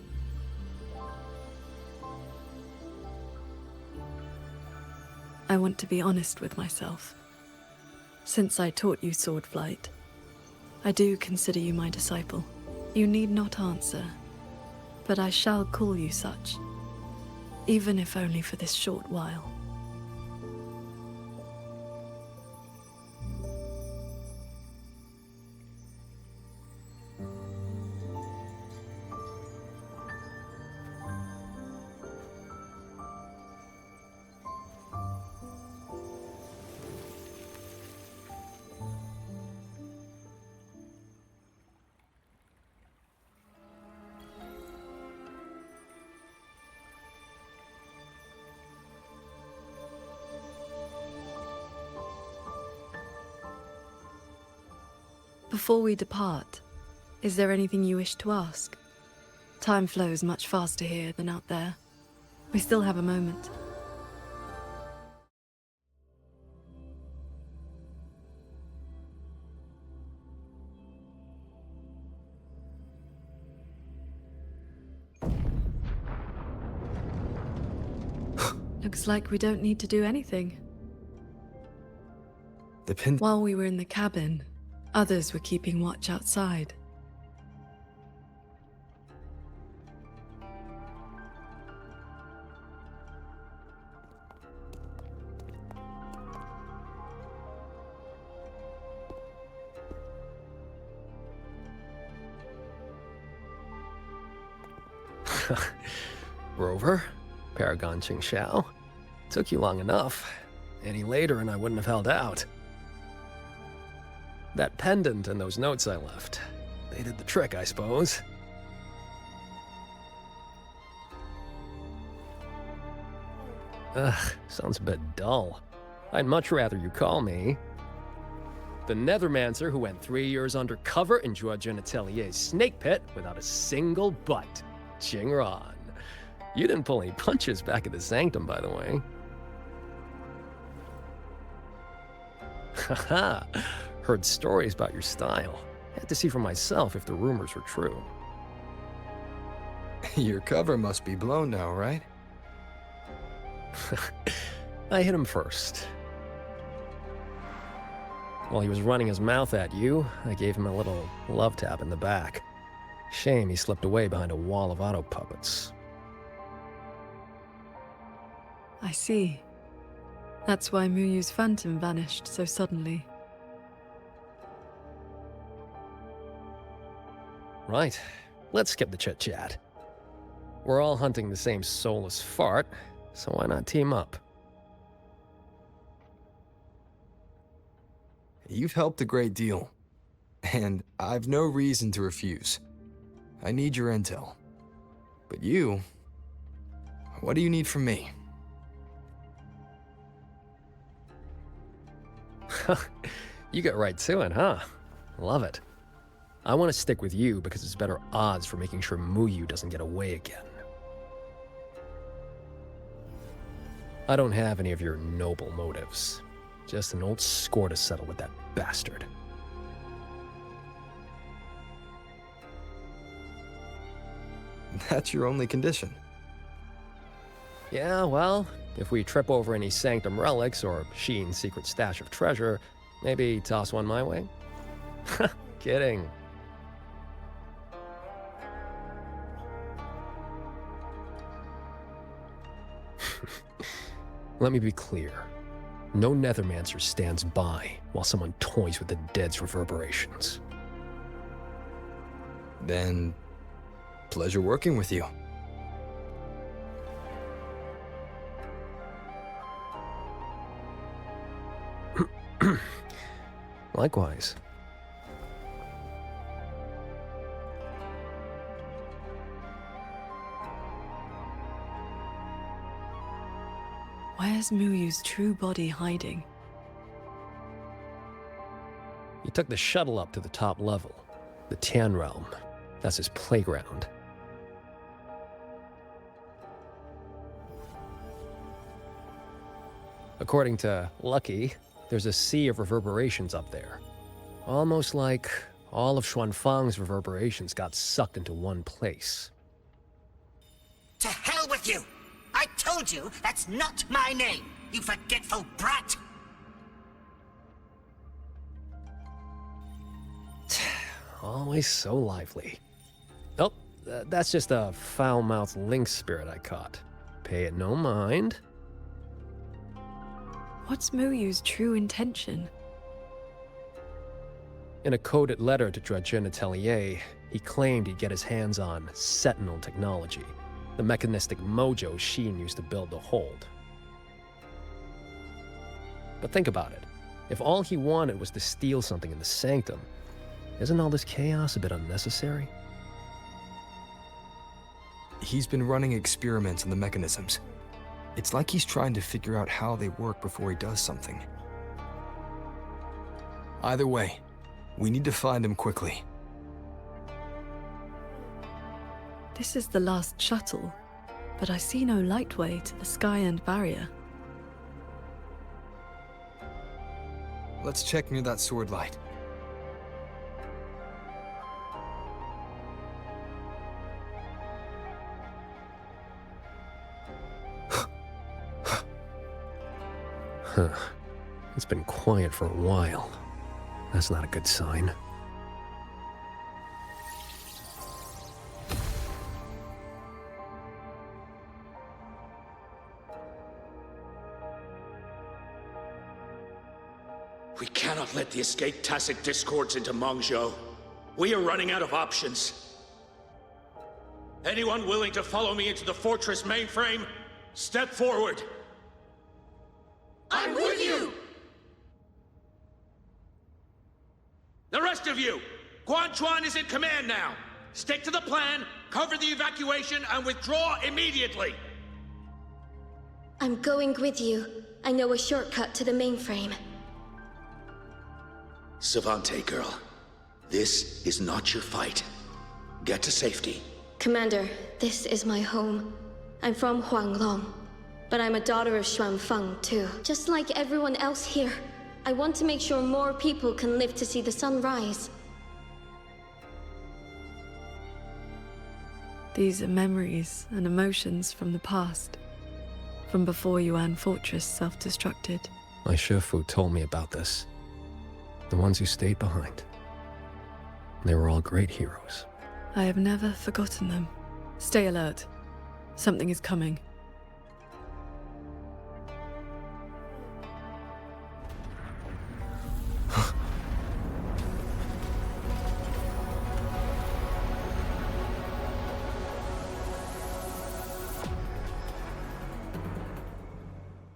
C: I want to be honest with myself. Since I taught you sword flight, I do consider you my disciple. You need not answer, but I shall call you such, even if only for this short while. Before we depart, is there anything you wish to ask? Time flows much faster here than out there. We still have a moment. Looks like we don't need to do anything. While we were in the cabin, others were keeping watch outside.
R: Rover, Paragon Qingxiao. Took you long enough. Any later and I wouldn't have held out. That pendant and those notes I left, they did the trick, I suppose. Ugh, sounds a bit dull. I'd much rather you call me the Nethermancer who went 3 years undercover in Zhuojun Atelier's snake pit without a single bite. Qingran. You didn't pull any punches back at the Sanctum, by the way. Haha, heard stories about your style. Had to see for myself if the rumors were true.
A: Your cover must be blown now, right?
R: I hit him first. While he was running his mouth at you, I gave him a little love tap in the back. Shame he slipped away behind a wall of auto puppets.
C: I see. That's why Muyu's phantom vanished so suddenly.
R: Right. Let's skip the chit-chat. We're all hunting the same soulless fart, so why not team up?
A: You've helped a great deal, and I've no reason to refuse. I need your intel. But you, what do you need from me?
R: You get right to it, huh? Love it. I want to stick with you because it's better odds for making sure Muyu doesn't get away again. I don't have any of your noble motives. Just an old score to settle with that bastard.
A: That's your only condition?
R: Yeah, well, if we trip over any Sanctum relics or Sheen's secret stash of treasure, maybe toss one my way? Kidding. Let me be clear. No Nethermancer stands by while someone toys with the dead's reverberations.
A: Then, pleasure working with you.
R: Likewise.
C: Where's Muyu's true body hiding?
R: He took the shuttle up to the top level, the Tian Realm. That's his playground. According to Lucky, there's a sea of reverberations up there. Almost like all of Xuanfang's reverberations got sucked into one place.
Q: To hell with you! I told you that's not my name, you forgetful brat!
R: Always so lively. Oh, that's just a foul-mouthed lynx spirit I caught. Pay it no mind.
C: What's Muyu's true intention?
R: In a coded letter to Zhuojun Atelier, he claimed he'd get his hands on Sentinel technology, the mechanistic mojo Sheen used to build the Hold. But think about it. If all he wanted was to steal something in the Sanctum, isn't all this chaos a bit unnecessary?
A: He's been running experiments on the mechanisms. It's like he's trying to figure out how they work before he does something. Either way, we need to find him quickly.
C: This is the last shuttle, but I see no lightway to the Sky-End barrier.
A: Let's check near that sword light.
R: Huh. It's been quiet for a while. That's not a good sign.
K: We cannot let the escaped tacit discords into Mengzhou. We are running out of options. Anyone willing to follow me into the fortress mainframe? Step forward.
B: I'm with you!
K: The rest of you, Guanchuan is in command now. Stick to the plan, cover the evacuation, and withdraw immediately.
P: I'm going with you. I know a shortcut to the mainframe.
K: Savante girl, this is not your fight. Get to safety.
P: Commander, this is my home. I'm from Huanglong, but I'm a daughter of Xuanfeng too. Just like everyone else here, I want to make sure more people can live to see the sun rise.
C: These are memories and emotions from the past. From before Yuan Fortress self-destructed.
R: My Shifu told me about this. The ones who stayed behind. They were all great heroes.
C: I have never forgotten them. Stay alert. Something is coming.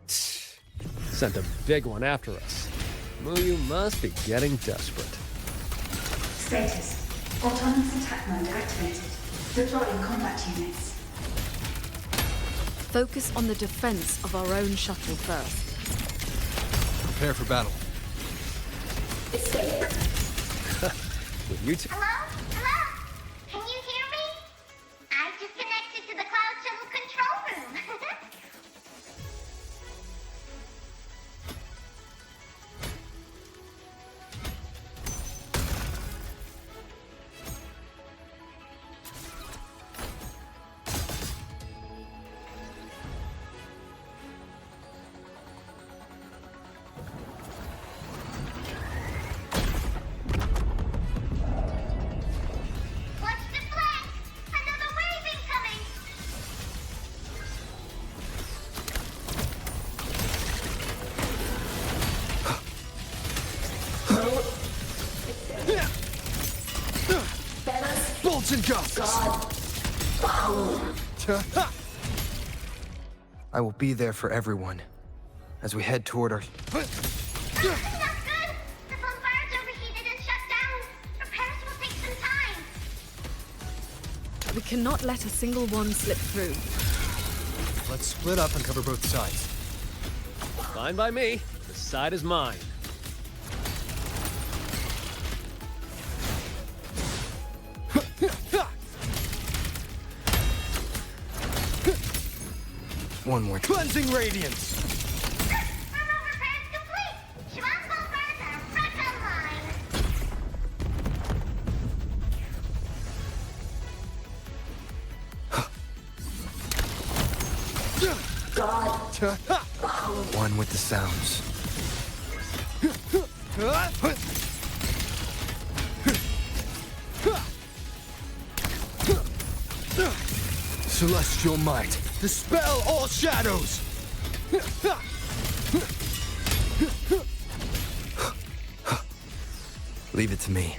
R: Sent a big one after us. Muyu must be getting desperate.
V: Status. Autonomous attack mode activated. Deploying combat units.
C: Focus on the defense of our own shuttle first.
W: Prepare for battle.
V: Escape.
R: With you two.
U: Hello? Hello? Can you hear me? I've just connected to the Cloud Shuttle control room.
W: Bolts and justice!
A: I will be there for everyone as we head toward our...
U: Not good! The bombard's overheated and shut down. Repairs will take some time.
C: We cannot let a single one slip through.
W: Let's split up and cover both sides.
R: Fine by me. The side is mine.
A: One more.
W: Cleansing radiance!
U: Thermal repairs complete. Schwan bombers are fresh online.
A: One with the sounds.
W: Celestial might, dispel all shadows!
A: Leave it to me.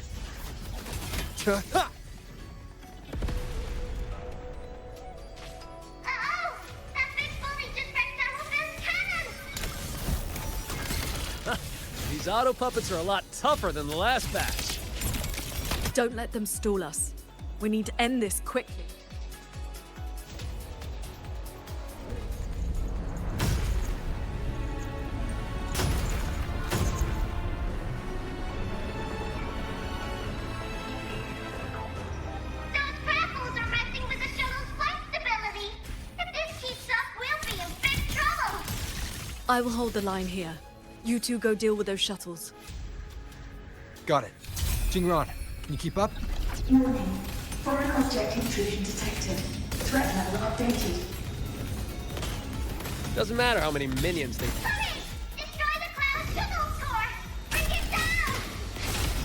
R: These auto puppets are a lot tougher than the last batch.
C: Don't let them stall us. We need to end this quickly. I will hold the line here. You two go deal with those shuttles.
W: Got it. Jingran, can you keep up?
V: Warning. Foreign object intrusion detected. Threat level updated.
R: Doesn't matter how many minions they...
U: This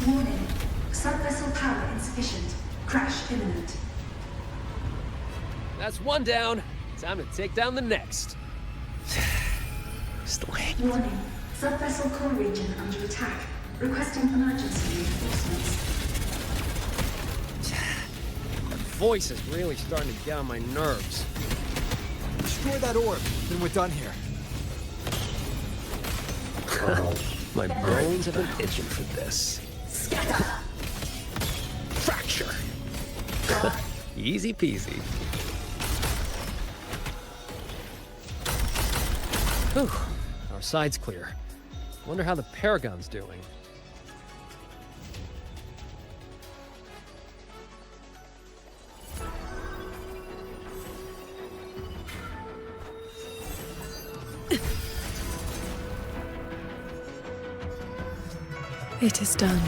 V: Warning. Subvessel power insufficient. Crash imminent.
R: That's one down. Time to take down the next. Still hanging.
V: Warning. Subvessel core region under attack. Requesting emergency reinforcements.
R: That voice is really starting to get on my nerves.
W: Destroy that orb, then we're done here.
R: My bones have been itching for this. Fracture. Easy peasy. Whew. Our side's clear. Wonder how the Paragon's doing.
C: It is done.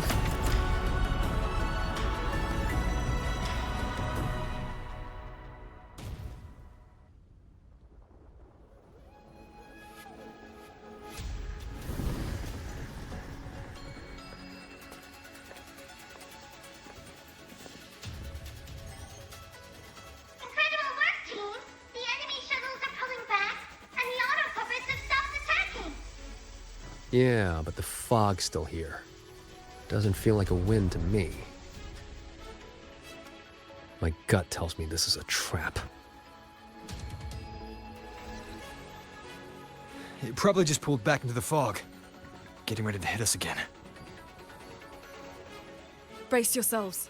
R: Yeah, but the fog's still here. Doesn't feel like a win to me. My gut tells me this is a trap.
W: It probably just pulled back into the fog. Getting ready to hit us again.
C: Brace yourselves.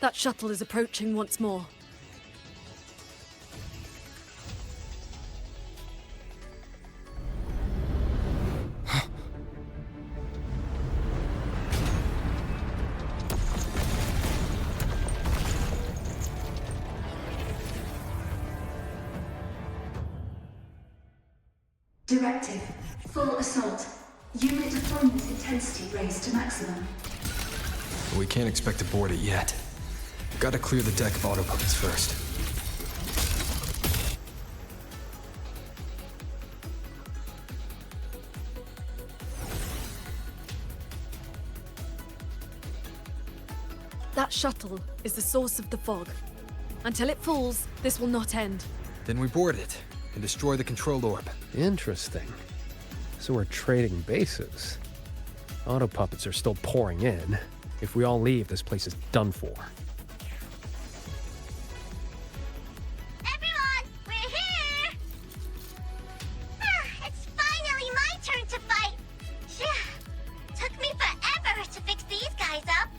C: That shuttle is approaching once more.
V: Directive. Full assault. Unit deployment intensity raised to maximum.
A: We can't expect to board it yet. Gotta clear the deck of auto puppets first.
C: That shuttle is the source of the fog. Until it falls, this will not end.
A: Then we board it and destroy the control orb.
R: Interesting. So we're trading bases. Auto puppets are still pouring in. If we all leave, this place is done for.
U: Everyone, we're here! It's finally my turn to fight! Took me forever to fix these guys up.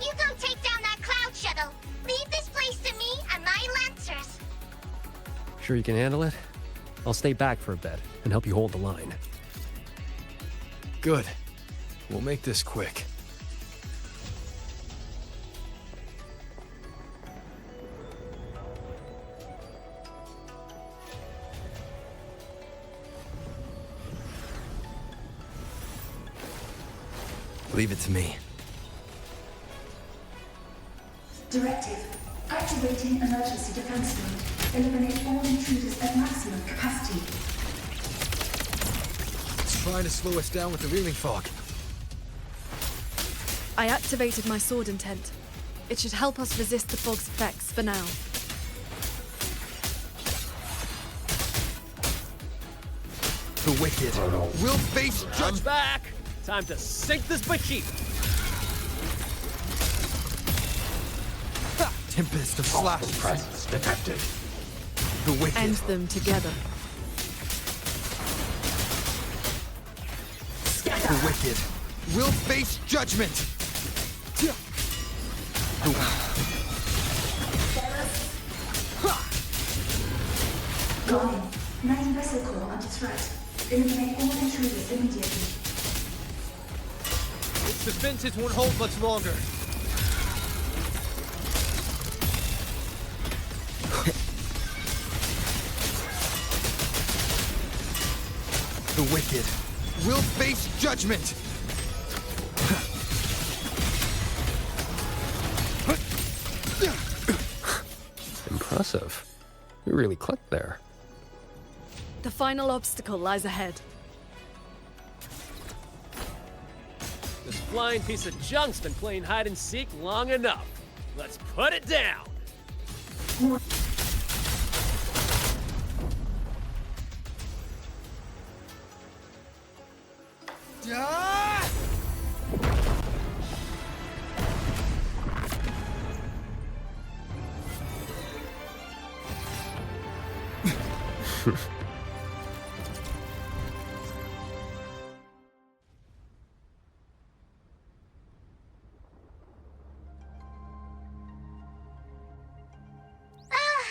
U: You go take down that cloud shuttle. Leave this place to me and my lancers.
R: Sure you can handle it? I'll stay back for a bit and help you hold the line.
A: Good. We'll make this quick. Leave it to me.
V: Directive. Activating emergency defense mode. Eliminate all intruders at maximum capacity.
W: It's trying to slow us down with the reeling fog.
C: I activated my sword intent. It should help us resist the fog's effects for now.
W: The wicked will face
R: I'm back! Time to sink this behemoth!
W: Tempest of flashes.
M: Presence detected.
W: The wicked.
C: End them together.
W: The wicked will face judgment.
V: Warning. Main vessel core under threat. Eliminate all intruders immediately.
D: Its defenses won't hold much longer.
W: The wicked will face judgment.
R: Impressive. You really clicked there.
C: The final obstacle lies ahead.
R: This flying piece of junk's been playing hide and seek long enough. Let's put it down.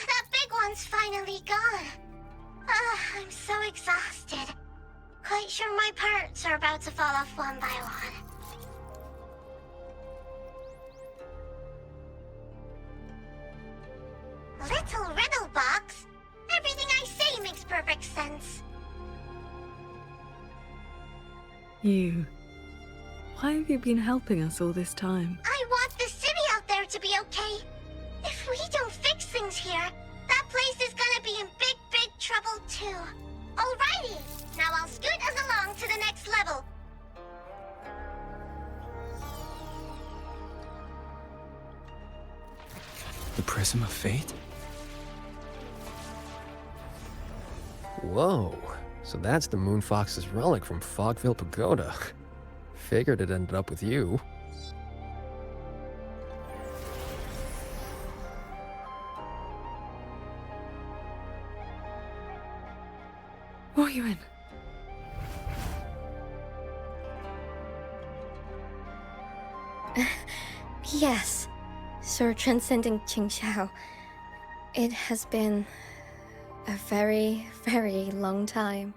U: That big one's finally gone. I'm so exhausted. Quite sure my parts are about to fall off one by one. Little riddle box. Everything I say makes perfect sense.
C: You. Why have you been helping us all this time?
U: I want the city out there to be okay. If we don't fix things here, that place is gonna be in big, big trouble too. Alrighty, now I'll scoot us along to the next level.
A: The Prism of Fate?
R: Whoa, so that's the Moonfox's relic from Fogville Pagoda. Figured it ended up with you.
C: What are you in?
P: Yes, Sir Transcending Qingxiao. It has been a very, very long time.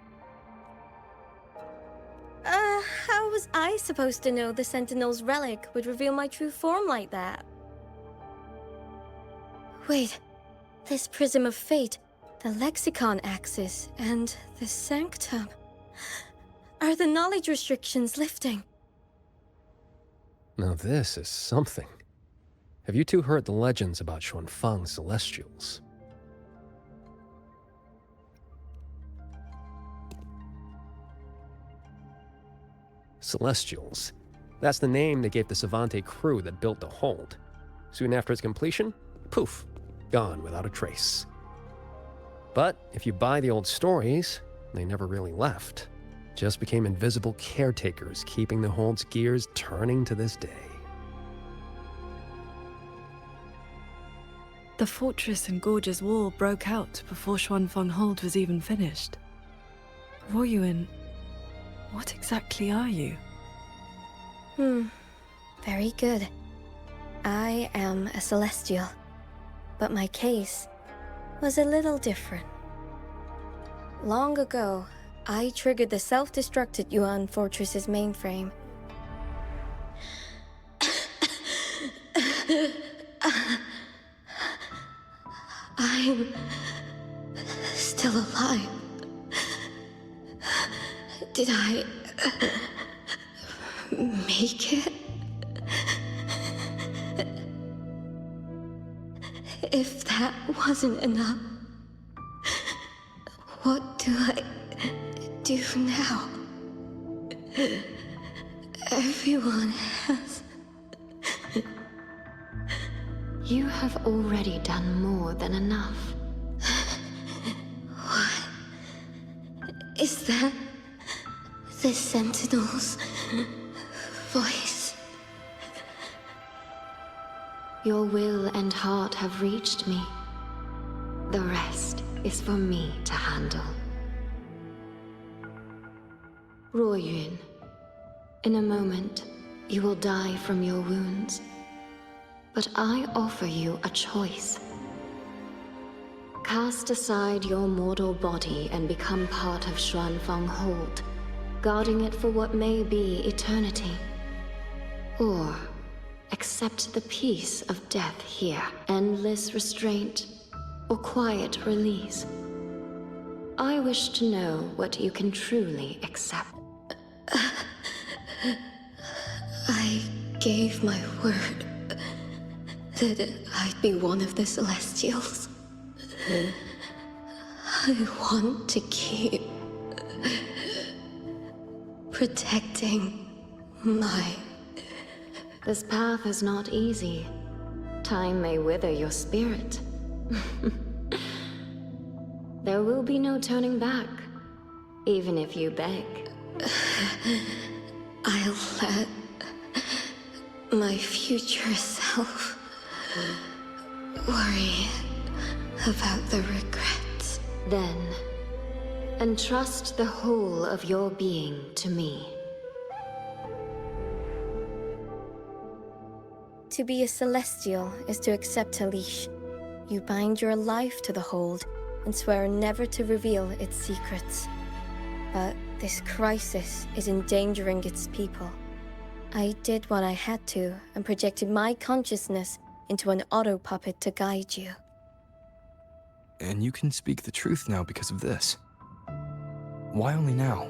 P: How was I supposed to know the Sentinel's relic would reveal my true form like that? Wait, this Prism of Fate, the Lexicon Axis, and the Sanctum. Are the knowledge restrictions lifting?
R: Now this is something. Have you two heard the legends about Xuanfang's Celestials? Celestials. That's the name they gave the Savante crew that built the hold. Soon after its completion, poof, gone without a trace. But if you buy the old stories, they never really left. Just became invisible caretakers, keeping the hold's gears turning to this day.
C: The fortress and gorgeous wall broke out before Xuanfang Hold was even finished. Ruoyuan, what exactly are you?
P: Very good. I am a Celestial, but my case was a little different. Long ago, I triggered the self-destructed Yuan Fortress's mainframe. I'm still alive. Did I make it? If that wasn't enough, what do I do now? Everyone has...
H: You have already done more than enough.
P: What? Is that the Sentinel's voice?
H: Your will and heart have reached me. The rest is for me to handle. Ruoyuan, in a moment, you will die from your wounds. But I offer you a choice. Cast aside your mortal body and become part of Xuanfang Hold, guarding it for what may be eternity. Or accept the peace of death here, endless restraint, or quiet release. I wish to know what you can truly accept.
P: I gave my word that I'd be one of the Celestials. I want to keep protecting my
H: This path is not easy. Time may wither your spirit. There will be no turning back, even if you beg.
P: I'll let my future self worry about the regrets.
H: Then, entrust the whole of your being to me.
J: To be a Celestial is to accept a leash. You bind your life to the hold and swear never to reveal its secrets. But this crisis is endangering its people. I did what I had to and projected my consciousness into an auto-puppet to guide you.
A: And you can speak the truth now because of this. Why only now?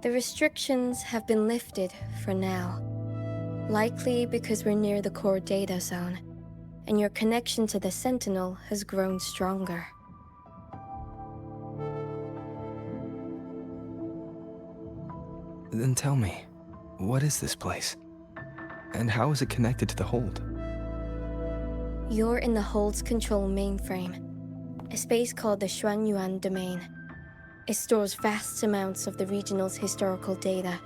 J: The restrictions have been lifted for now. Likely because we're near the core data zone, and your connection to the Sentinel has grown stronger.
A: Then tell me, what is this place? And how is it connected to the hold?
J: You're in the Hold's control mainframe, a space called the Xuanyuan Domain. It stores vast amounts of the regional's historical data.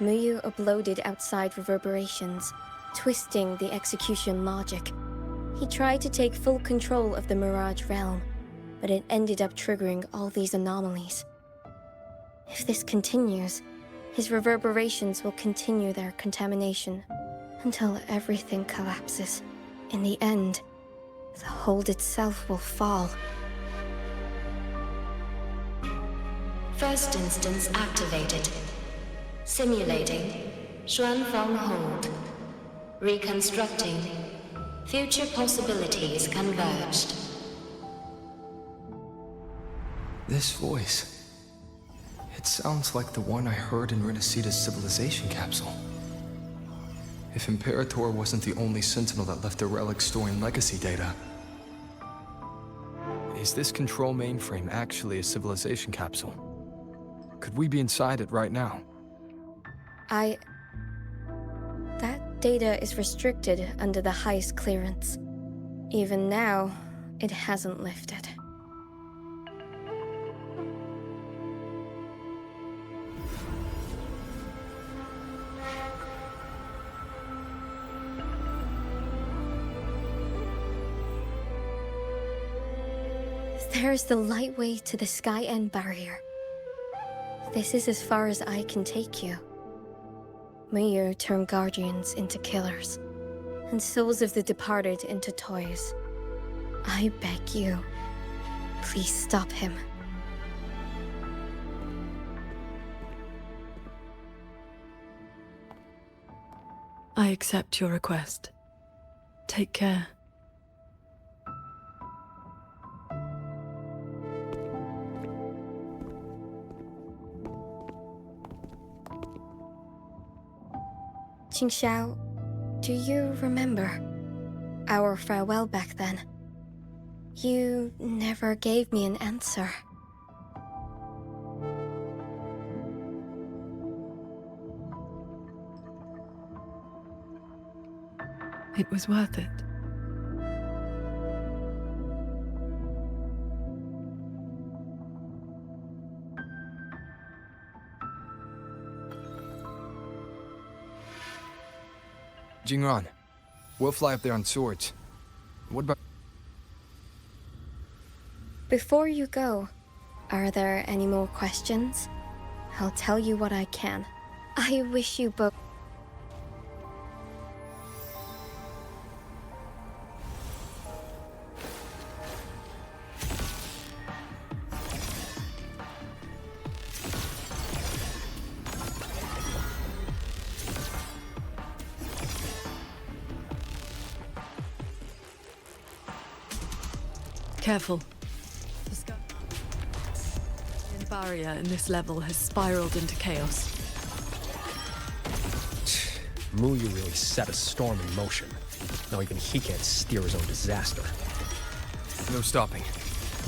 J: Muyu uploaded outside reverberations, twisting the execution logic. He tried to take full control of the Mirage realm, but it ended up triggering all these anomalies. If this continues, his reverberations will continue their contamination until everything collapses. In the end, the Hold itself will fall.
H: First instance activated. Simulating. Xuanfeng Hold. Reconstructing. Future possibilities converged.
A: This voice. It sounds like the one I heard in Renacita's civilization capsule. If Imperator wasn't the only Sentinel that left a relic storing legacy data, is this control mainframe actually a civilization capsule? Could we be inside it right now?
J: That data is restricted under the highest clearance. Even now, it hasn't lifted. There's the lightway to the Sky End barrier. This is as far as I can take you. Muyu turned guardians into killers, and souls of the departed into toys. I beg you, please stop him.
C: I accept your request. Take care.
J: Qingxiao, do you remember our farewell back then? You never gave me an answer.
C: It was worth it.
A: Jingran, we'll fly up there on swords. What about...
J: Before you go, are there any more questions? I'll tell you what I can. I wish you both...
C: Careful. The sky barrier in this level has spiraled into chaos.
R: Muyu really set a storm in motion. Now even he can't steer his own disaster.
A: No stopping.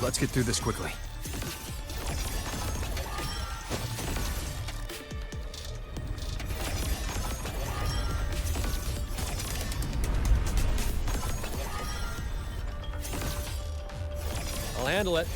A: Let's get through this quickly.
R: I'll handle it.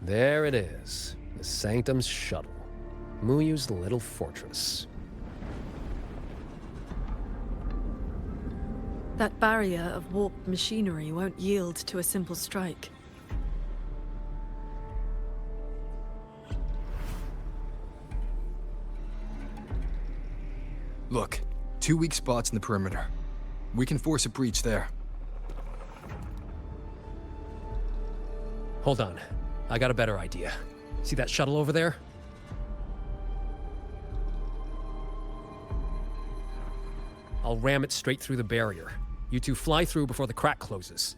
R: There it is, the Sanctum's shuttle, Muyu's little fortress.
C: That barrier of warped machinery won't yield to a simple strike.
A: Look, 2 weak spots in the perimeter. We can force a breach there.
R: Hold on. I got a better idea. See that shuttle over there? I'll ram it straight through the barrier. You two fly through before the crack closes.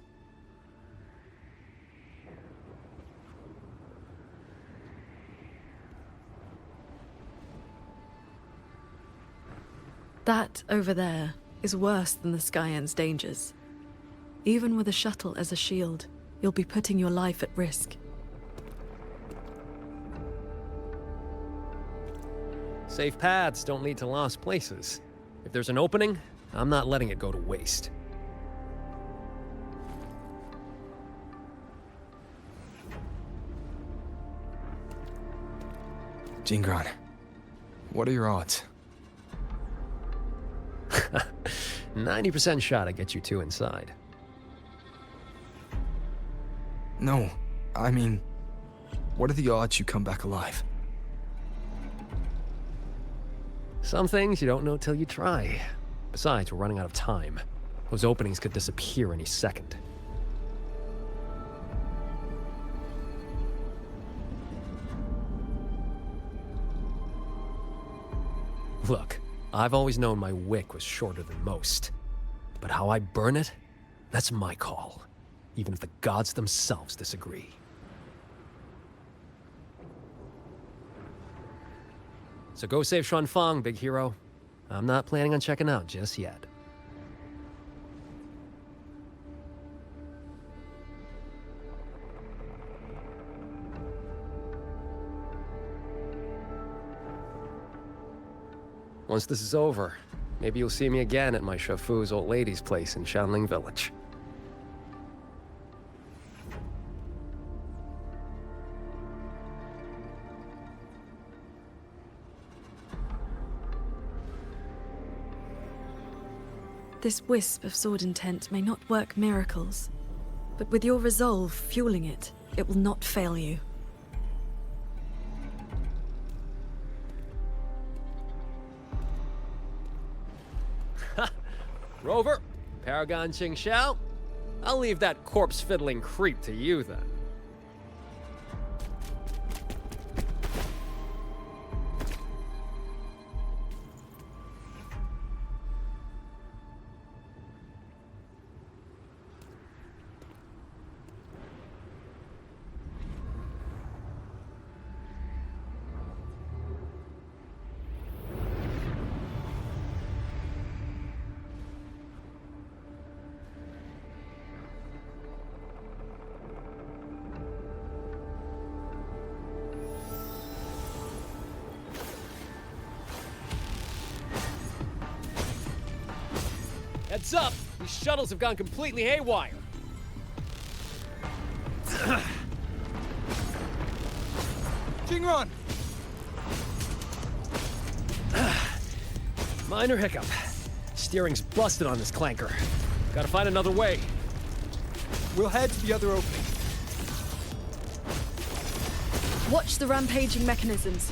C: That over there is worse than the Skyend's dangers. Even with a shuttle as a shield, you'll be putting your life at risk.
R: Safe paths don't lead to lost places. If there's an opening, I'm not letting it go to waste.
A: Jingran, what are your odds?
R: 90% shot I get you two inside.
A: No, I mean, what are the odds you come back alive?
R: Some things you don't know till you try. Besides, we're running out of time. Those openings could disappear any second. Look, I've always known my wick was shorter than most. But how I burn it, that's my call. Even if the gods themselves disagree. So go save Xuanfang, big hero. I'm not planning on checking out just yet. Once this is over, maybe you'll see me again at my Shafu's old lady's place in Shanling Village.
C: This wisp of sword intent may not work miracles, but with your resolve fueling it, it will not fail you.
R: Rover, Paragon Ching Xiao, I'll leave that corpse-fiddling creep to you then. Heads up! These shuttles have gone completely haywire.
W: Jingran!
R: Minor hiccup. Steering's busted on this clanker. Gotta find another way.
W: We'll head to the other opening.
C: Watch the rampaging mechanisms.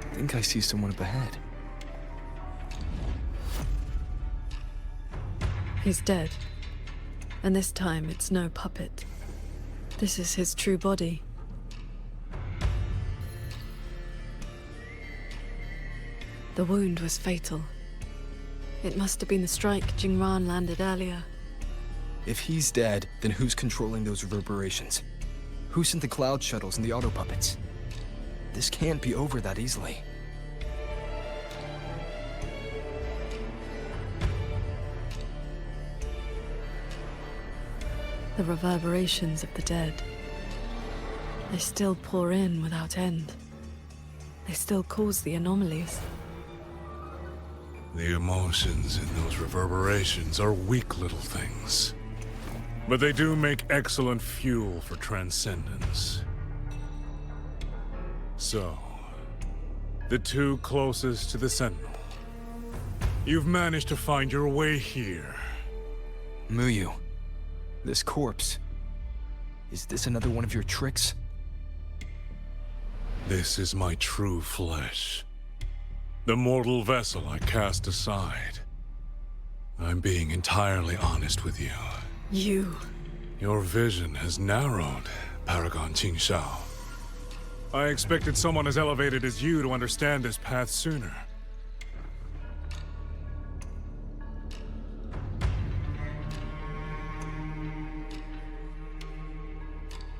A: I think I see someone up ahead.
C: He's dead. And this time it's no puppet. This is his true body. The wound was fatal. It must have been the strike Jingran landed earlier.
A: If he's dead, then who's controlling those reverberations? Who sent the cloud shuttles and the auto puppets? This can't be over that easily.
C: The reverberations of the dead. They still pour in without end. They still cause the anomalies.
G: The emotions in those reverberations are weak little things. But they do make excellent fuel for transcendence. So, the two closest to the Sentinel. You've managed to find your way here.
A: Muyu, this corpse. Is this another one of your tricks?
G: This is my true flesh. The mortal vessel I cast aside. I'm being entirely honest with you.
C: You.
G: Your vision has narrowed, Paragon Qingshao. I expected someone as elevated as you to understand this path sooner.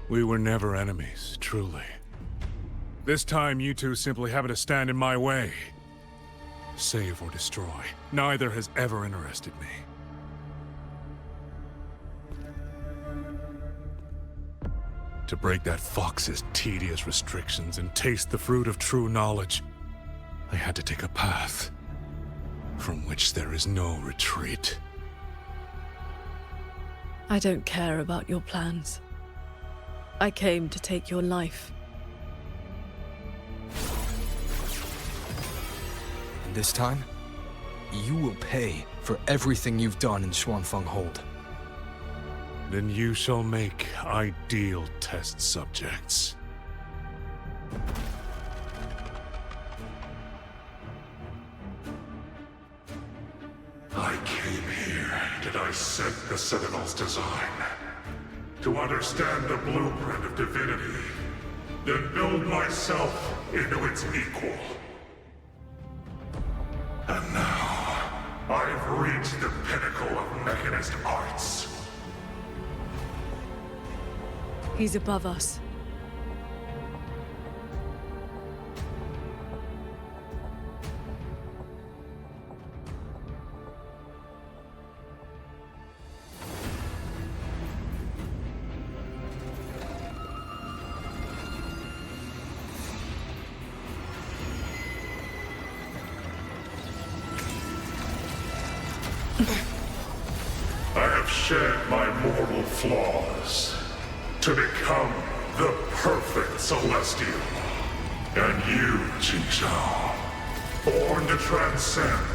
G: We were never enemies, truly. This time, you two simply happen to stand in my way. Save or destroy, neither has ever interested me. To break that fox's tedious restrictions and taste the fruit of true knowledge, I had to take a path from which there is no retreat.
C: I don't care about your plans. I came to take your life.
A: This time, you will pay for everything you've done in Xuanfeng Hold.
G: Then you shall make ideal test subjects. I came here to dissect the Sentinel's design, to understand the blueprint of divinity, then build myself into its equal. And now, I've reached the pinnacle of mechanist arts.
C: He's above us.
G: I have shed my mortal flaws to become the perfect Celestial. And you, Qingshao, born to transcend,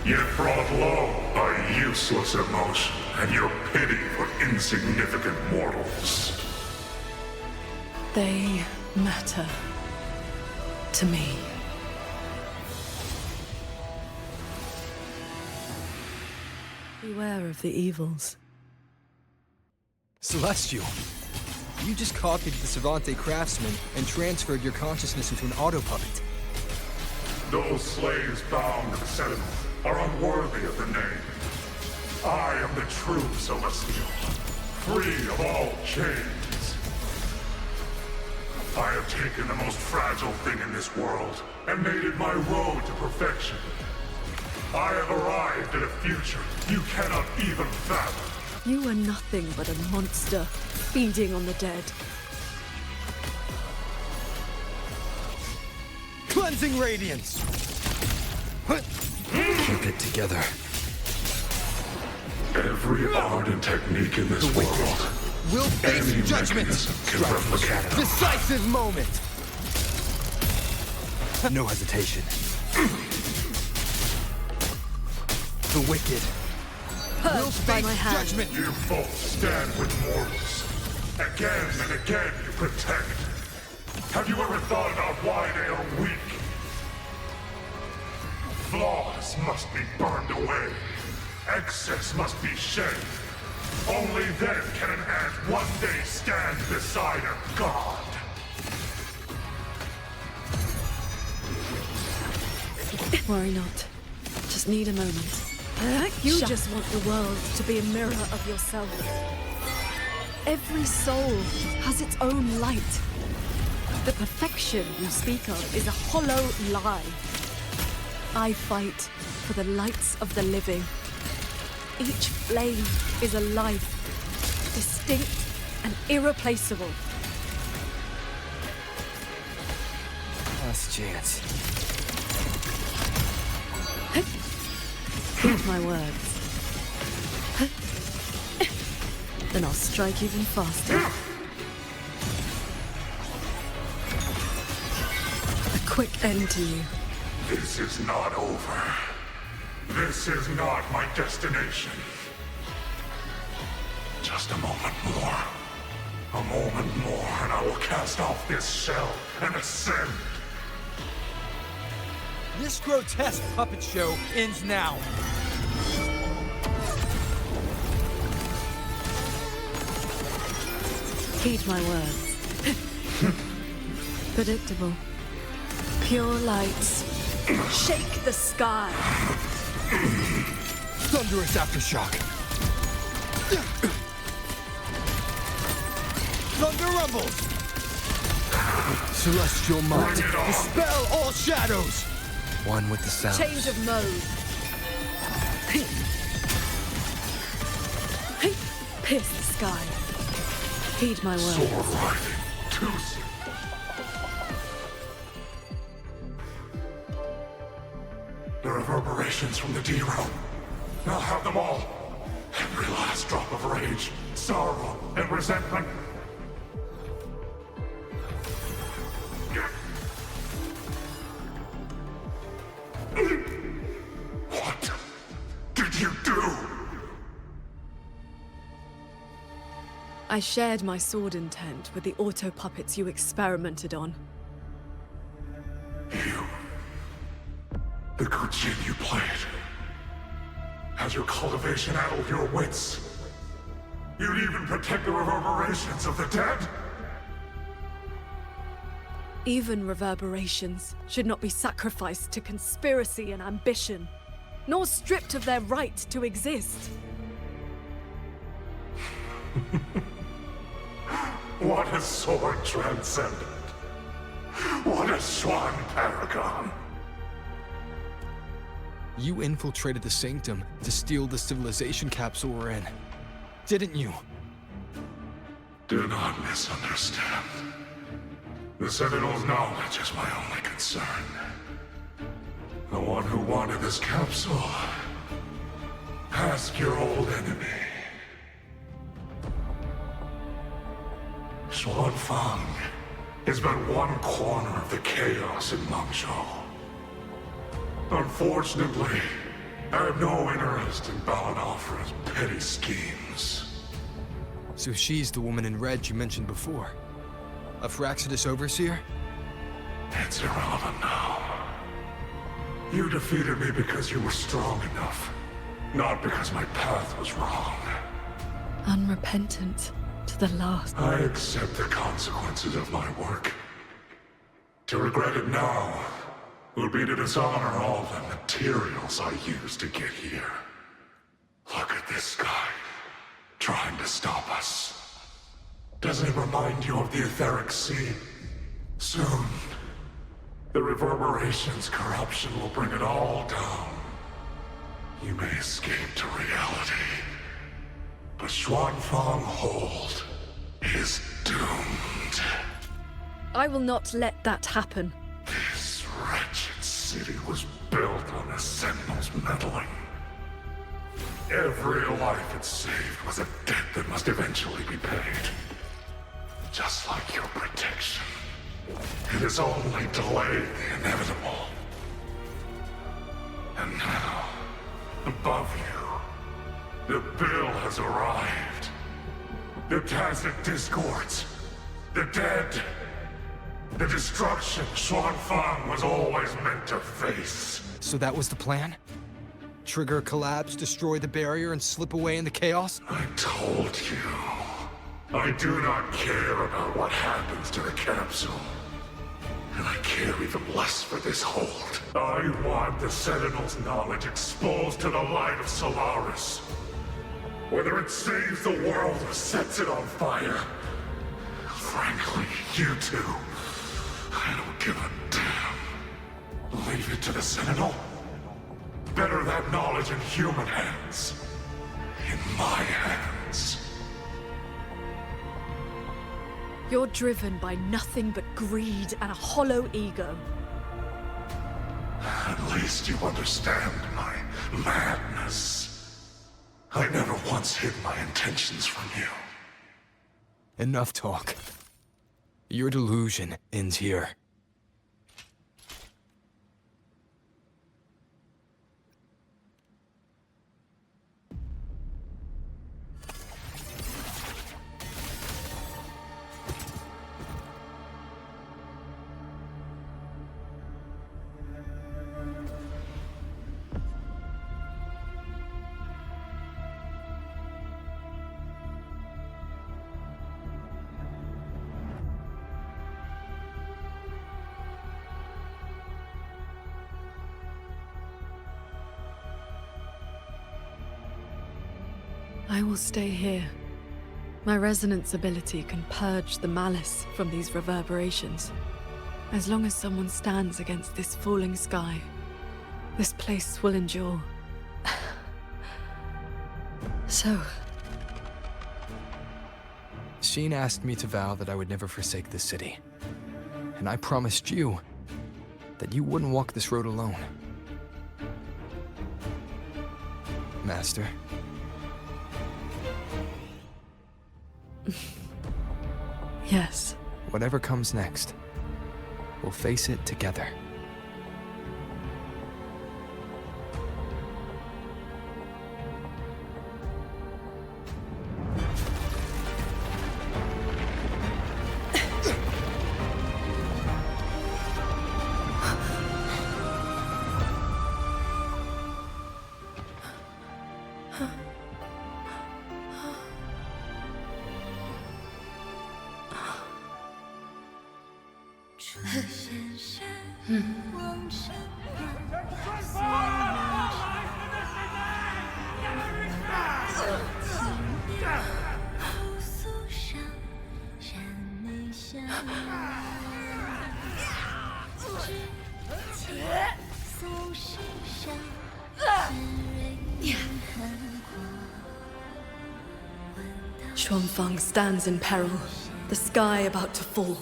G: yet brought low by useless emotion and your pity for insignificant mortals.
C: They matter to me. Beware of the evils.
W: Celestial. You just copied the Savante craftsman and transferred your consciousness into an auto-puppet.
G: Those slaves bound to the Sentinel are unworthy of the name. I am the true Celestial, free of all chains. I have taken the most fragile thing in this world and made it my road to perfection. I have arrived at a future you cannot even fathom.
C: You are nothing but a monster, feeding on the dead.
W: Cleansing radiance!
A: Keep it together.
G: Every art and technique in this world
W: will face
G: any
W: judgment!
G: mechanism can replicate it.
W: Decisive moment!
A: No hesitation.
W: The wicked will
C: by
W: face
C: my hand.
W: judgment!
G: You both stand with mortals. Again and again you protect. Have you ever thought about why they are weak? Flaws must be burned away. Excess must be shed. Only then can an ant one day stand beside a god.
C: Worry not. Just need a moment. You just want the world to be a mirror of yourself. Every soul has its own light. The perfection you speak of is a hollow lie. I fight for the lights of the living. Each flame is a life, distinct and irreplaceable.
A: Last chance.
C: Heed my words. Then I'll strike even faster. A quick end to you.
G: This is not over. This is not my destination. Just a moment more. A moment more, and I will cast off this shell and ascend.
W: This grotesque puppet show ends now.
C: Heed my words. Predictable. Pure lights. Shake the sky.
W: Thunderous aftershock. Thunder rumbles. Celestial might. Dispel all shadows.
A: One with the sound.
C: Change of mode. Pierce the sky. Heed my words.
G: Sword riding. Too soon. The reverberations from the D-Realm. I'll have them all. Every last drop of rage, sorrow, and resentment. What did you do?
C: I shared my sword intent with the auto-puppets you experimented on.
G: The good gin you played. Has your cultivation addled your wits? You'd even protect the reverberations of the dead?
C: Even reverberations should not be sacrificed to conspiracy and ambition, nor stripped of their right to exist.
G: What a sword transcendent. What a swan paragon.
W: You infiltrated the Sanctum to steal the civilization capsule we're in, didn't you?
G: Do not misunderstand. The Sentinel's knowledge is my only concern. The one who wanted this capsule. Ask your old enemy. Xuan Fang is but one corner of the chaos in Mangzhou. Unfortunately, I have no interest in Balanofra's petty schemes.
W: So she's the woman in red you mentioned before. A Fraxidus overseer?
G: It's irrelevant now. You defeated me because you were strong enough, not because my path was wrong.
C: Unrepentant. the last.
G: I accept the consequences of my work. To regret it now would be to dishonor all the materials I used to get here. Look at this guy, trying to stop us. Doesn't it remind you of the etheric sea? Soon, the reverberation's corruption will bring it all down. You may escape to reality, but Xuanfang Hold is doomed.
C: I will not let that happen.
G: This wretched city was built on the Sentinel's meddling. Every life it saved was a debt that must eventually be paid. Just like your protection. It has only delayed the inevitable. And now, above you, the bill has arrived. The Tacit discords, the dead, the destruction Xuanfang was always meant to face.
W: So that was the plan? Trigger a collapse, destroy the barrier, and slip away in the chaos?
G: I told you. I do not care about what happens to the capsule. And I care even less for this hold. I want the Sentinel's knowledge exposed to the light of Solaris. Whether it saves the world or sets it on fire. Frankly, you two. I don't give a damn. Leave it to the Sentinel? Better that knowledge in human hands. In my hands.
C: You're driven by nothing but greed and a hollow ego.
G: At least you understand my madness. I never once hid my intentions from you.
A: Enough talk. Your delusion ends here.
C: I will stay here. My resonance ability can purge the malice from these reverberations. As long as someone stands against this falling sky, this place will endure. So...
A: Sheen asked me to vow that I would never forsake this city. And I promised you that you wouldn't walk this road alone. Master.
C: Yes.
A: Whatever comes next, we'll face it together.
C: Xuanfang stands in peril, the sky about to fall.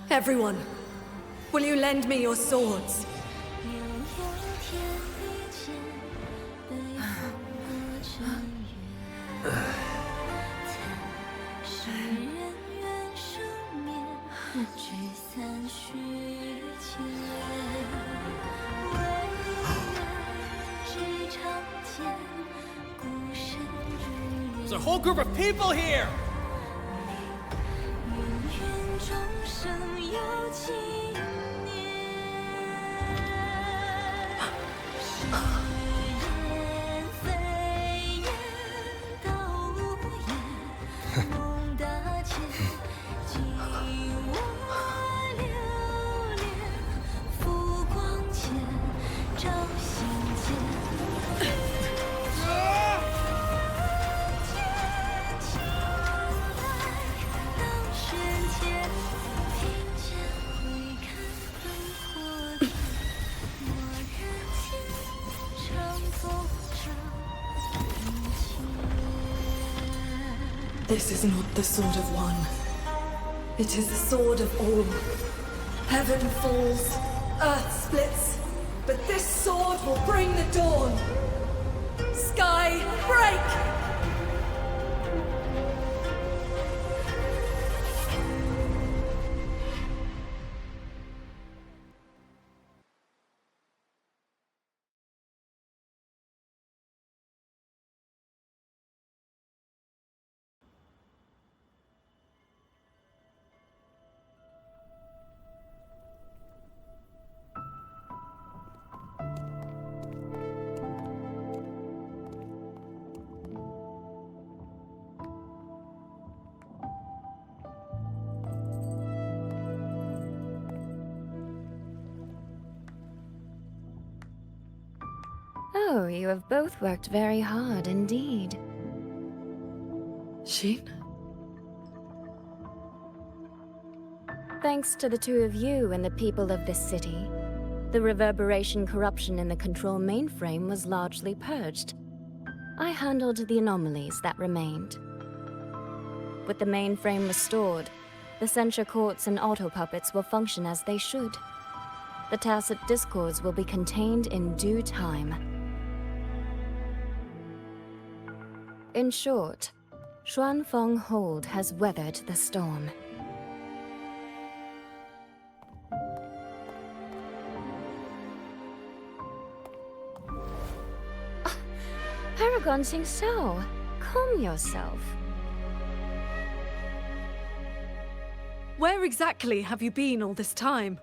C: Everyone, will you lend me your swords?
D: There's a whole group of people here!
C: This is not the sword of one. It is the sword of all. Heaven falls, earth splits, but this sword will bring the dawn. Sky, break!
H: Oh, you have both worked very hard indeed.
C: Sheen?
H: Thanks to the two of you and the people of this city, the reverberation corruption in the control mainframe was largely purged. I handled the anomalies that remained. With the mainframe restored, the censure courts and auto-puppets will function as they should. The tacit discords will be contained in due time. In short, Xuanfeng Hold has weathered the storm. Paragon Sing So, calm yourself.
C: Where exactly have you been all this time?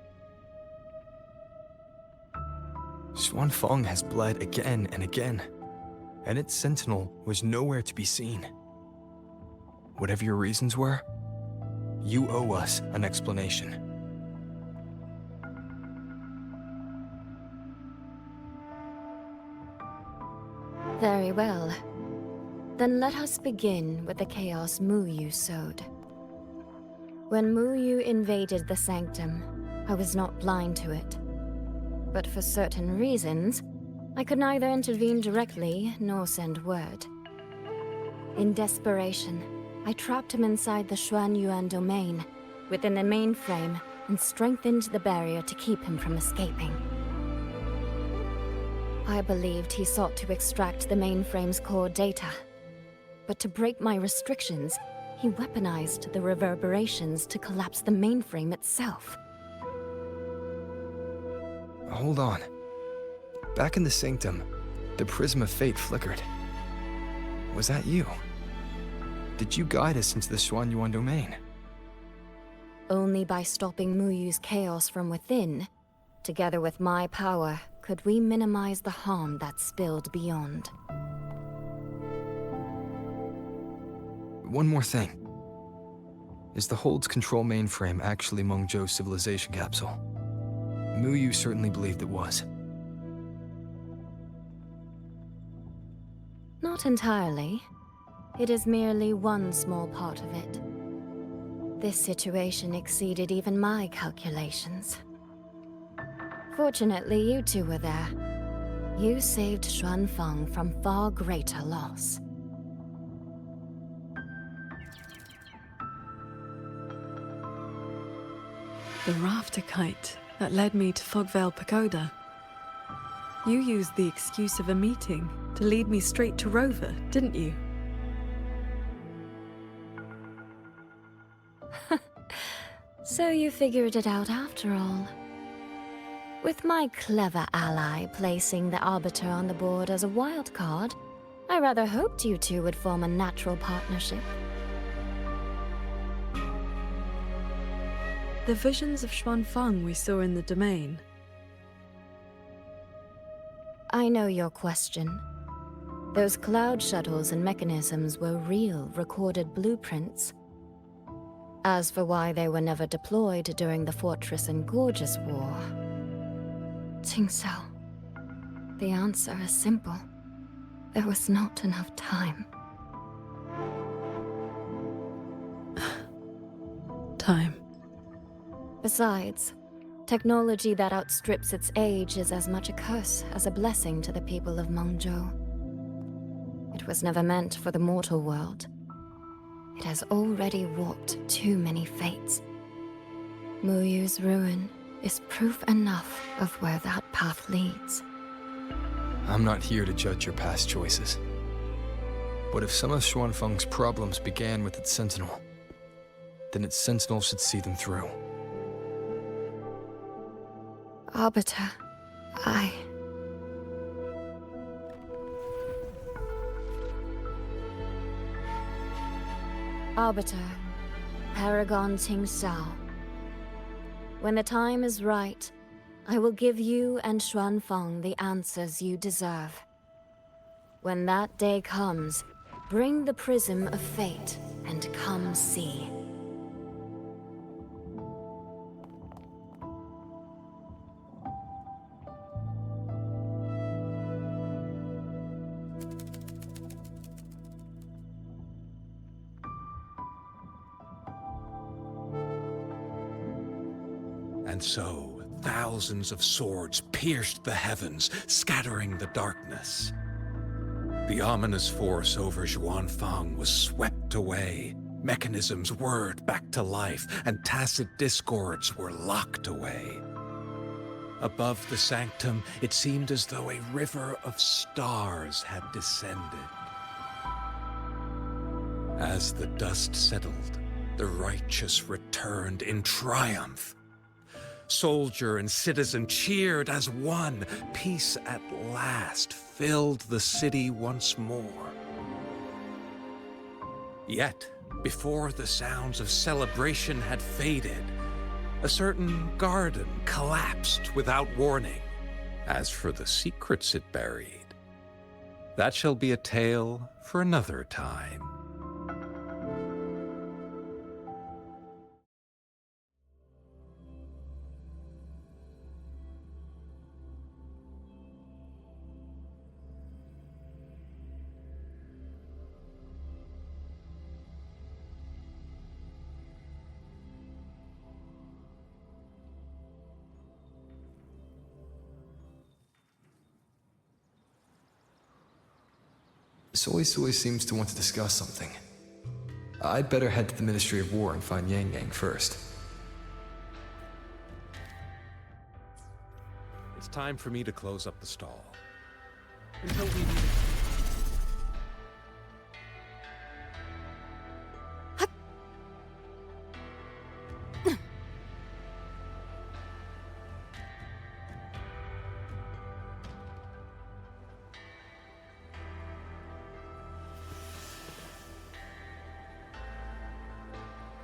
A: Xuanfeng has bled again and again, and its sentinel was nowhere to be seen. Whatever your reasons were, you owe us an explanation.
H: Very well. Then let us begin with the chaos Mu Yu sowed. When Mu Yu invaded the sanctum, I was not blind to it. But for certain reasons, I could neither intervene directly nor send word. In desperation, I trapped him inside the Xuanyuan domain, within the mainframe, and strengthened the barrier to keep him from escaping. I believed he sought to extract the mainframe's core data. But to break my restrictions, he weaponized the reverberations to collapse the mainframe itself.
A: Hold on. Back in the sanctum, the prism of fate flickered. Was that you? Did you guide us into the Xuanyuan domain?
H: Only by stopping Mu Yu's chaos from within, together with my power, could we minimize the harm that spilled beyond.
A: One more thing. Is the Hold's control mainframe actually Meng Zhou's civilization capsule? Mu Yu certainly believed it was.
H: Not entirely. It is merely one small part of it. This situation exceeded even my calculations. Fortunately, you two were there. You saved Xuanfeng from far greater loss.
C: The rafter kite that led me to Fogvale Pagoda. You used the excuse of a meeting to lead me straight to Rover, didn't you?
H: So you figured it out after all. With my clever ally placing the Arbiter on the board as a wild card, I rather hoped you two would form a natural partnership.
C: The visions of Xuanfeng we saw in the domain.
H: I know your question. Those cloud shuttles and mechanisms were real, recorded blueprints. As for why they were never deployed during the Fortress and Gorgeous War... Qingzhou, the answer is simple. There was not enough time.
C: Time.
H: Besides, technology that outstrips its age is as much a curse as a blessing to the people of Meng Zhou. It was never meant for the mortal world. It has already warped too many fates. Muyu's ruin is proof enough of where that path leads.
A: I'm not here to judge your past choices. But if some of Xuanfeng's problems began with its sentinel, then its sentinel should see them through.
H: Arbiter, Arbiter, Paragon Ting Sao. When the time is right, I will give you and Xuanfeng the answers you deserve. When that day comes, bring the prism of fate and come see.
K: And so, thousands of swords pierced the heavens, scattering the darkness. The ominous force over Xuanfeng was swept away. Mechanisms whirred back to life, and tacit discords were locked away. Above the sanctum, it seemed as though a river of stars had descended. As the dust settled, the righteous returned in triumph. Soldier and citizen cheered as one. Peace at last filled the city once more. Yet, before the sounds of celebration had faded, a certain garden collapsed without warning. As for the secrets it buried, that shall be a tale for another time.
A: Soy seems to want to discuss something. I'd better head to the Ministry of War and find Yang Yang first.
K: It's time for me to close up the stall. Until we meet.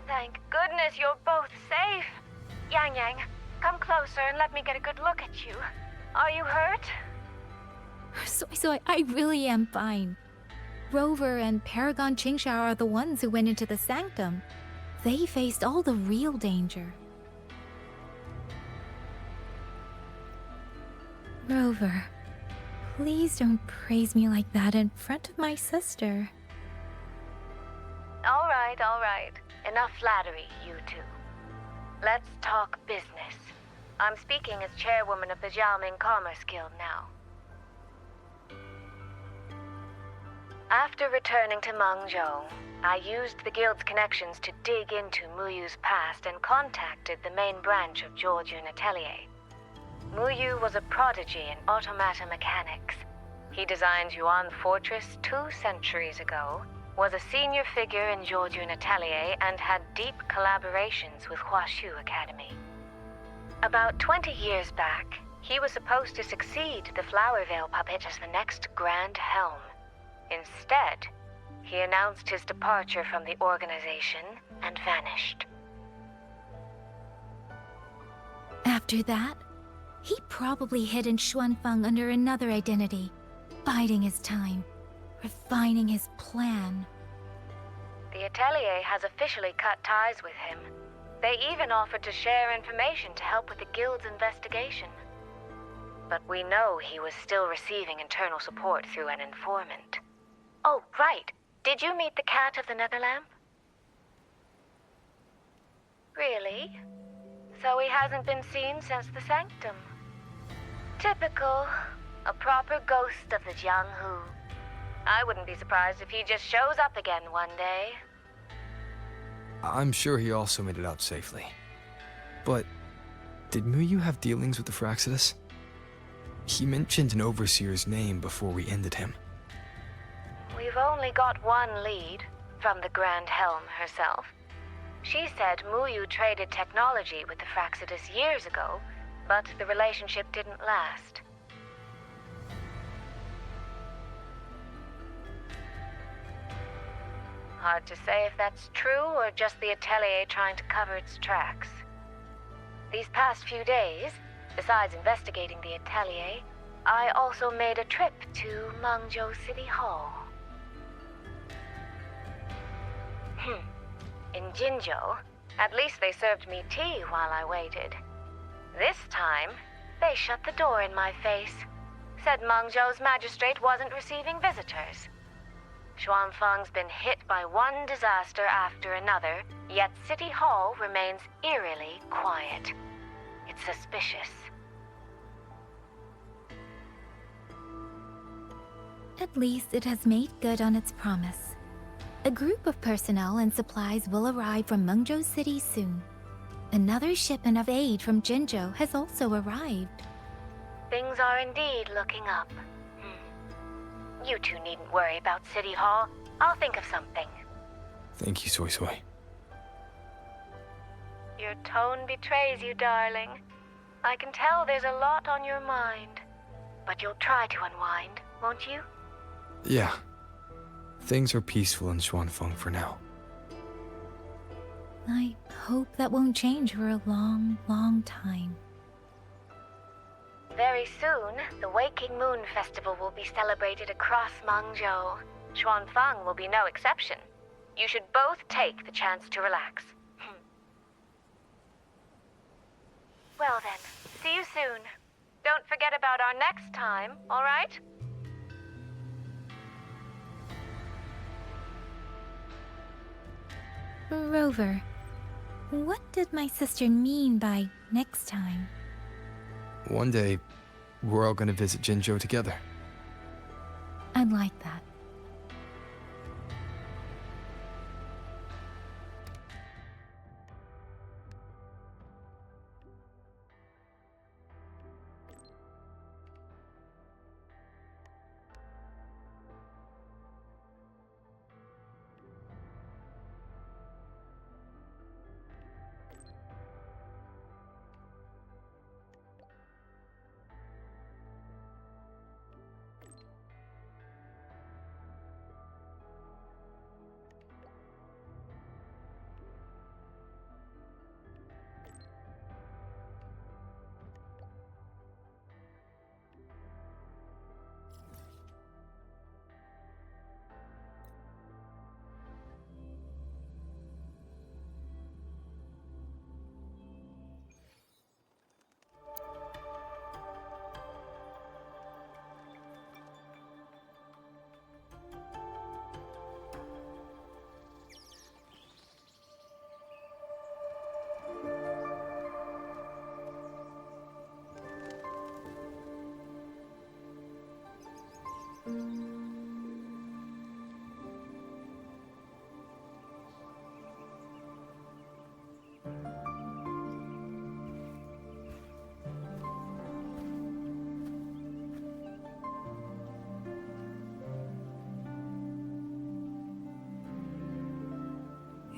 E: Thank goodness you're both safe. Yang Yang, come closer and let me get a good look at you. Are you hurt?
N: Soy, I really am fine. Rover and Paragon Qingshao are the ones who went into the sanctum. They faced all the real danger. Rover, please don't praise me like that in front of my sister.
E: All right. Enough flattery, you two. Let's talk business. I'm speaking as chairwoman of the Jiaoming Commerce Guild now. After returning to Mengzhou, I used the guild's connections to dig into Muyu's past and contacted the main branch of Georgian Atelier. Muyu was a prodigy in automata mechanics. He designed Yuan Fortress 2 centuries ago, was a senior figure in Georgian Atelier, and had deep collaborations with Huaxu Academy. About 20 years back, he was supposed to succeed the Flower Veil puppet as the next Grand Helm. Instead, he announced his departure from the organization and vanished.
N: After that, he probably hid in Xuanfeng under another identity, biding his time, refining his plan.
E: The Atelier has officially cut ties with him. They even offered to share information to help with the guild's investigation. But we know he was still receiving internal support through an informant. Oh, right. Did you meet the cat of the Netherlamp? Really? So he hasn't been seen since the Sanctum. Typical. A proper ghost of the Jianghu. I wouldn't be surprised if he just shows up again one day.
A: I'm sure he also made it out safely. But did Muyu have dealings with the Fraxidus? He mentioned an overseer's name before we ended him.
E: We've only got one lead, from the Grand Helm herself. She said Muyu traded technology with the Fraxidus years ago, but the relationship didn't last. Hard to say if that's true or just the Atelier trying to cover its tracks. These past few days, besides investigating the Atelier, I also made a trip to Mangzhou City Hall. In Jinzhou, at least they served me tea while I waited. This time, they shut the door in my face. Said Mangzhou's magistrate wasn't receiving visitors. Xuanfeng's been hit by one disaster after another, yet City Hall remains eerily quiet. It's suspicious.
N: At least it has made good on its promise. A group of personnel and supplies will arrive from Mengzhou City soon. Another shipment of aid from Jinzhou has also arrived.
E: Things are indeed looking up. You two needn't worry about City Hall. I'll think of something.
A: Thank you, Soy Soy.
E: Your tone betrays you, darling. I can tell there's a lot on your mind. But you'll try to unwind, won't you?
A: Yeah. Things are peaceful in Xuanfeng for now.
N: I hope that won't change for a long, long time.
E: Very soon, the Waking Moon Festival will be celebrated across Mangzhou. Xuanfeng will be no exception. You should both take the chance to relax. Well then, see you soon. Don't forget about our next time, all right?
N: Rover, what did my sister mean by next time?
A: One day, we're all gonna visit Jinzhou together.
N: I'd like that.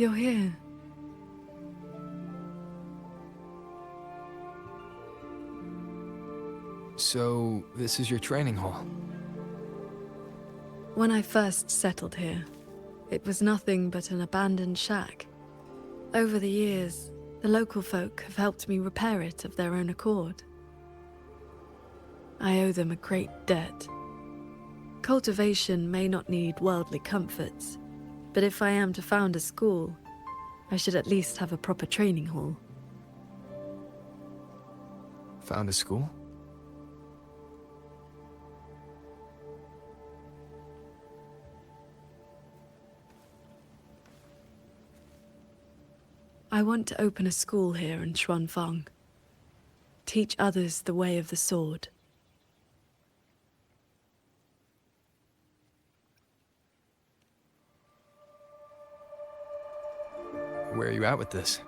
C: You're here.
A: So, this is your training hall?
C: When I first settled here, it was nothing but an abandoned shack. Over the years, the local folk have helped me repair it of their own accord. I owe them a great debt. Cultivation may not need worldly comforts, but if I am to found a school, I should at least have a proper training hall.
A: Found a school?
C: I want to open a school here in Xuanfeng. Teach others the way of the sword.
A: where are you at with this?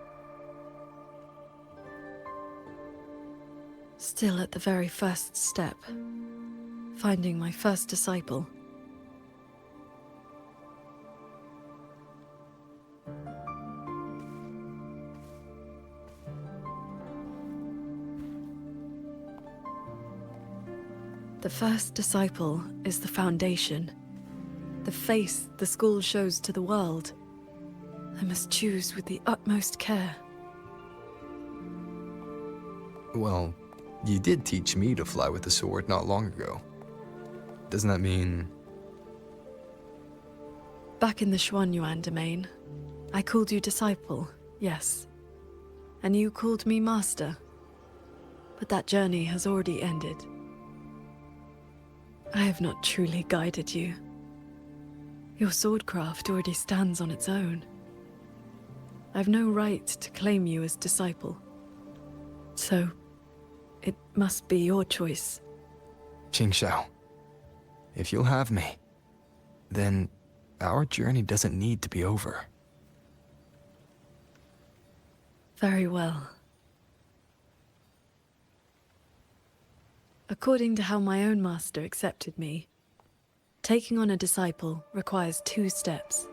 C: Still at the very first step. Finding my first disciple. The first disciple is the foundation. The face the school shows to the world. I must choose with the utmost care.
A: Well, you did teach me to fly with a sword not long ago. Doesn't that mean...
C: Back in the Xuanyuan domain, I called you disciple, yes. And you called me master. But that journey has already ended. I have not truly guided you. Your swordcraft already stands on its own. I've no right to claim you as disciple. So, it must be your choice.
A: Qingxiao, if you'll have me, then our journey doesn't need to be over.
C: Very well. According to how my own master accepted me, taking on a disciple requires 2 steps.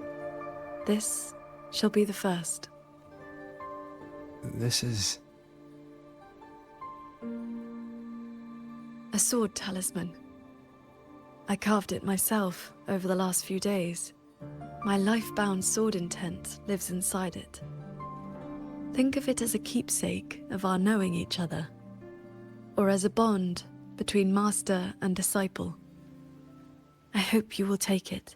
C: This shall be the first.
A: This is...
C: a sword talisman. I carved it myself over the last few days. My life-bound sword intent lives inside it. Think of it as a keepsake of our knowing each other, or as a bond between master and disciple. I hope you will take it.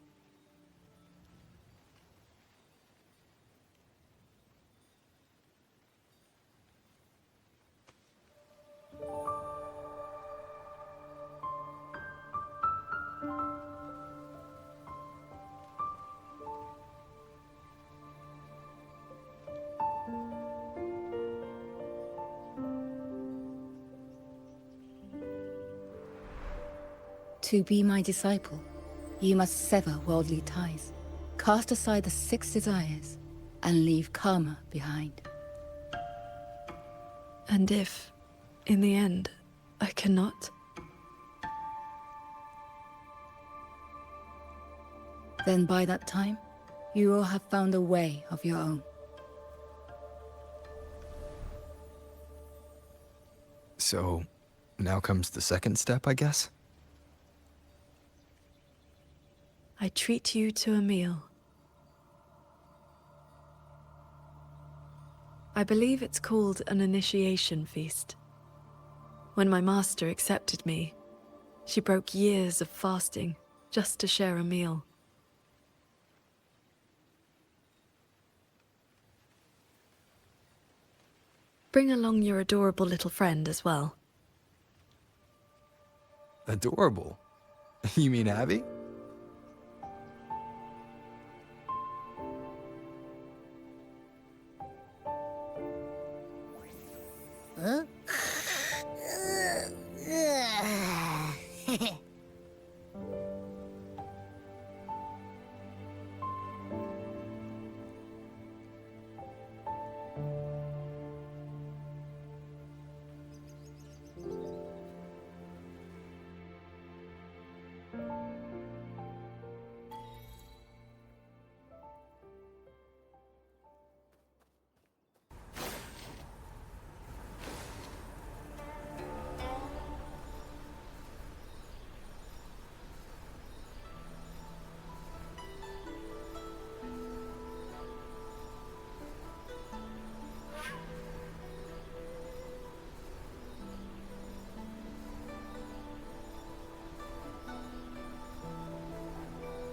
I: To be my disciple, you must sever worldly ties, cast aside the 6 desires, and leave karma behind.
C: And if, in the end, I cannot?
I: Then by that time, you will have found a way of your own.
A: So, now comes the second step, I guess?
C: I treat you to a meal. I believe it's called an initiation feast. When my master accepted me, she broke years of fasting just to share a meal. Bring along your adorable little friend as well.
A: Adorable? You mean Abby?
O: Huh?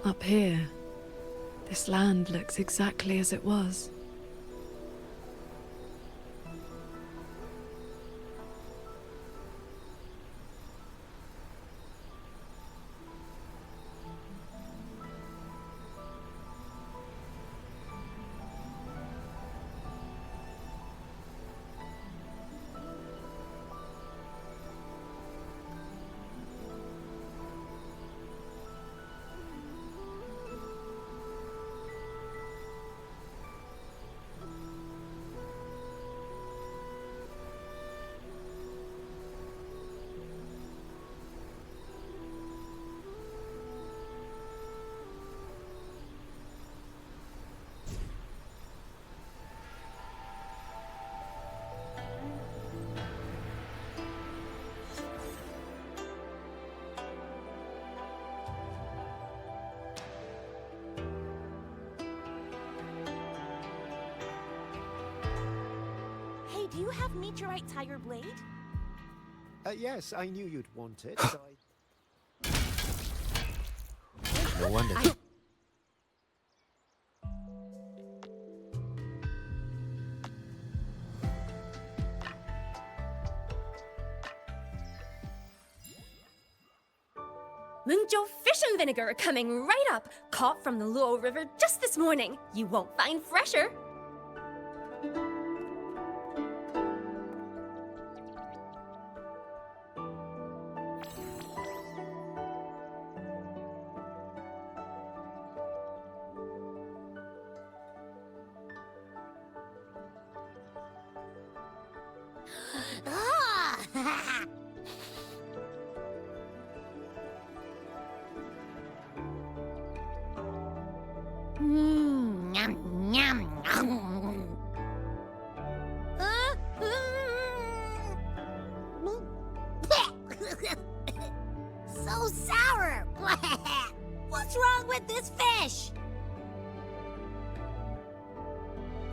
C: Up here, this land looks exactly as it was.
L: Do you have meteorite tiger blade?
O: Yes, I knew you'd want it, so No wonder.
J: Mungzhou fish and vinegar are coming right up, caught from the Luo River just this morning. You won't find fresher.
L: So sour! What's wrong with this fish?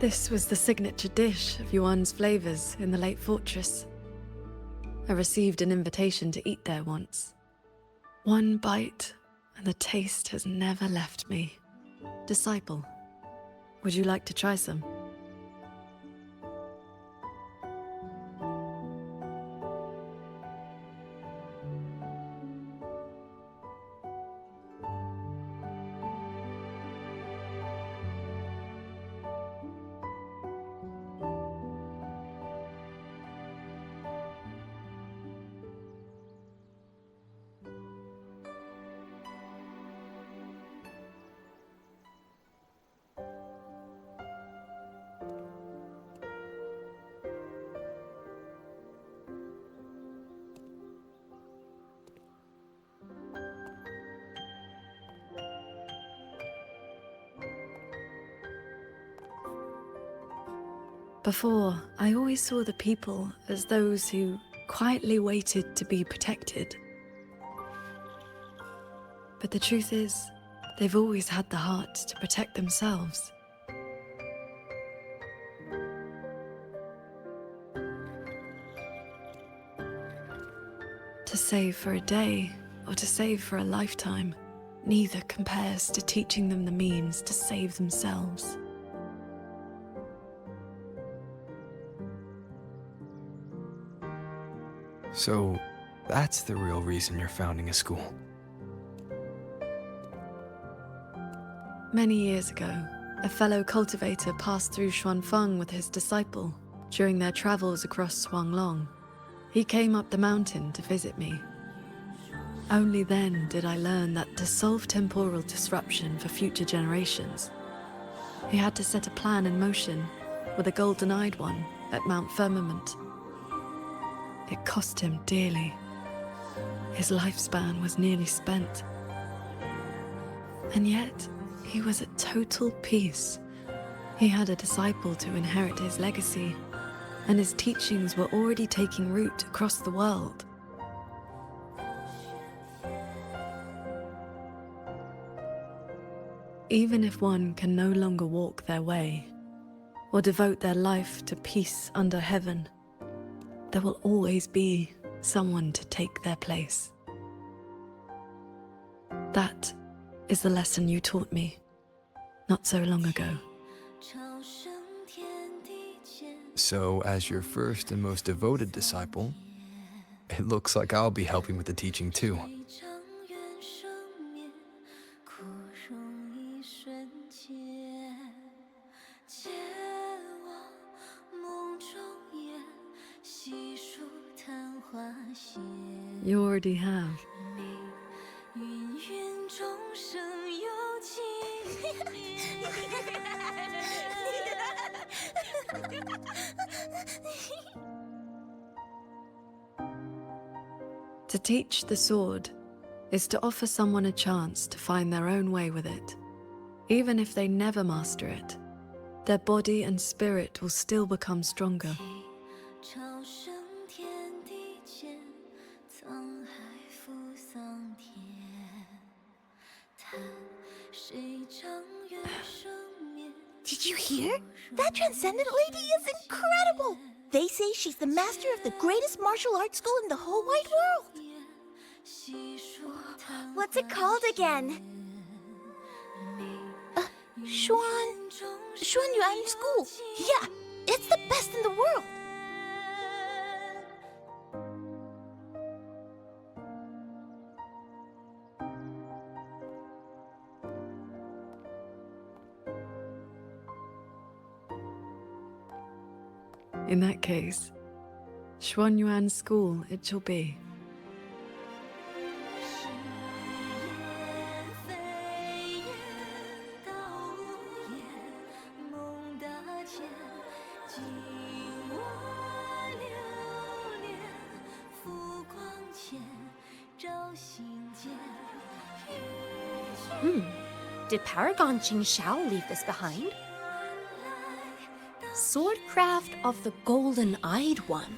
C: This was the signature dish of Yuan's flavors in the Lake Fortress. I received an invitation to eat there once. One bite, and the taste has never left me. Disciple, would you like to try some? Before, I always saw the people as those who quietly waited to be protected. But the truth is, they've always had the heart to protect themselves. To save for a day, or to save for a lifetime, neither compares to teaching them the means to save themselves.
A: So, that's the real reason you're founding a school.
C: Many years ago, a fellow cultivator passed through Xuanfeng with his disciple during their travels across Xuanglong. He came up the mountain to visit me. Only then did I learn that to solve temporal disruption for future generations, he had to set a plan in motion with a golden-eyed one at Mount Firmament. It cost him dearly. His lifespan was nearly spent. And yet, he was at total peace. He had a disciple to inherit his legacy, and his teachings were already taking root across the world. Even if one can no longer walk their way, or devote their life to peace under heaven, there will always be someone to take their place. That is the lesson you taught me not so long ago.
A: So, as your first and most devoted disciple, it looks like I'll be helping with the teaching too.
C: You already have. To teach the sword is to offer someone a chance to find their own way with it. Even if they never master it, their body and spirit will still become stronger.
L: Did you hear? That Transcendent Lady is incredible! They say she's the master of the greatest martial arts school in the whole wide world.
U: What's it called again?
L: Xuan Yuan School. Yeah, it's the best in the world.
C: In that case, Xuanyuan School it shall be.
F: Did Paragon Qingxiao leave this behind? Swordcraft of the Golden-Eyed One.